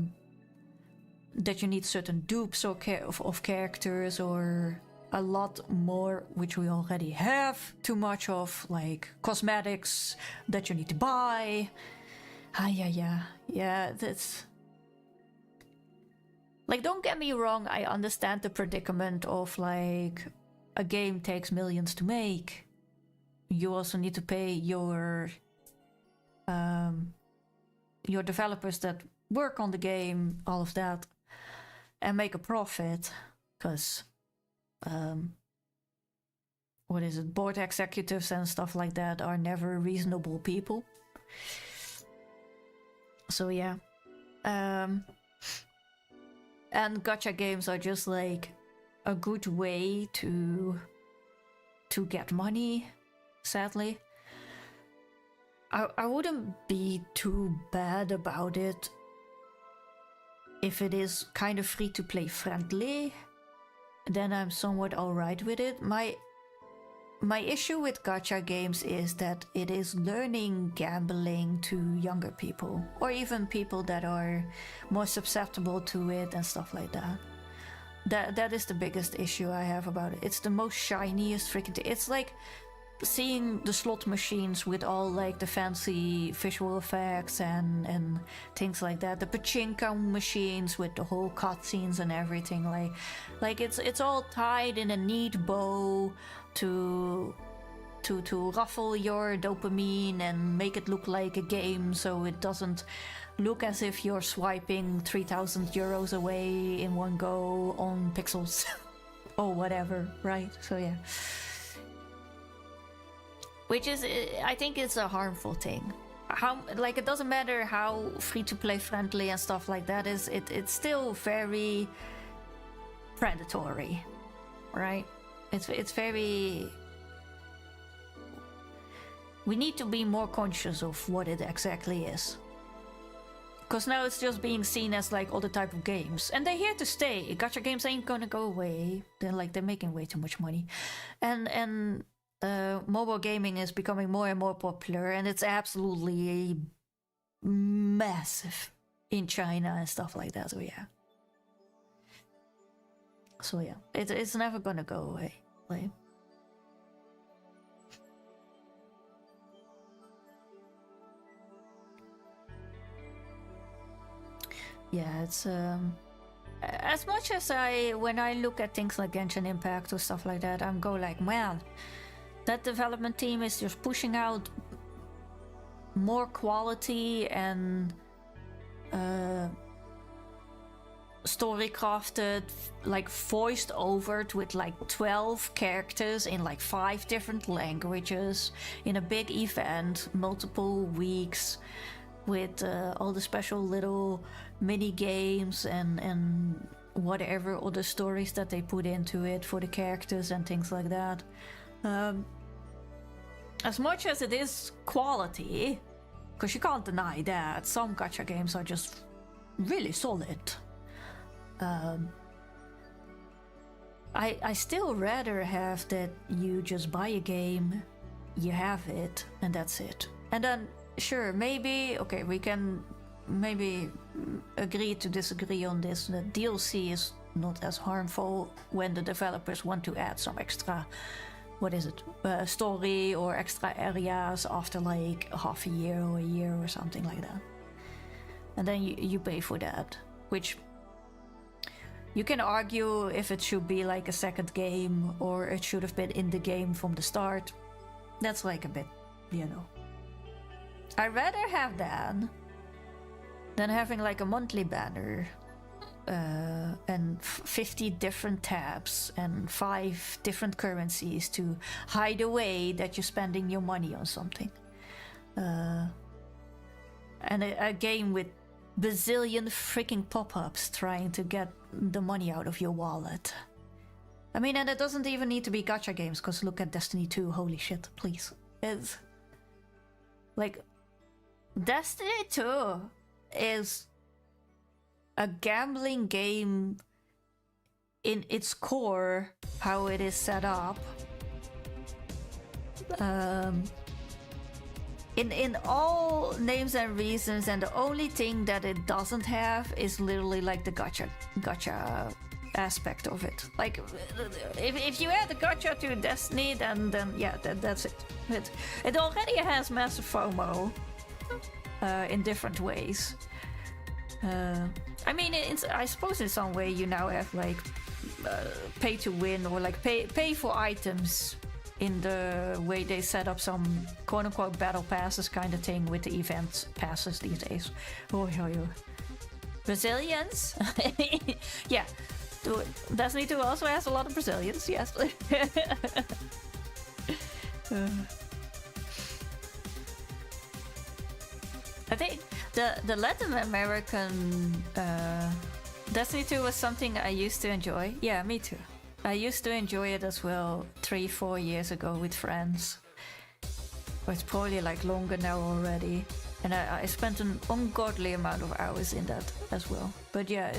you need certain dupes or of characters, or a lot more, which we already have too much of, like cosmetics that you need to buy. Yeah, that's... Like, don't get me wrong, I understand the predicament of, like, a game takes millions to make, you also need to pay your developers that work on the game, all of that, and make a profit, because what is it, board executives and stuff like that are never reasonable people. So yeah. And gacha games are just like a good way to get money, sadly. I wouldn't be too bad about it if it is kind of free to play friendly. Then I'm somewhat alright with it. My issue with gacha games is that it is learning gambling to younger people, or even people that are more susceptible to it and stuff like that. That is the biggest issue I have about it. It's the most shiniest freaking thing. It's like seeing the slot machines with all like the fancy visual effects and things like that. The pachinko machines with the whole cutscenes and everything. Like it's all tied in a neat bow to ruffle your dopamine and make it look like a game, so it doesn't look as if you're swiping 3,000 euros away in one go on pixels or whatever, right? So yeah. Which is, I think it's a harmful thing. Like, it doesn't matter how free-to-play friendly and stuff like that is, it's still very predatory, right? It's very... We need to be more conscious of what it exactly is. Because now it's just being seen as like other type of games. And they're here to stay. Gacha games ain't gonna go away. They're making way too much money. And mobile gaming is becoming more and more popular, and it's absolutely massive in China and stuff like that. So yeah, it's never gonna go away. Like, yeah, it's as much as when I look at things like Genshin Impact or stuff like that, I'm go like, man, that development team is just pushing out more quality and story crafted, like voiced over with like 12 characters in like 5 different languages in a big event, multiple weeks, with all the special little mini games and whatever other stories that they put into it for the characters and things like that. As much as it is quality, because you can't deny that some gacha games are just really solid, I still rather have that you just buy a game, you have it, and that's it. And then, sure, maybe, okay, we can maybe agree to disagree on this. The DLC is not as harmful when the developers want to add some extra, story or extra areas after like half a year or a year or something like that. And then you pay for that, which you can argue if it should be like a second game or it should have been in the game from the start. That's like a bit, I'd rather have that than having like a monthly banner and 50 different tabs and 5 different currencies to hide away that you're spending your money on something. And a game with bazillion freaking pop-ups trying to get the money out of your wallet. I mean, and it doesn't even need to be gacha games, because look at Destiny 2, holy shit, please. It's like, Destiny 2 is a gambling game in its core, how it is set up. In all names and reasons, and the only thing that it doesn't have is literally like the gacha aspect of it. Like, if you add the gacha to Destiny, then yeah, that's it. It already has massive FOMO in different ways. I mean, I suppose in some way you now have like pay to win or like pay for items in the way they set up some quote unquote battle passes kind of thing with the event passes these days. Oh, Brazilians? Yeah. Destiny 2 also has a lot of Brazilians, yes. I think the Latin American Destiny 2 was something I used to enjoy. Yeah, me too. I used to enjoy it as well 3-4 years ago with friends. But it's probably like longer now already. And I spent an ungodly amount of hours in that as well. But yeah,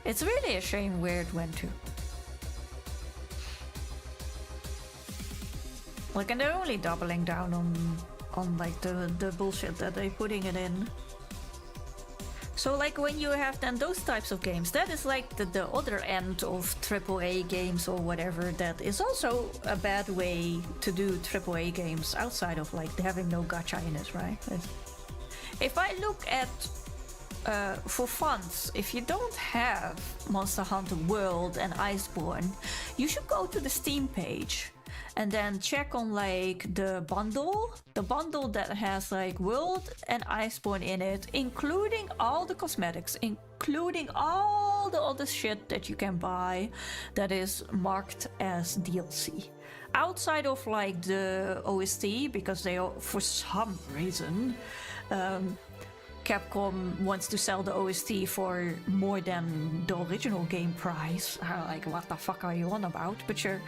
it's really a shame where it went to. Like, and they're only doubling down on like the bullshit that they're putting it in. So like when you have then those types of games, that is like the other end of AAA games or whatever. That is also a bad way to do AAA games outside of like having no gacha in it, right? If I look at for funds, if you don't have Monster Hunter World and Iceborne, you should go to the Steam page and then check on like the bundle that has like World and Iceborne in it, including all the cosmetics, including all the other shit that you can buy that is marked as DLC. Outside of like the OST, because they are, for some reason, Capcom wants to sell the OST for more than the original game price. Like, what the fuck are you on about? But sure.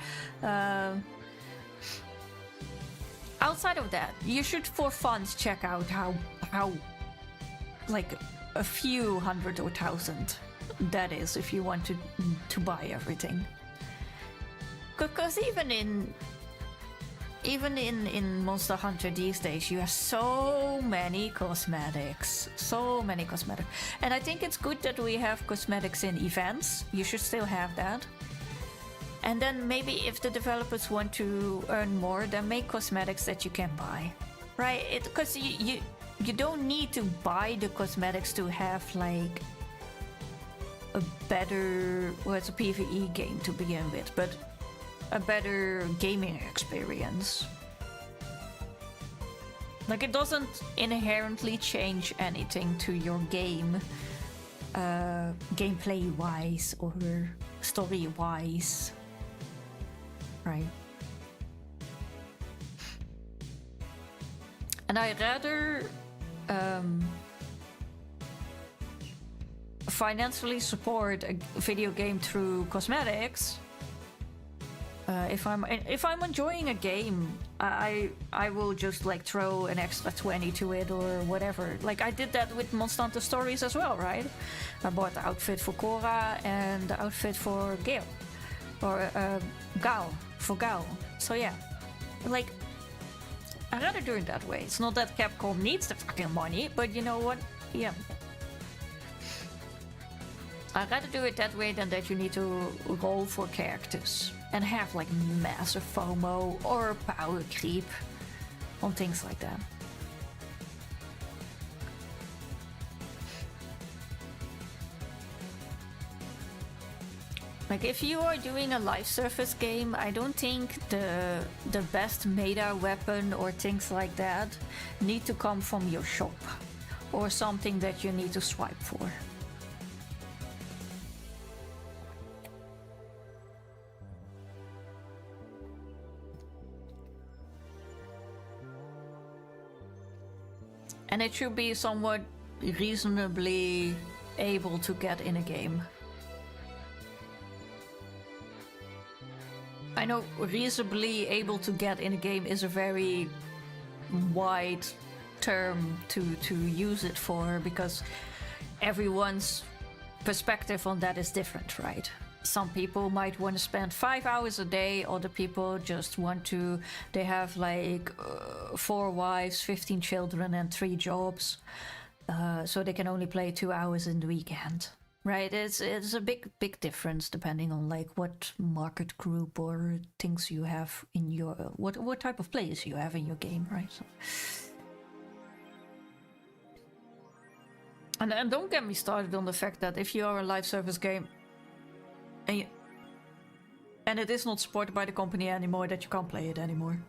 Outside of that, you should for funds check out how like a few hundred or thousand that is if you want to buy everything. Because even in Monster Hunter these days, you have so many cosmetics. And I think it's good that we have cosmetics in events. You should still have that. And then maybe if the developers want to earn more, then make cosmetics that you can buy. Right? Because you don't need to buy the cosmetics to have like a better... Well, it's a PvE game to begin with, but a better gaming experience. Like, it doesn't inherently change anything to your game, gameplay wise or story wise, right? And I'd rather financially support a video game through cosmetics. If I'm enjoying a game, I will just like throw an extra 20 to it or whatever. Like I did that with Monster Hunter Stories as well, right? I bought the outfit for Korra and the outfit for Gale, or Gal for Gal. So yeah, like I'd rather do it that way. It's not that Capcom needs the fucking money, but you know what? Yeah. I'd rather do it that way than that you need to roll for characters and have like massive FOMO or power creep on things like that. Like if you are doing a live service game, I don't think the best meta weapon or things like that need to come from your shop or something that you need to swipe for. And it should be somewhat reasonably able to get in a game. I know reasonably able to get in a game is a very wide term to use it for, because everyone's perspective on that is different, right? Some people might want to spend 5 hours a day, other people just want to, they have like 4 wives, 15 children and 3 jobs, so they can only play 2 hours in the weekend, right? It's a big difference depending on like what market group or things you have in your, what type of players you have in your game, right? So. And don't get me started on the fact that if you're a live service game, and it is not supported by the company anymore that you can't play it anymore.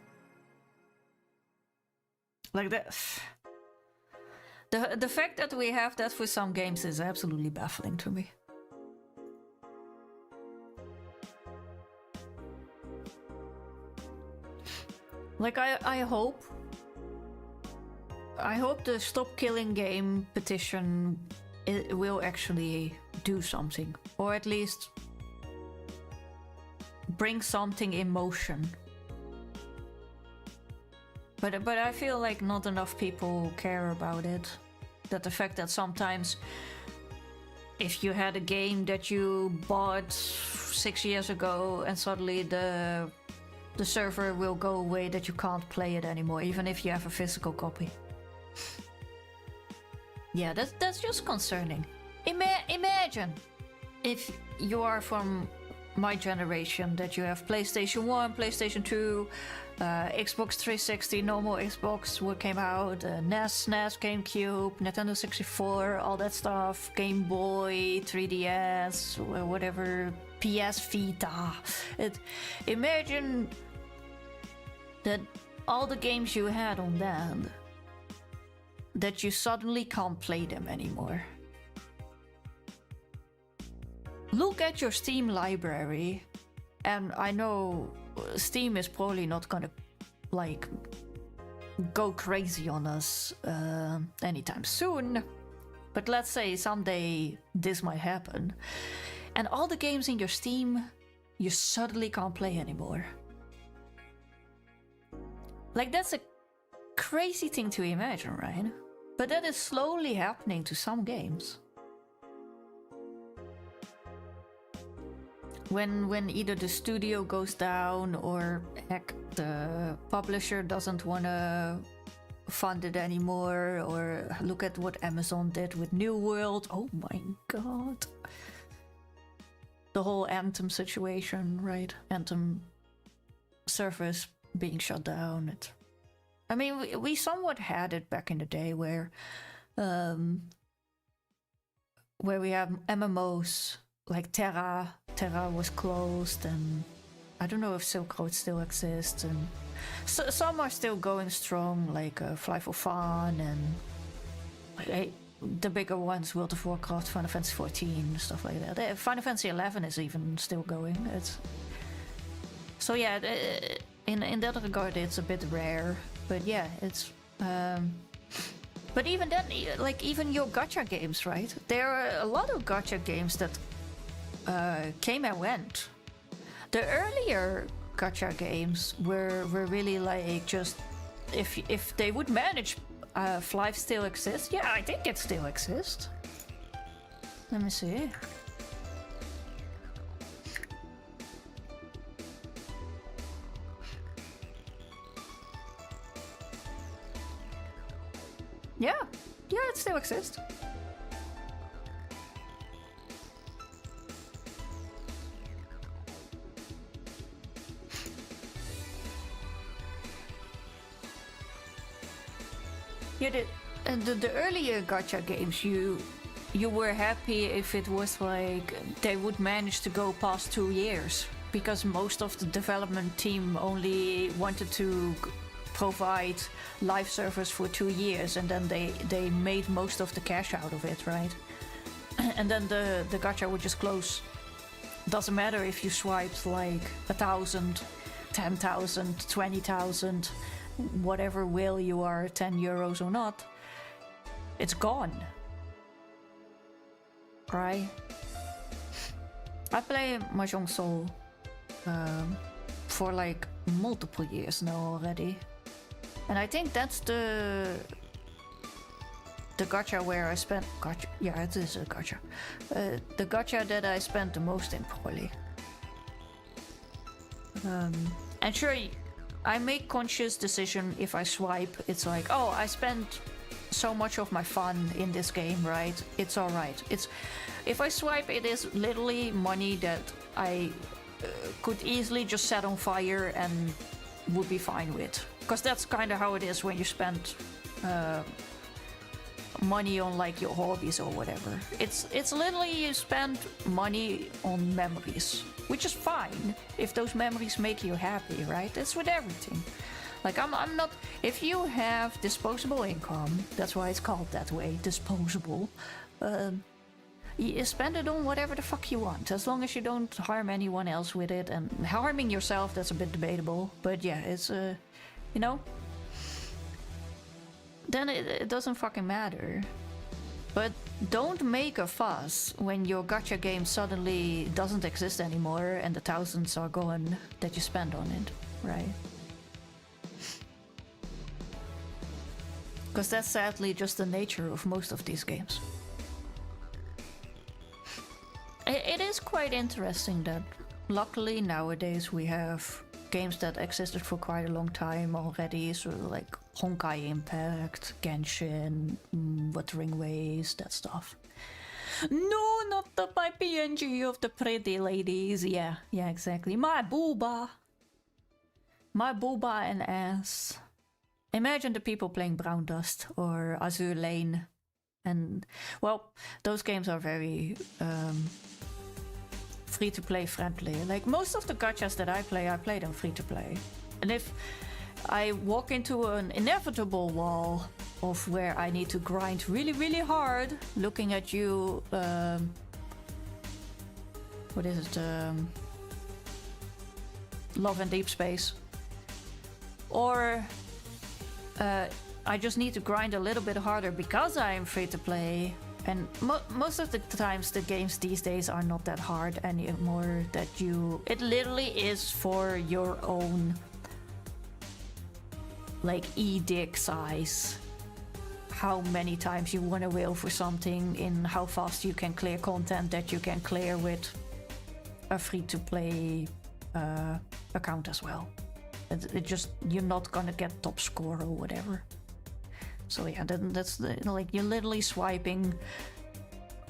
Like that. The fact that we have that for some games is absolutely baffling to me. Like I hope the Stop Killing Game petition will actually do something, or at least bring something in motion. But I feel like not enough people care about it. That the fact that sometimes if you had a game that you bought 6 years ago and suddenly the server will go away, that you can't play it anymore, even if you have a physical copy. Yeah, that's just concerning. Imagine if you are from my generation, that you have PlayStation 1, PlayStation 2, Xbox 360, normal Xbox what came out, NES, SNES, GameCube, Nintendo 64, all that stuff, Game Boy, 3DS, whatever, PS Vita. Imagine that all the games you had on that you suddenly can't play them anymore. Look at your Steam library, and I know Steam is probably not gonna like go crazy on us anytime soon, but let's say someday this might happen, and all the games in your Steam you suddenly can't play anymore. Like, that's a crazy thing to imagine, right? But that is slowly happening to some games. When either the studio goes down, or heck, the publisher doesn't want to fund it anymore, or look at what Amazon did with New World. Oh my god. The whole Anthem situation, right? Anthem service being shut down. I mean, we somewhat had it back in the day where we have MMOs like Terra was closed, and I don't know if Silk Road still exists, and some are still going strong, like Fly for Fun, and the bigger ones, World of Warcraft, Final Fantasy 14, stuff like that. Final Fantasy 11 is even still going. So yeah, in that regard, it's a bit rare. But yeah, it's. But even then, like even your gacha games, right? There are a lot of gacha games that came and went. The earlier gacha games were really like just if they would manage, if life still exists. Yeah, I think it still exists. Let me see. Yeah, it still exists. Yeah, the earlier gacha games, you were happy if it was like they would manage to go past 2 years, because most of the development team only wanted to provide live servers for 2 years, and then they made most of the cash out of it, right? And then the gacha would just close. Doesn't matter if you swiped like 1,000, 10,000, 20,000, whatever whale you are, 10 euros or not, it's gone. Right? I play Mahjong Soul for like multiple years now already. And I think that's the gacha where I spent... Gacha, yeah, it is a gacha. The gacha that I spent the most in, probably. And sure, I make conscious decision if I swipe. It's like, oh, I spent so much of my fun in this game, right? It's alright. If I swipe, it is literally money that I could easily just set on fire and would be fine with. Because that's kind of how it is when you spend money on like your hobbies or whatever. It's literally you spend money on memories, which is fine if those memories make you happy, right? It's with everything. Like I'm not. If you have disposable income, that's why it's called that way, disposable. You spend it on whatever the fuck you want, as long as you don't harm anyone else with it. And harming yourself, that's a bit debatable. But yeah, it's you know. Then it doesn't fucking matter. But don't make a fuss when your gacha game suddenly doesn't exist anymore and the thousands are gone that you spend on it, right? Because that's sadly just the nature of most of these games. It is quite interesting that luckily nowadays we have games that existed for quite a long time already, so like Honkai Impact, Genshin, Wuthering Waves, that stuff. No, not my PNG of the pretty ladies. Yeah, exactly. My booba and ass. Imagine the people playing Brown Dust or Azure Lane, and well, those games are very free-to-play friendly. Like most of the gachas that I play them free-to-play. And if I walk into an inevitable wall of where I need to grind really, really hard, looking at you, what is it? Love and Deep Space. Or I just need to grind a little bit harder because I am free-to-play. And most of the times the games these days are not that hard anymore, that it literally is for your own like e-dick size. How many times you want to whale for something, in how fast you can clear content that you can clear with a free-to-play account as well. It just, you're not gonna get top score or whatever. So yeah, that's like you're literally swiping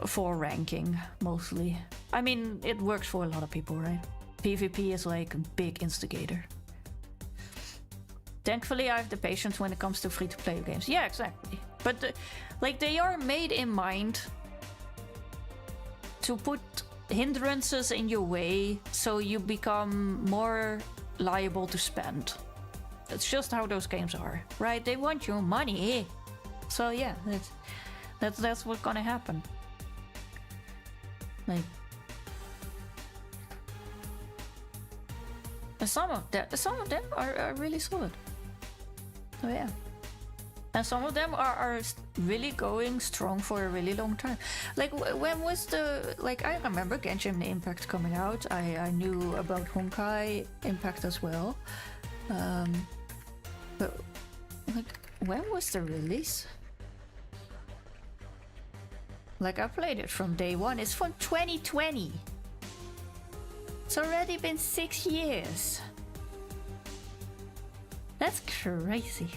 for ranking mostly. I mean, it works for a lot of people, right? PvP is like a big instigator. Thankfully, I have the patience when it comes to free-to-play games. Yeah, exactly. But like they are made in mind to put hindrances in your way so you become more liable to spend. It's just how those games are, right? They want your money. So yeah, that's what's gonna happen. Like, some of them are really solid. So yeah. And some of them are really going strong for a really long time. Like, when was I remember Genshin Impact coming out. I knew about Honkai Impact as well. But, like, when was the release? Like, I played it from day one. It's from 2020. It's already been 6 years. That's crazy.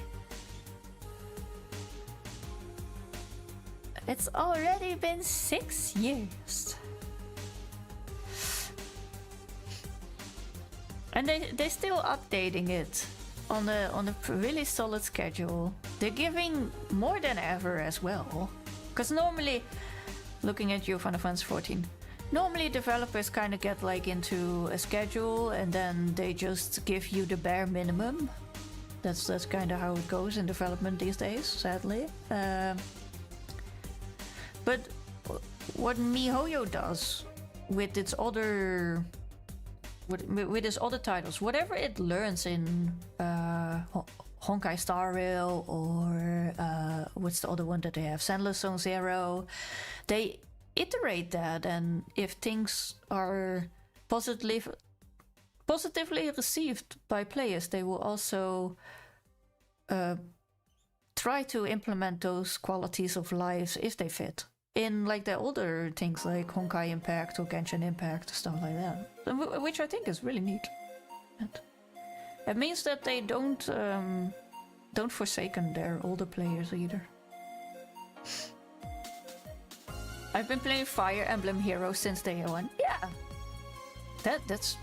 It's already been 6 years. And they're still updating it on a really solid schedule. They're giving more than ever as well. Because normally, looking at you, Final Fantasy 14, normally developers kind of get like into a schedule and then they just give you the bare minimum. That's kind of how it goes in development these days, sadly. But what MiHoYo does with its other titles, whatever it learns in Honkai Star Rail or what's the other one that they have, Sandless Zone Zero, they iterate that, and if things are positively received by players, they will also try to implement those qualities of life if they fit in like the older things like Honkai Impact or Genshin Impact, stuff like that, which I think is really neat. It means that they don't forsaken their older players either. I've been playing Fire Emblem Heroes since day one. Yeah, that's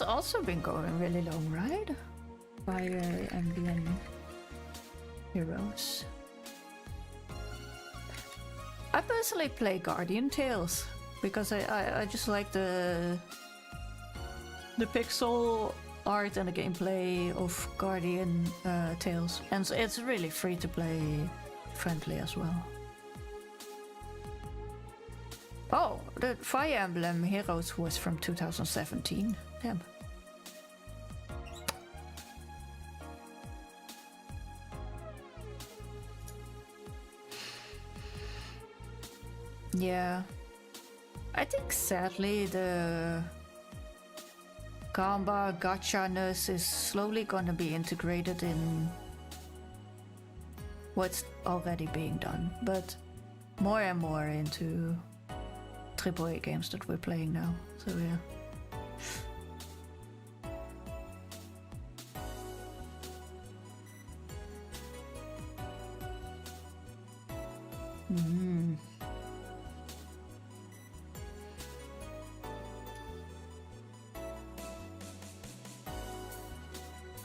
also been going really long, right? Fire Emblem Heroes. I personally play Guardian Tales because I just like the pixel art and the gameplay of Guardian Tales, and so it's really free to play friendly as well. Oh, the Fire Emblem Heroes was from 2017. Damn. Yeah. I think sadly the Gamba gacha-ness is slowly gonna be integrated in what's already being done, but more and more into AAA games that we're playing now, so yeah.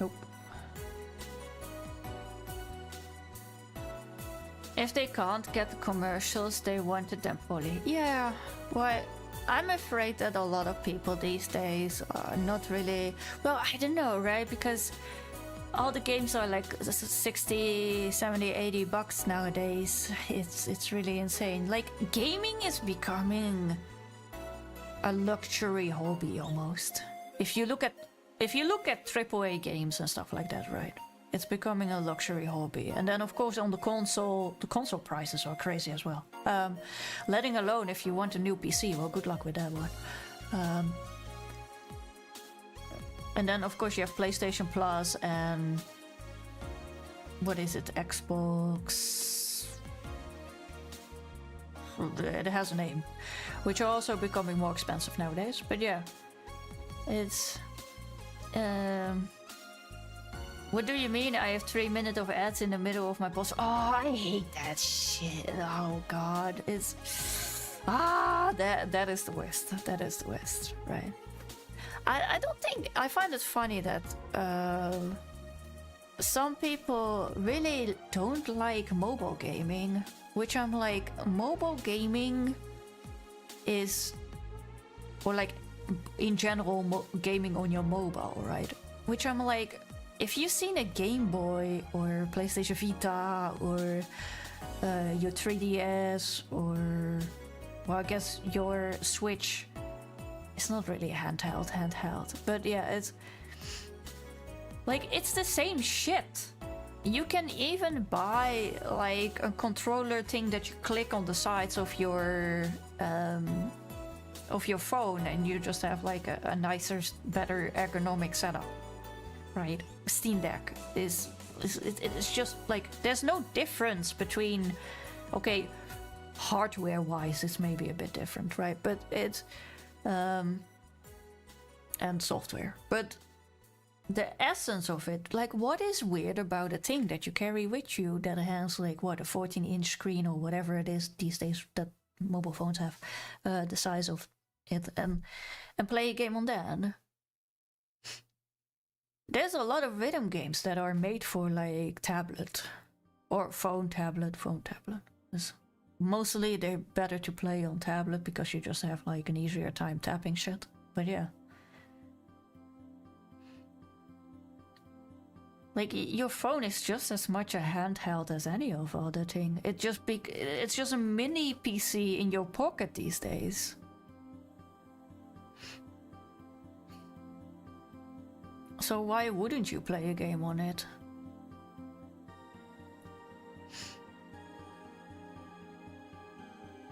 Nope. If they can't get the commercials, they wanted them fully. Yeah, well, I'm afraid that a lot of people these days are not really... Well, I don't know, right? Because all the games are like 60, 70, 80 bucks nowadays. It's really insane. Like, gaming is becoming a luxury hobby almost. If you look at AAA games and stuff like that, right? It's becoming a luxury hobby. And then of course on the console prices are crazy as well. Letting alone if you want a new PC, well, good luck with that one. And then of course you have PlayStation Plus and what is it, Xbox? It has a name, which are also becoming more expensive nowadays. But yeah, it's... What do you mean? I have 3 minutes of ads in the middle of my post. Oh, I hate that shit. Oh god, it's that is the worst. That is the worst, right? I don't think I find it funny that some people really don't like mobile gaming, which I'm like, mobile gaming is, or like in general gaming on your mobile, right? Which I'm like, if you've seen a Game Boy or PlayStation Vita or your 3DS or, well, I guess your Switch, it's not really a handheld, but yeah, it's like, it's the same shit. You can even buy like a controller thing that you click on the sides of your phone, and you just have like a nicer, better ergonomic setup, right? Steam Deck is it's just like, there's no difference between, okay, hardware wise it's maybe a bit different, right? But it's and software, but the essence of it, like, what is weird about a thing that you carry with you that has like, what, a 14-inch screen or whatever it is these days that mobile phones have, the size of it, and play a game on that? There's a lot of rhythm games that are made for like tablet or phone tablet. Mostly they're better to play on tablet because you just have like an easier time tapping shit. But yeah, like, your phone is just as much a handheld as any of other thing. It's just a mini PC in your pocket these days. So why wouldn't you play a game on it?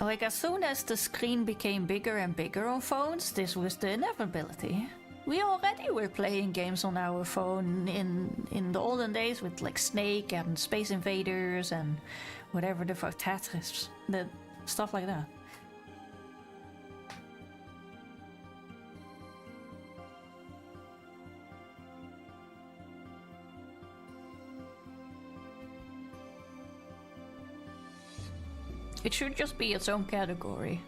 Like, as soon as the screen became bigger and bigger on phones, this was the inevitability. We already were playing games on our phone in the olden days with like Snake and Space Invaders and whatever the fuck, Tetris, the stuff like that. It should just be its own category,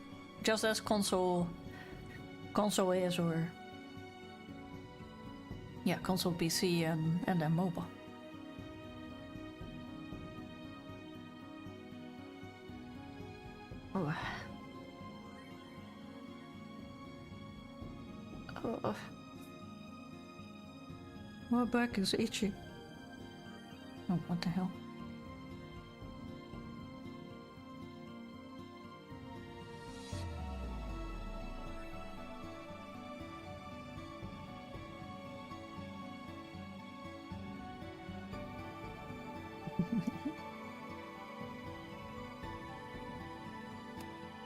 just as console is, or yeah, console, PC, and then mobile. Oh. Oh. My back is itchy. Oh, what the hell?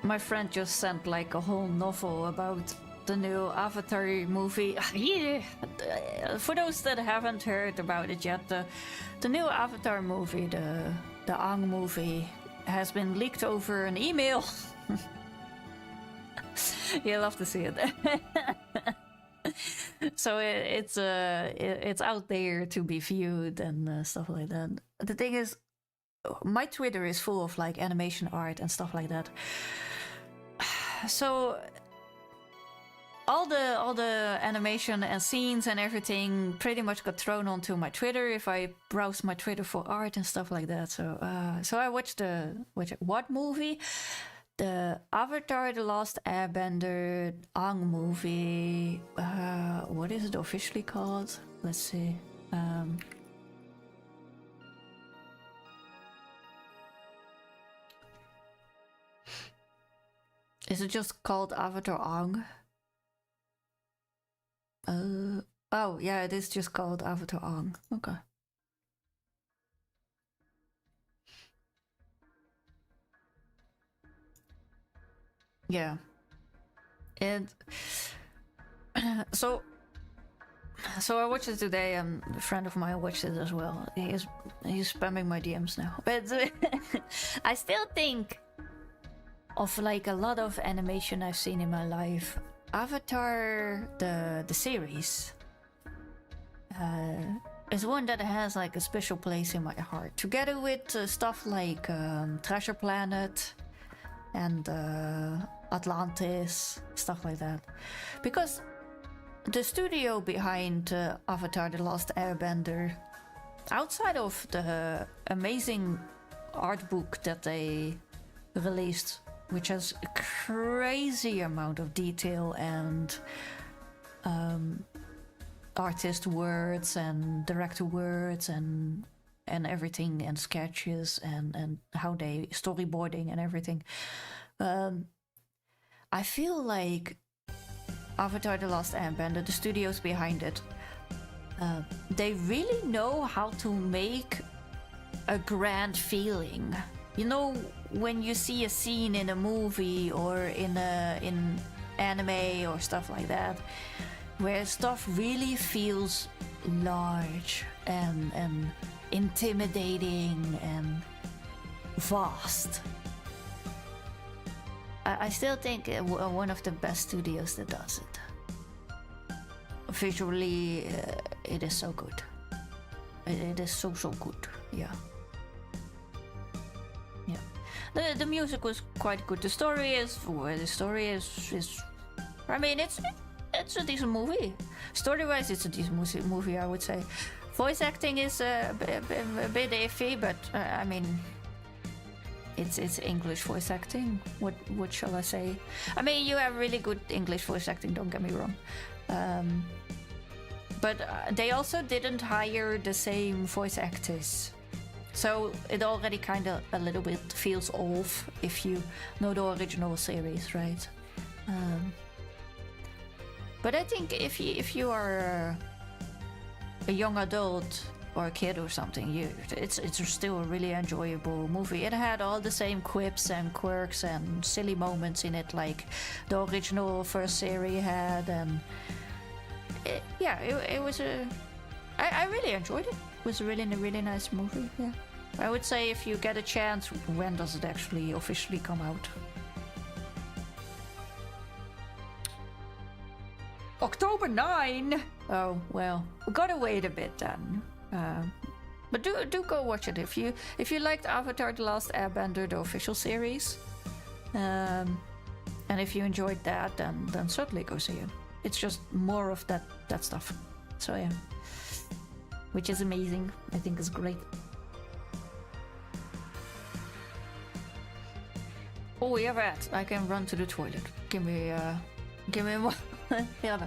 My friend just sent like a whole novel about the new Avatar movie. Yeah. For those that haven't heard about it yet, the new Avatar movie, the Aang movie, has been leaked over an email. You love to see it. So it's out there to be viewed and stuff like that. The thing is, my Twitter is full of like animation art and stuff like that. So all the animation and scenes and everything pretty much got thrown onto my Twitter if I browse my Twitter for art and stuff like that. So I watched what movie? The Avatar: The Last Airbender Aang movie. What is it officially called? Let's see. Is it just called Avatar Aang? Oh yeah, it is just called Avatar Aang. Okay. Yeah. And so I watched it today, and a friend of mine watched it as well. He's spamming my DMs now. But I still think of like a lot of animation I've seen in my life. Avatar, the series, is one that has like a special place in my heart. Together with stuff like Treasure Planet and Atlantis, stuff like that. Because the studio behind Avatar: The Last Airbender, outside of the amazing art book that they released, which has a crazy amount of detail and artist words and director words and everything, and sketches and how they storyboarding and everything. I feel like Avatar: The Last Airbender, the studios behind it, they really know how to make a grand feeling. You know, when you see a scene in a movie or in anime or stuff like that, where stuff really feels large and intimidating and vast. I still think one of the best studios that does it. Visually, it is so good. It is so good. Yeah. Yeah. The music was quite good. The story is. I mean, it's a decent movie. Story-wise, it's a decent movie, I would say. Voice acting is a bit iffy, but I mean, it's English voice acting. What shall I say? I mean, you have really good English voice acting. Don't get me wrong. But they also didn't hire the same voice actors. So it already kind of a little bit feels off if you know the original series, right? But I think if you are a young adult or a kid or something, it's still a really enjoyable movie. It had all the same quips and quirks and silly moments in it, like the original first series had, and it was I really enjoyed it. It was a really nice movie. Yeah, I would say if you get a chance, when does it actually officially come out? October 9. Oh well, we gotta wait a bit then. But do go watch it if you liked Avatar: The Last Airbender, the official series, and if you enjoyed that, then certainly go see it. It's just more of that stuff. So yeah, which is amazing. I think is great. Oh, we have that. I can run to the toilet. Give me one. Yeah.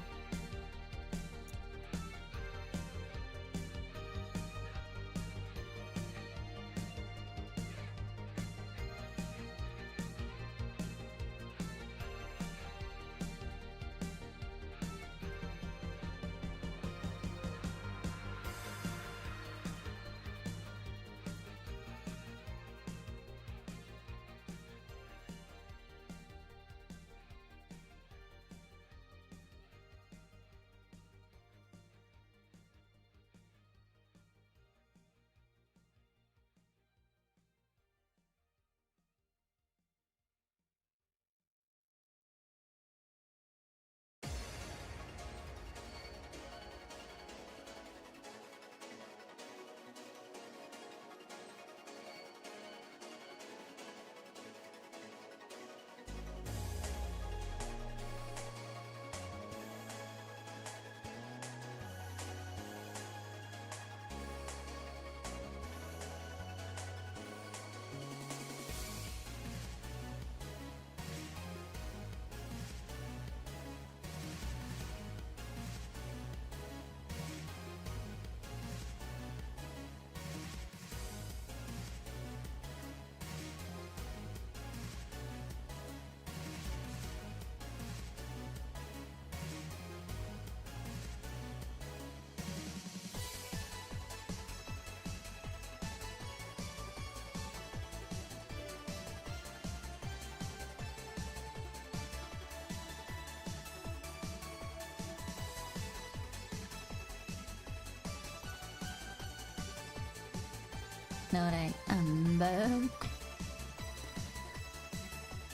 Alright, I'm back.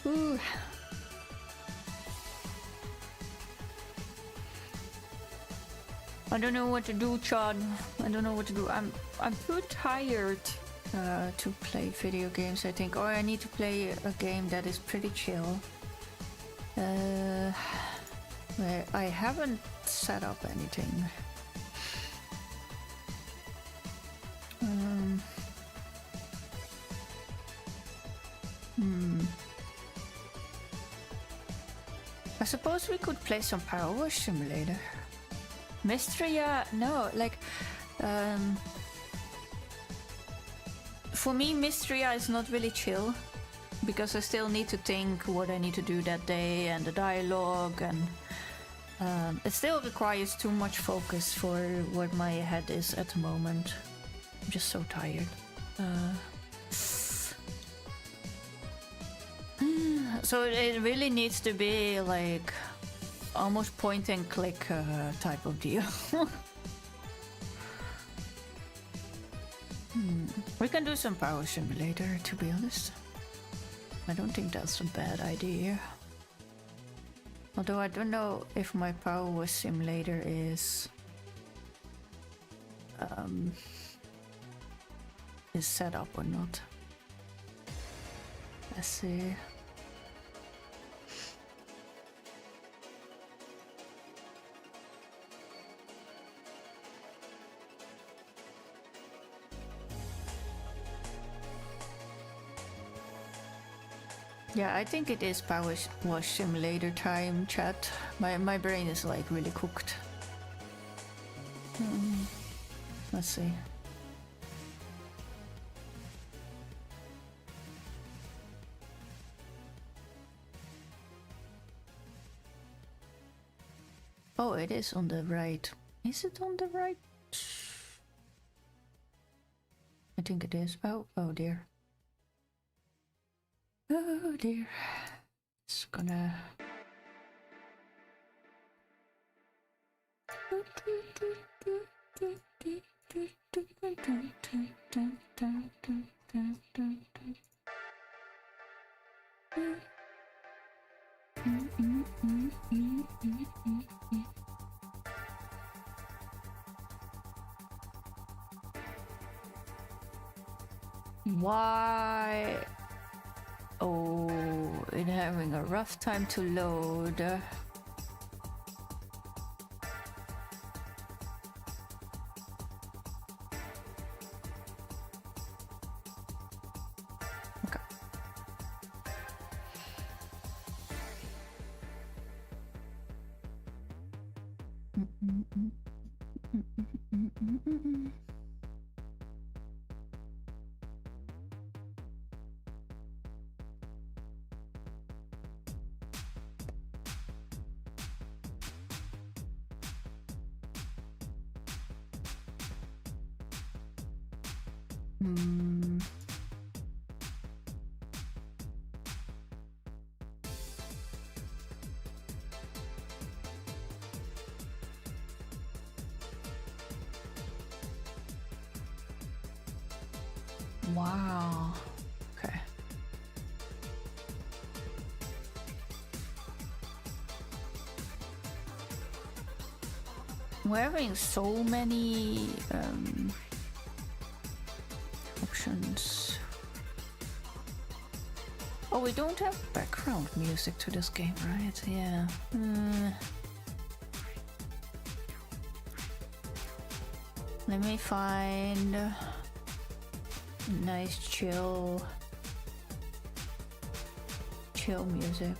Ooh. I don't know what to do, Chad. I don't know what to do. I'm too tired to play video games, I think. Or I need to play a game that is pretty chill. Where I haven't set up anything. I suppose we could play some Power Wash Simulator. Mystria, no, like, for me, Mystria is not really chill because I still need to think what I need to do that day and the dialogue, and it still requires too much focus for what my head is at the moment. I'm just so tired. So it really needs to be like almost point and click type of deal. We can do some Power Simulator, to be honest. I don't think that's a bad idea. Although I don't know if my Power Wash Simulator is set up or not. Let's see. Yeah, I think it is Power Wash Simulator time, chat. My brain is like really cooked. Let's see. Oh, it is on the right. Is it on the right? I think it is. Oh dear. Oh dear. It's gonna... Why? Oh, it's having a rough time to load. Okay. Wow. Okay. We're having so many options. Oh, we don't have background music to this game, right? Yeah. Let me find nice chill music.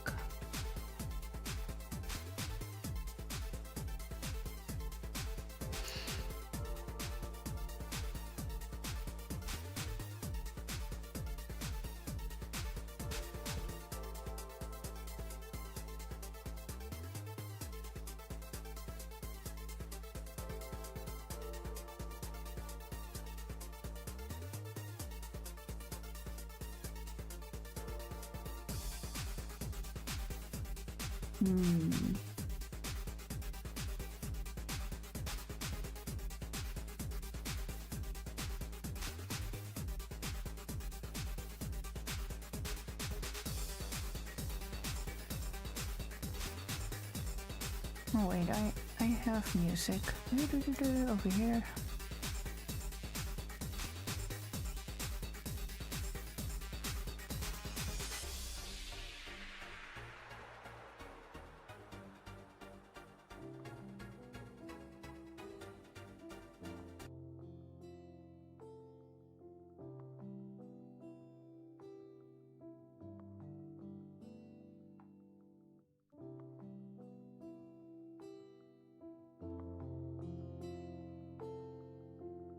Oh wait, I have music over here.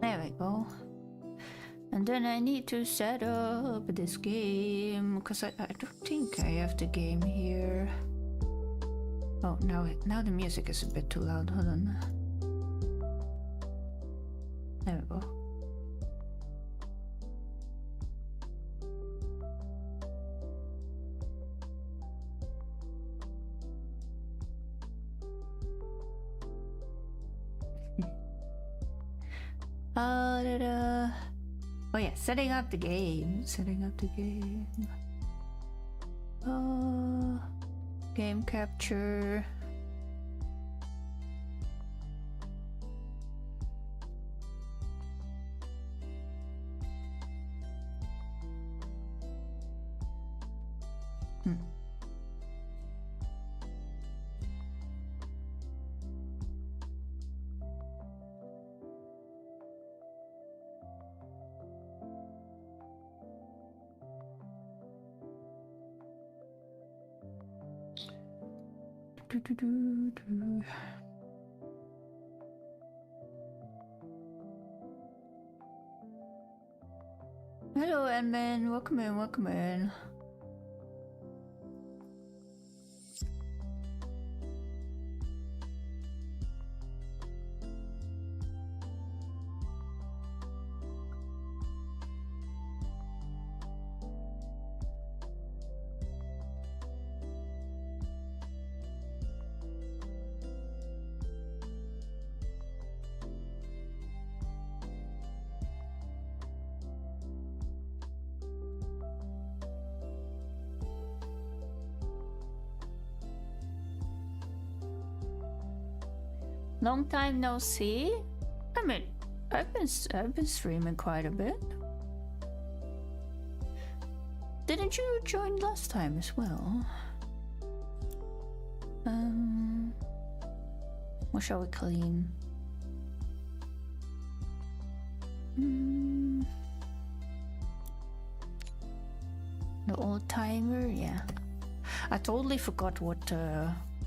There we go. And then I need to set up this game because I don't think I have the game here. Oh, now the music is a bit too loud. Hold on. There we go. Oh yeah, setting up the game. Game capture. Hello, Edmund. Welcome in. Long time no see. I mean, I've been streaming quite a bit. Didn't you join last time as well? What shall we clean? The old timer, yeah. I totally forgot what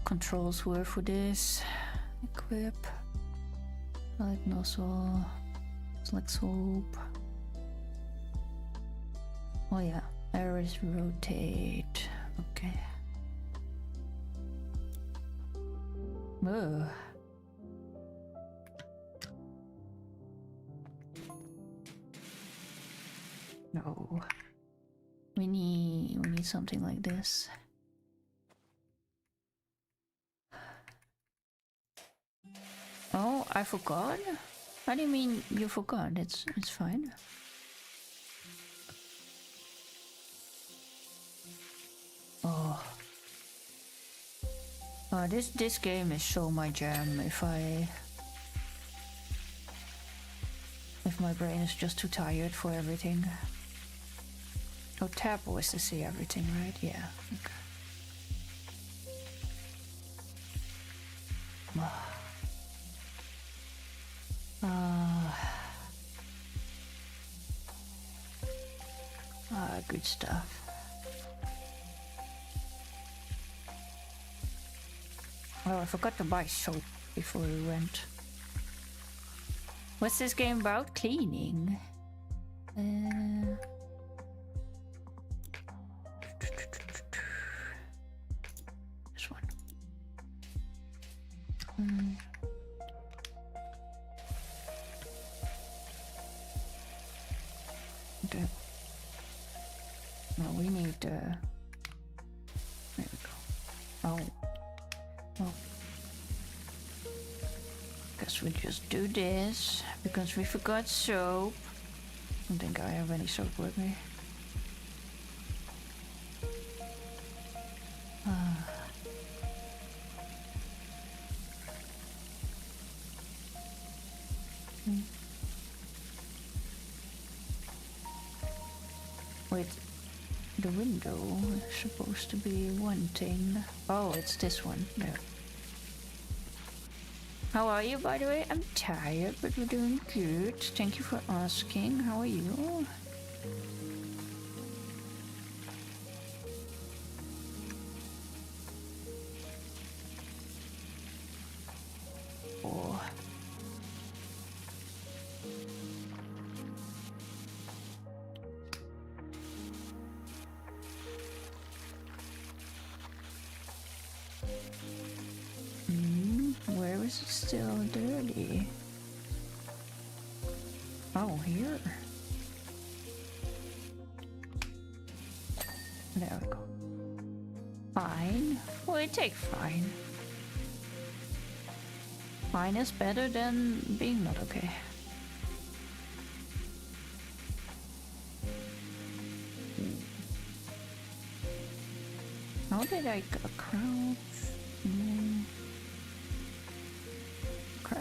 controls were for this. Equip, light nozzle, Let's hope. Oh yeah, arrows rotate. Okay. Ugh. No. We need something like this. Oh, I forgot? How do you mean you forgot? It's fine. Oh. Oh, this game is so my jam. If my brain is just too tired for everything. Oh, tab was to see everything, right? Yeah. Okay. Good stuff. Oh, I forgot to buy soap before we went. What's this game about? Cleaning. This one. Okay. No, we need. There we go. Oh. Guess we just do this because we forgot soap. I don't think I have any soap with me. Wait, the window is supposed to be one thing. Oh, it's this one. There. How are you, by the way? I'm tired, but we're doing good. Thank you for asking. How are you? Oh. Where is it still dirty? Oh, here. There we go. Fine. We take fine. Fine is better than being not okay. How did I crouch?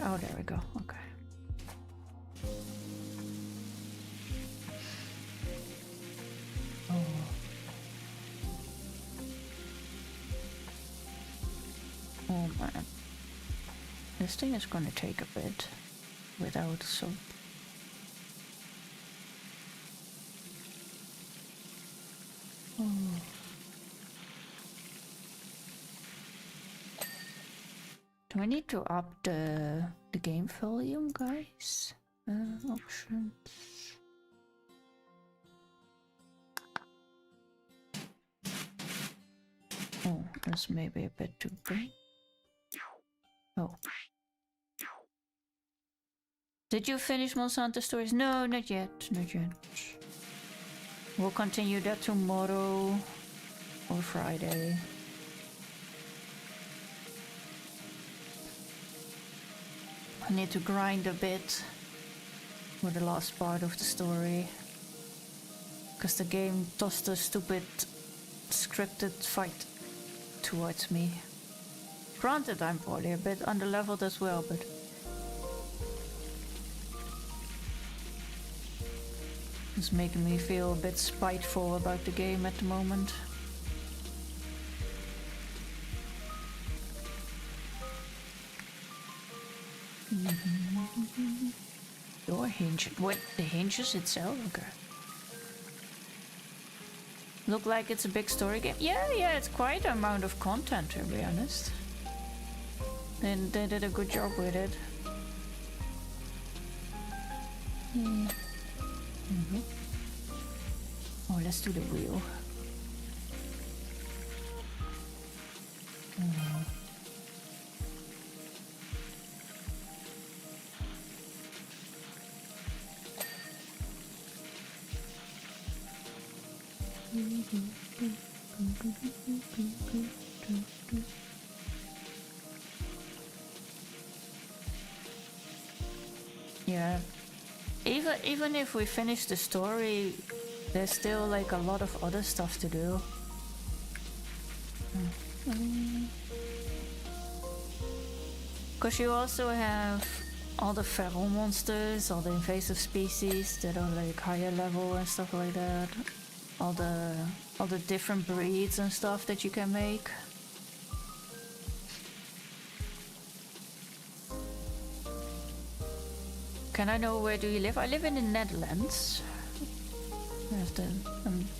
Oh, there we go. Okay. Oh. Oh man. This thing is gonna take a bit without soap. Oh. Do I need to up the game volume, guys? Options. Oh, that's maybe a bit too big. Oh. Did you finish Monsanto Stories? No, not yet. Not yet. We'll continue that tomorrow or Friday. I need to grind a bit for the last part of the story. Because the game tossed a stupid scripted fight towards me. Granted, I'm probably a bit underleveled as well, but... it's making me feel a bit spiteful about the game at the moment. Door hinge. What? The hinges itself? Okay. Look like it's a big story game. Yeah, it's quite an amount of content, to be honest. They did a good job with it. Yeah. Oh, let's do the wheel. Yeah. Even if we finish the story, there's still like a lot of other stuff to do. Because you also have all the feral monsters, all the invasive species that are like higher level and stuff like that. All the different breeds and stuff that you can make. Can I know where do you live? I live in the Netherlands. I have the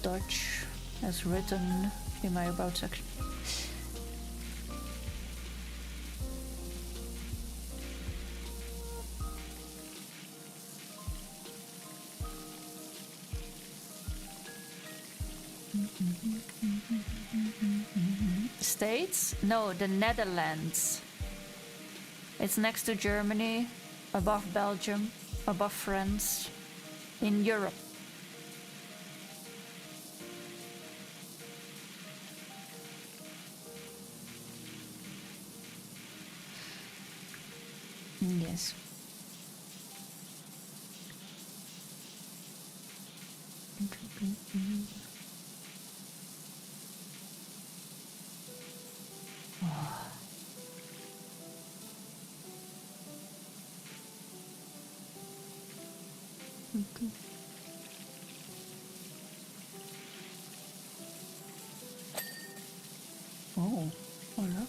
Dutch as written in my about section. States? No, the Netherlands. It's next to Germany, above Belgium, above France, in Europe. Yes. Oh, hola.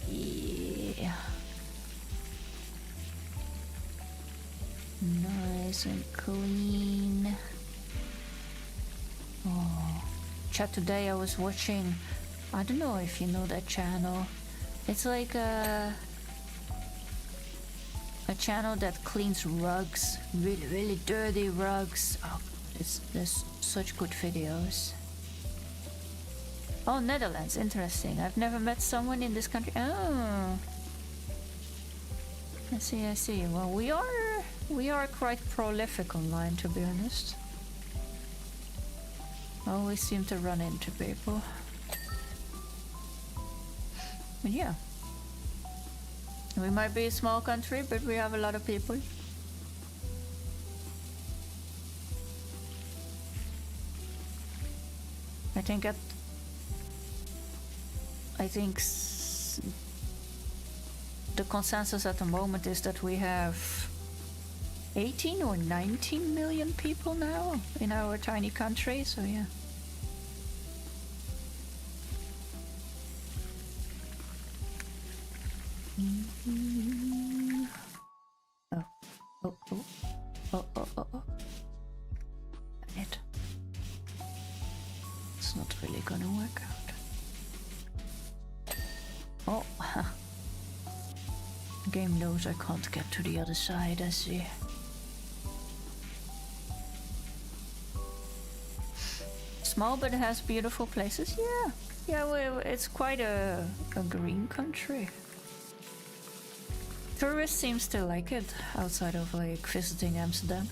Yeah. Nice and clean. Oh. Chat, today I was watching, I don't know if you know that channel. It's like a channel that cleans rugs, really dirty rugs. Oh, there's such good videos. Oh, Netherlands, interesting. I've never met someone in this country. Oh, I see. Well, we are quite prolific online, to be honest. Always seem to run into people. But yeah. We might be a small country, but we have a lot of people. I think the consensus at the moment is that we have 18 or 19 million people now in our tiny country, so yeah. Oh. It. It's not really gonna work out. Oh. The game knows I can't get to the other side, I see. Small, but it has beautiful places. Yeah, it's quite a green country. Tourists seems to like it outside of like visiting Amsterdam.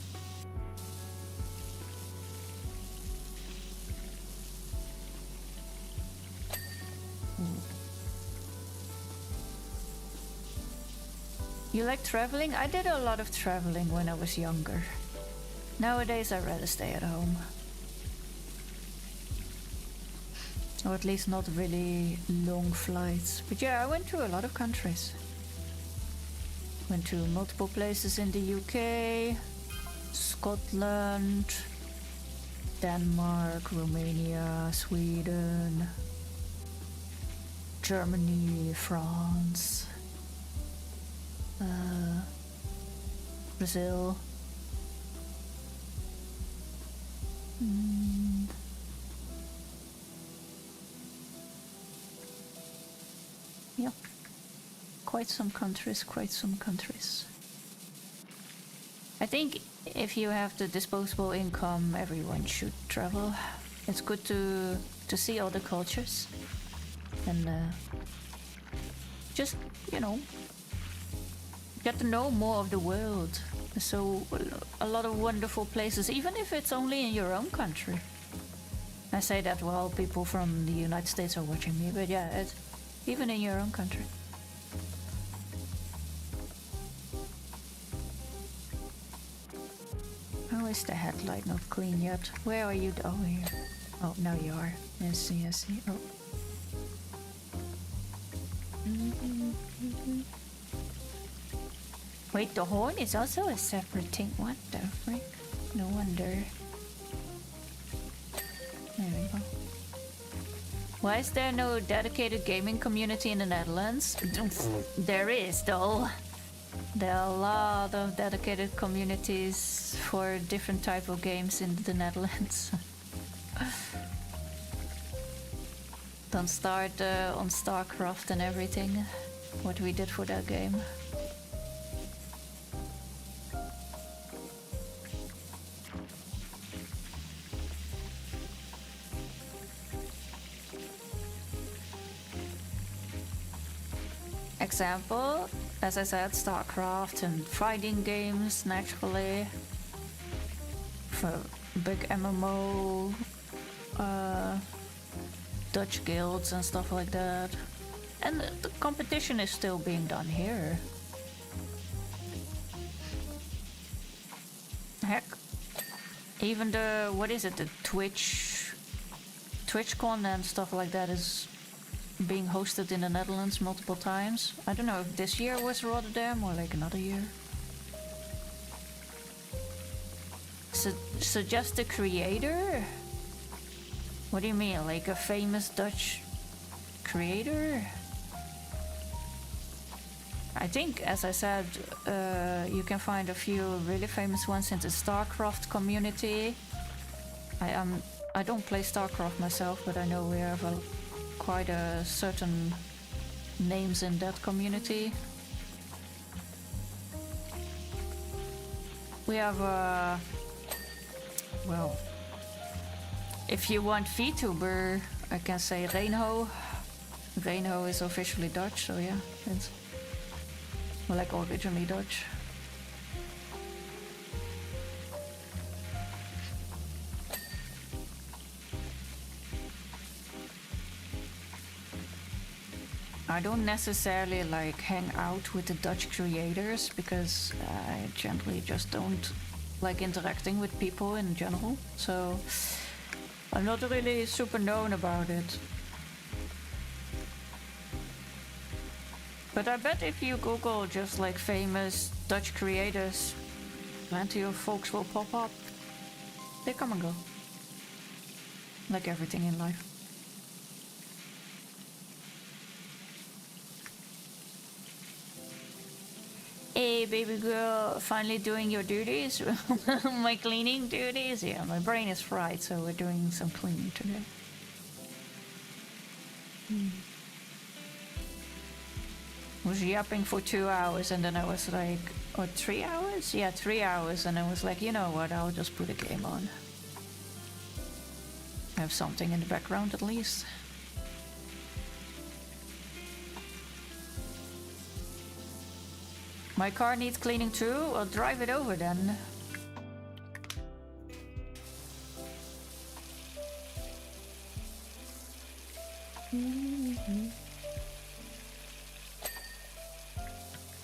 You like traveling? I did a lot of traveling when I was younger. Nowadays I'd rather stay at home. Or at least not really long flights. But yeah, I went to a lot of countries. Went to multiple places in the UK, Scotland, Denmark, Romania, Sweden, Germany, France, Brazil. Yeah. Quite some countries, quite some countries. I think if you have the disposable income, everyone should travel. It's good to see all the cultures and just, you know, get to know more of the world. So a lot of wonderful places, even if it's only in your own country. I say that while people from the United States are watching me, but yeah, it's even in your own country. How is the headlight not clean yet? Where are you? Oh, here. Oh, now you are. Yes, yes. Oh. Wait, the horn is also a separate thing. What the frick? No wonder. There we go. Why is there no dedicated gaming community in the Netherlands? There is, though. There are a lot of dedicated communities for different type of games in the Netherlands. Don't start on StarCraft and everything. What we did for that game. Example, as I said, StarCraft and fighting games naturally. For big MMO, Dutch guilds and stuff like that. And the competition is still being done here. Heck, even the, what is it, the TwitchCon and stuff like that is being hosted in the Netherlands multiple times. I don't know if this year was Rotterdam or like another year. Suggest a creator? What do you mean, like a famous Dutch creator? I think, as I said, you can find a few really famous ones in the StarCraft community. I don't play StarCraft myself, but I know we have quite a certain names in that community. We have well, if you want VTuber, I can say Reinho. Reinho is officially Dutch, so yeah, it's like originally Dutch. I don't necessarily like hang out with the Dutch creators because I generally just don't like interacting with people in general, so I'm not really super known about it. But I bet if you Google just like famous Dutch creators, plenty of folks will pop up. They come and go. Like everything in life. Hey baby girl, finally doing your duties? My cleaning duties? Yeah, my brain is fried, so we're doing some cleaning today. Was yapping for 2 hours and then I was like, or 3 hours? Yeah, 3 hours, and I was like, you know what, I'll just put a game on. Have something in the background at least. My car needs cleaning too? I'll drive it over then.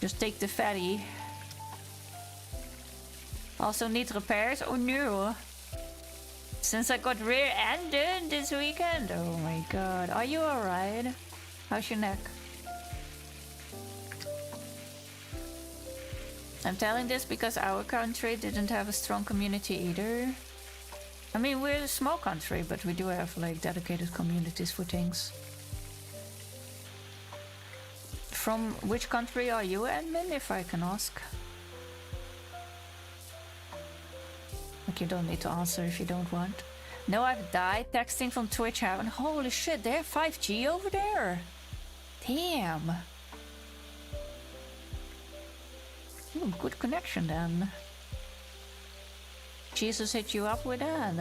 Just take the fatty. Also need repairs? Oh no. Since I got rear-ended this weekend. Oh my god. Are you alright? How's your neck? I'm telling this because our country didn't have a strong community either. I mean, we're a small country, but we do have like dedicated communities for things. From which country are you, admin, if I can ask? like you don't need to answer if you don't want. No, I've died. Texting from Twitch haven't. Holy shit, they have 5G over there. Damn. Ooh, good connection then. Jesus hit you up with that.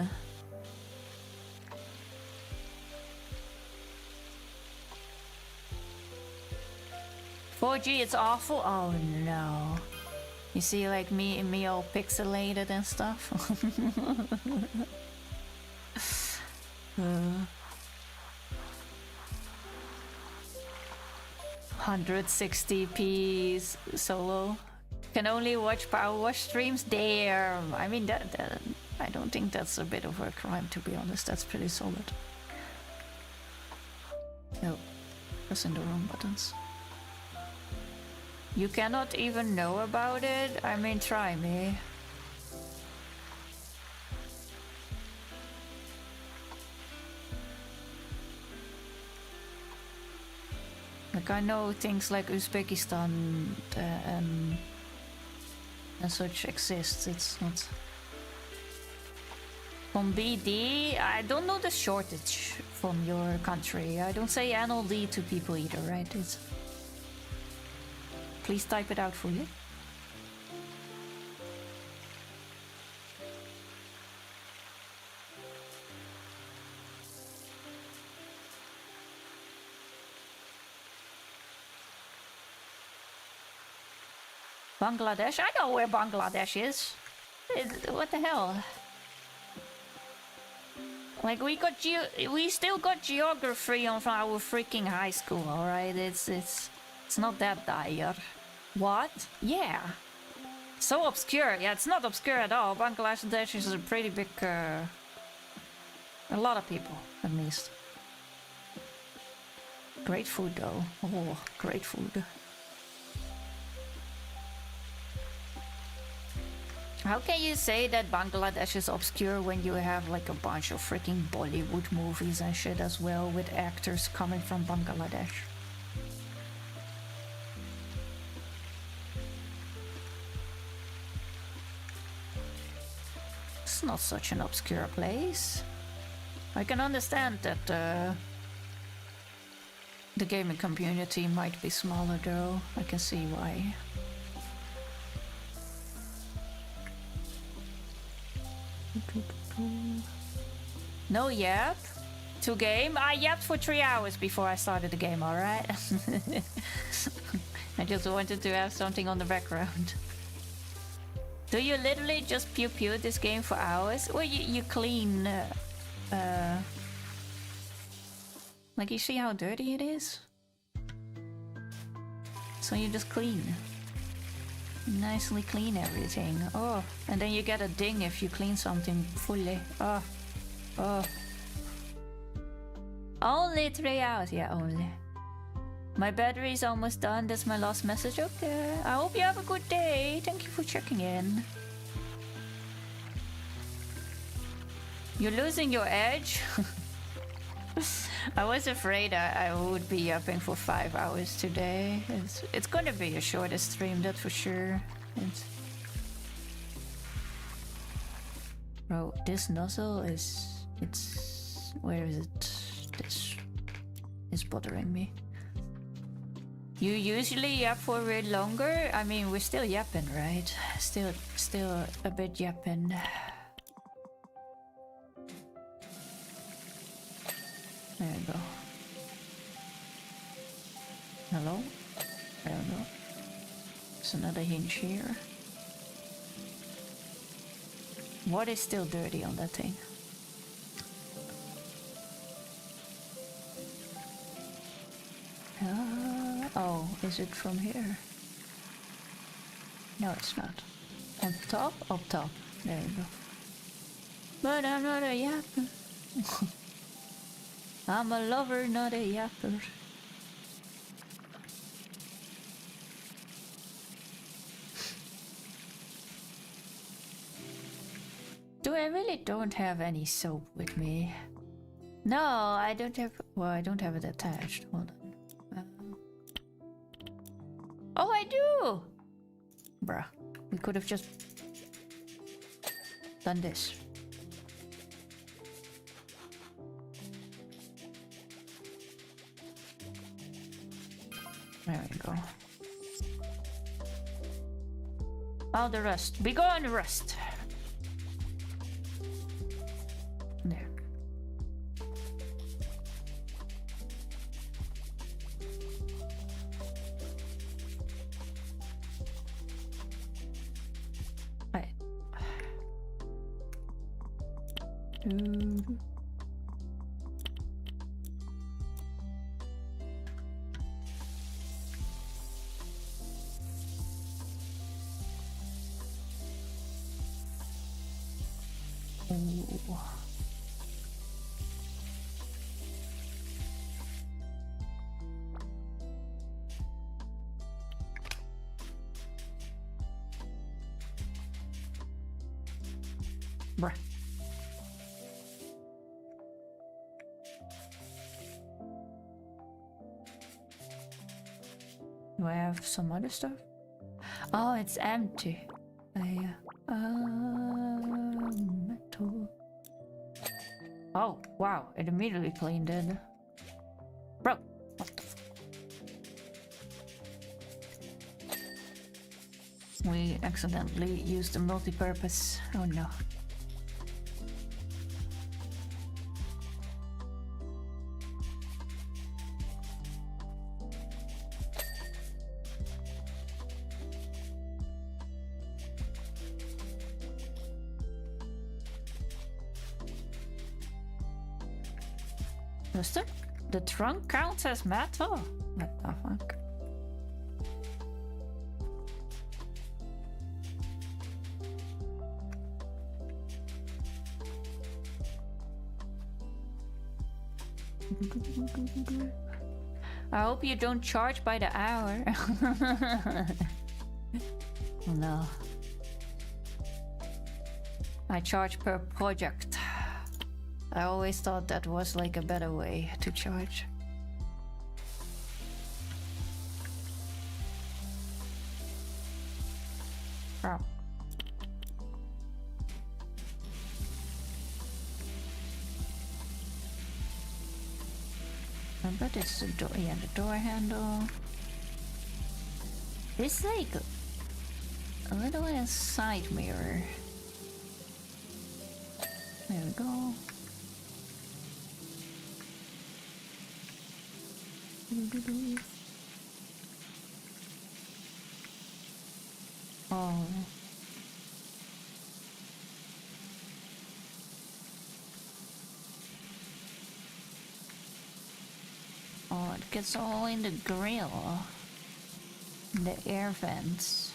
4G, it's awful. Oh no. You see, like me all pixelated and stuff. 160p solo. Can only watch Power Wash streams. Damn. I mean, that I don't think that's a bit of a crime, to be honest. That's pretty solid. No, pressing the wrong buttons. You cannot even know about it? I mean, try me. Like, I know things like Uzbekistan and such exist. It's not... From BD, I don't know the shortage from your country. I don't say NLD to people either, right? It's... Please type it out for you. Bangladesh? I know where Bangladesh is. What the hell? Like, we still got geography on our freaking high school, alright? It's not that dire. What? Yeah. So obscure. Yeah, it's not obscure at all. Bangladesh is a pretty big... a lot of people, at least. Great food, though. Oh, great food. How can you say that Bangladesh is obscure when you have like a bunch of freaking Bollywood movies and shit as well, with actors coming from Bangladesh? It's not such an obscure place. I can understand that the gaming community might be smaller though. I can see why. No yap to game? I yapped for 3 hours before I started the game, alright? I just wanted to have something on the background. Do you literally just pew this game for hours? Or you clean... like, you see how dirty it is? So you just clean. Nicely clean everything. Oh, and then you get a ding if you clean something fully. Oh. Oh. Only 3 hours. Yeah, only. My battery's almost done. That's my last message. Okay. I hope you have a good day. Thank you for checking in. You're losing your edge? I was afraid I would be yapping for 5 hours today. It's gonna be a shorter stream, that's for sure. Bro, this nozzle is... It's... Where is it? This is bothering me. You usually yap for a bit longer? I mean, we're still yapping, right? Still a bit yapping. There we go. Hello? There we go. There's another hinge here. What is still dirty on that thing? Oh, is it from here? No, it's not. On top? Up top. There we go. But I'm not a yapper. I'm a lover, not a yapper. I really don't have any soap with me. No, I don't have... Well, I don't have it attached. Hold on. Oh, I do! Bruh. We could have just... than this. There we go. Oh, the rust. Be gone, rust. There. Right. Ooh. Bruh. Do I have some other stuff? Oh, it's empty. Yeah. Metal. Oh, wow. It immediately cleaned it. Bro, what the We accidentally used the multi-purpose. Oh no. The trunk counts as metal? What the fuck? I hope you don't charge by the hour. No. I charge per project. I always thought that was like a better way to charge. Oh. But it's the door, yeah, the door handle. It's like a little side mirror. There we go. Oh. Oh, it gets all in the grill. The air vents.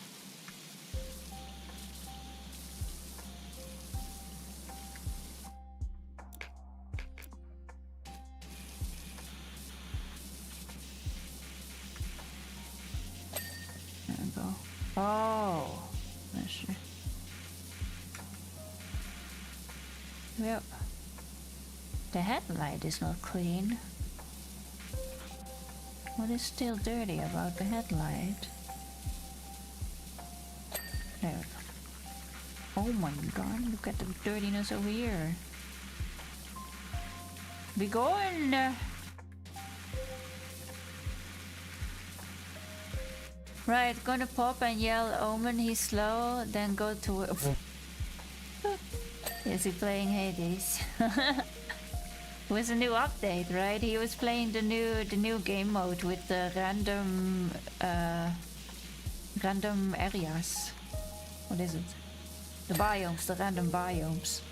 There we go. Oh, I see. Yep. The headlight is not clean. What is still dirty about the headlight? There we go. Oh my god, look at the dirtiness over here. Be gone! Right, gonna pop and yell Omen, he's slow, then go to... Is he playing Hades? It was a new update, right? He was playing the new game mode with the random areas. What is it? The biomes, the random biomes.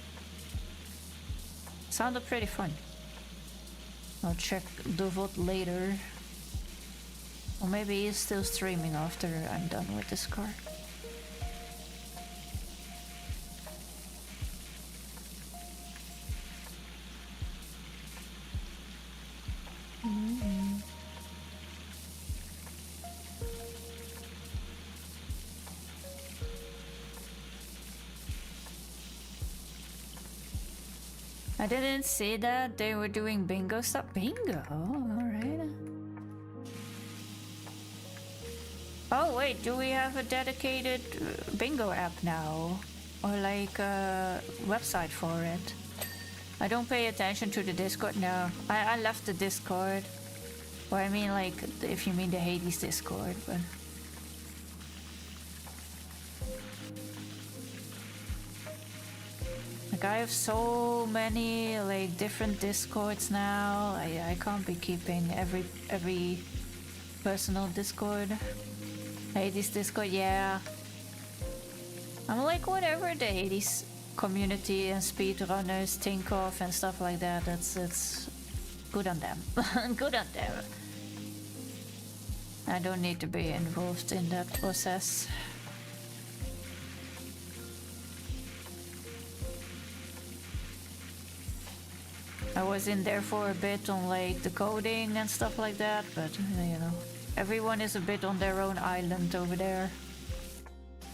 Sounded pretty fun. I'll check the VOD later. Or maybe he's still streaming after I'm done with this car. I didn't see that they were doing bingo stuff. Bingo? Alright. Oh wait, do we have a dedicated bingo app now? or like a website for it. I don't pay attention to the Discord. No, I left the Discord. Or I mean, like, if you mean the Hades Discord, but. Like, I have so many, like, different Discords now. I can't be keeping every personal Discord. Hades Discord, yeah. I'm like, whatever the Hades community and speedrunners think of and stuff like that, it's good on them. Good on them. I don't need to be involved in that process. I was in there for a bit on like the coding and stuff like that, but you know, everyone is a bit on their own island over there.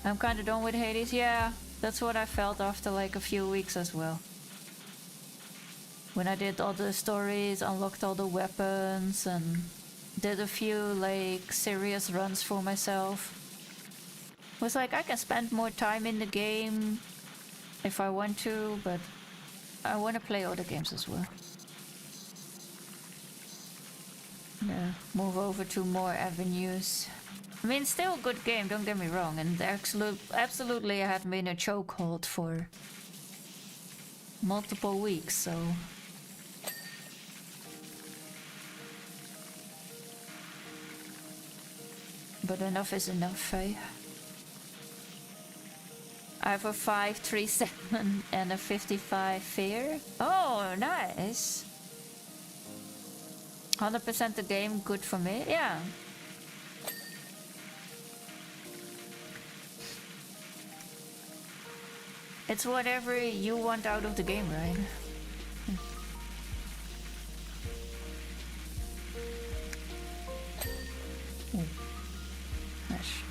I'm kind of done with Hades. Yeah, that's what I felt after like a few weeks as well. When I did all the stories, unlocked all the weapons, and did a few like serious runs for myself. Was like, I can spend more time in the game if I want to, but I want to play other games as well. Yeah, move over to more avenues. I mean, still a good game, don't get me wrong, and absolutely I had been a chokehold for multiple weeks, so... But enough is enough, eh? I have a 537 and a 55 fear. Oh, nice. 100% the game, good for me. Yeah. It's whatever you want out of the game, right? Nice.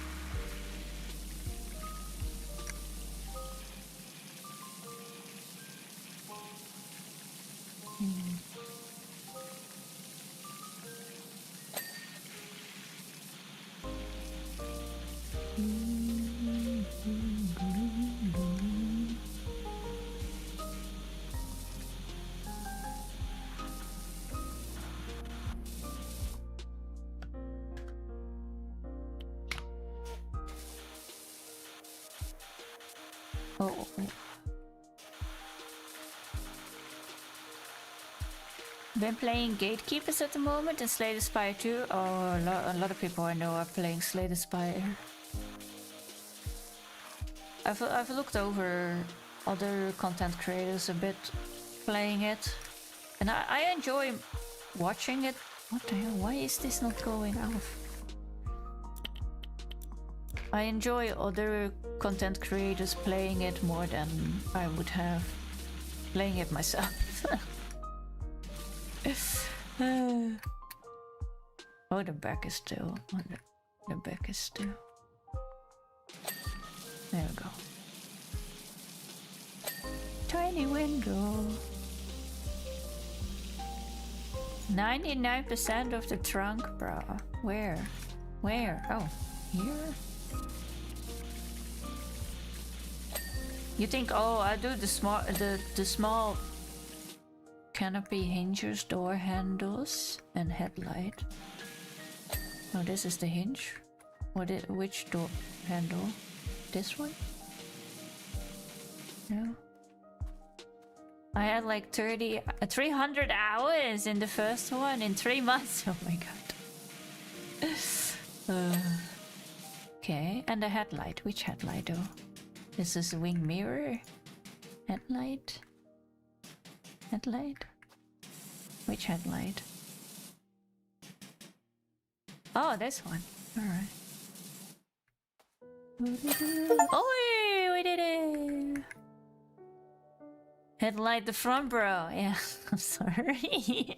Oh. Been playing Gatekeepers at the moment and Slay the Spire too. Oh, a lot of people I know are playing Slay the Spire. I've looked over other content creators a bit playing it, and I enjoy watching it. What the hell? Why is this not going off? I enjoy other content creators playing it more than I would have playing it myself. Oh, the back is still. The back is still. There we go. Tiny window. 99% of the trunk, bro. Where? Where? Oh, here? You think, oh, I do the small canopy hinges, door handles, and headlight. Oh, this is the hinge. Which door handle? This one? No. I had like 300 hours in the first one in 3 months. Oh my god. Okay, and the headlight. Which headlight though? This is a wing mirror. Headlight. Headlight. Which headlight? Oh, this one. Alright. Oh, we did it! Headlight the front, bro. Yeah, I'm sorry.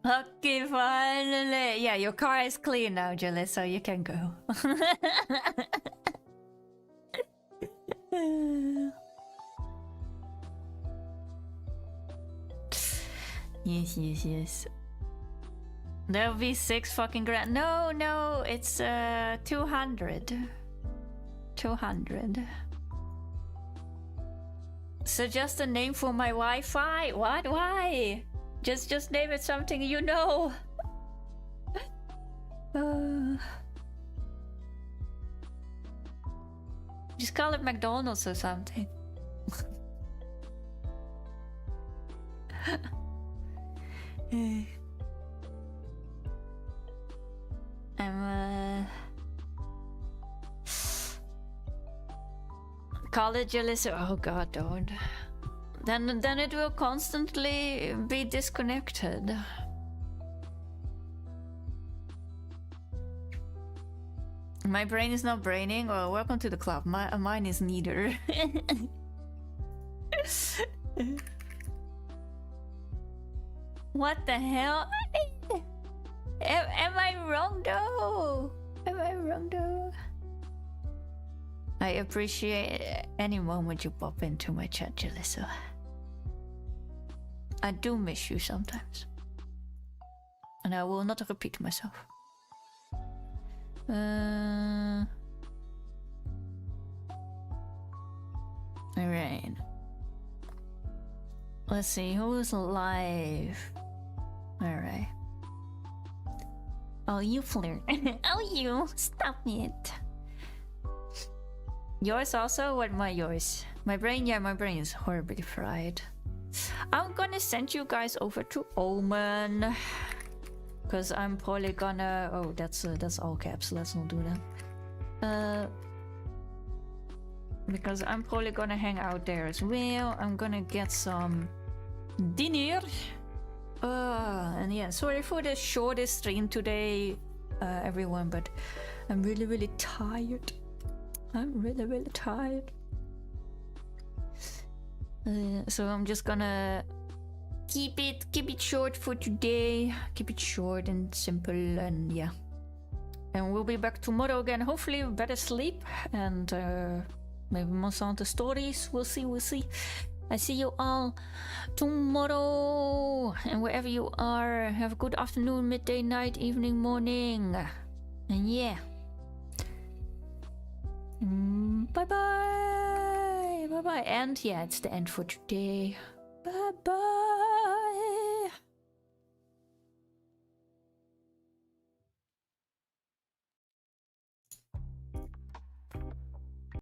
Okay, finally. Yeah, your car is clean now, Julie, so you can go. Yes, yes, yes. There'll be 6 fucking grand. No, no, it's 200. 200. Suggest a name for my Wi-Fi. What? Why? Just name it something you know. Just call it McDonald's or something. College Alyssa. Oh god, don't. Then it will constantly be disconnected. My brain is not braining. Oh, welcome to the club. Mine is neither. What the hell? Am I wrong though? Am I wrong though? I appreciate any moment you pop into my chat, Jalissa. I do miss you sometimes. And I will not repeat myself. Alright. Let's see, who's live? Alright. Oh, you flirt. Oh, you. Stop it. Yours also? What my yours? My brain? Yeah, my brain is horribly fried. I'm gonna send you guys over to Omen. Because I'm probably gonna... Oh, that's all caps. Let's not do that. Because I'm probably gonna hang out there as well. I'm gonna get some dinner. And yeah, sorry for the shortest stream today, everyone, but I'm really tired. I'm really tired. So I'm just gonna keep it short for today. Keep it short and simple, and yeah. And we'll be back tomorrow again. Hopefully better sleep and maybe more Santa stories. We'll see. I see you all tomorrow, and wherever you are, have a good afternoon, midday, night, evening, morning, and yeah. Bye bye, and yeah, it's the end for today. Bye bye.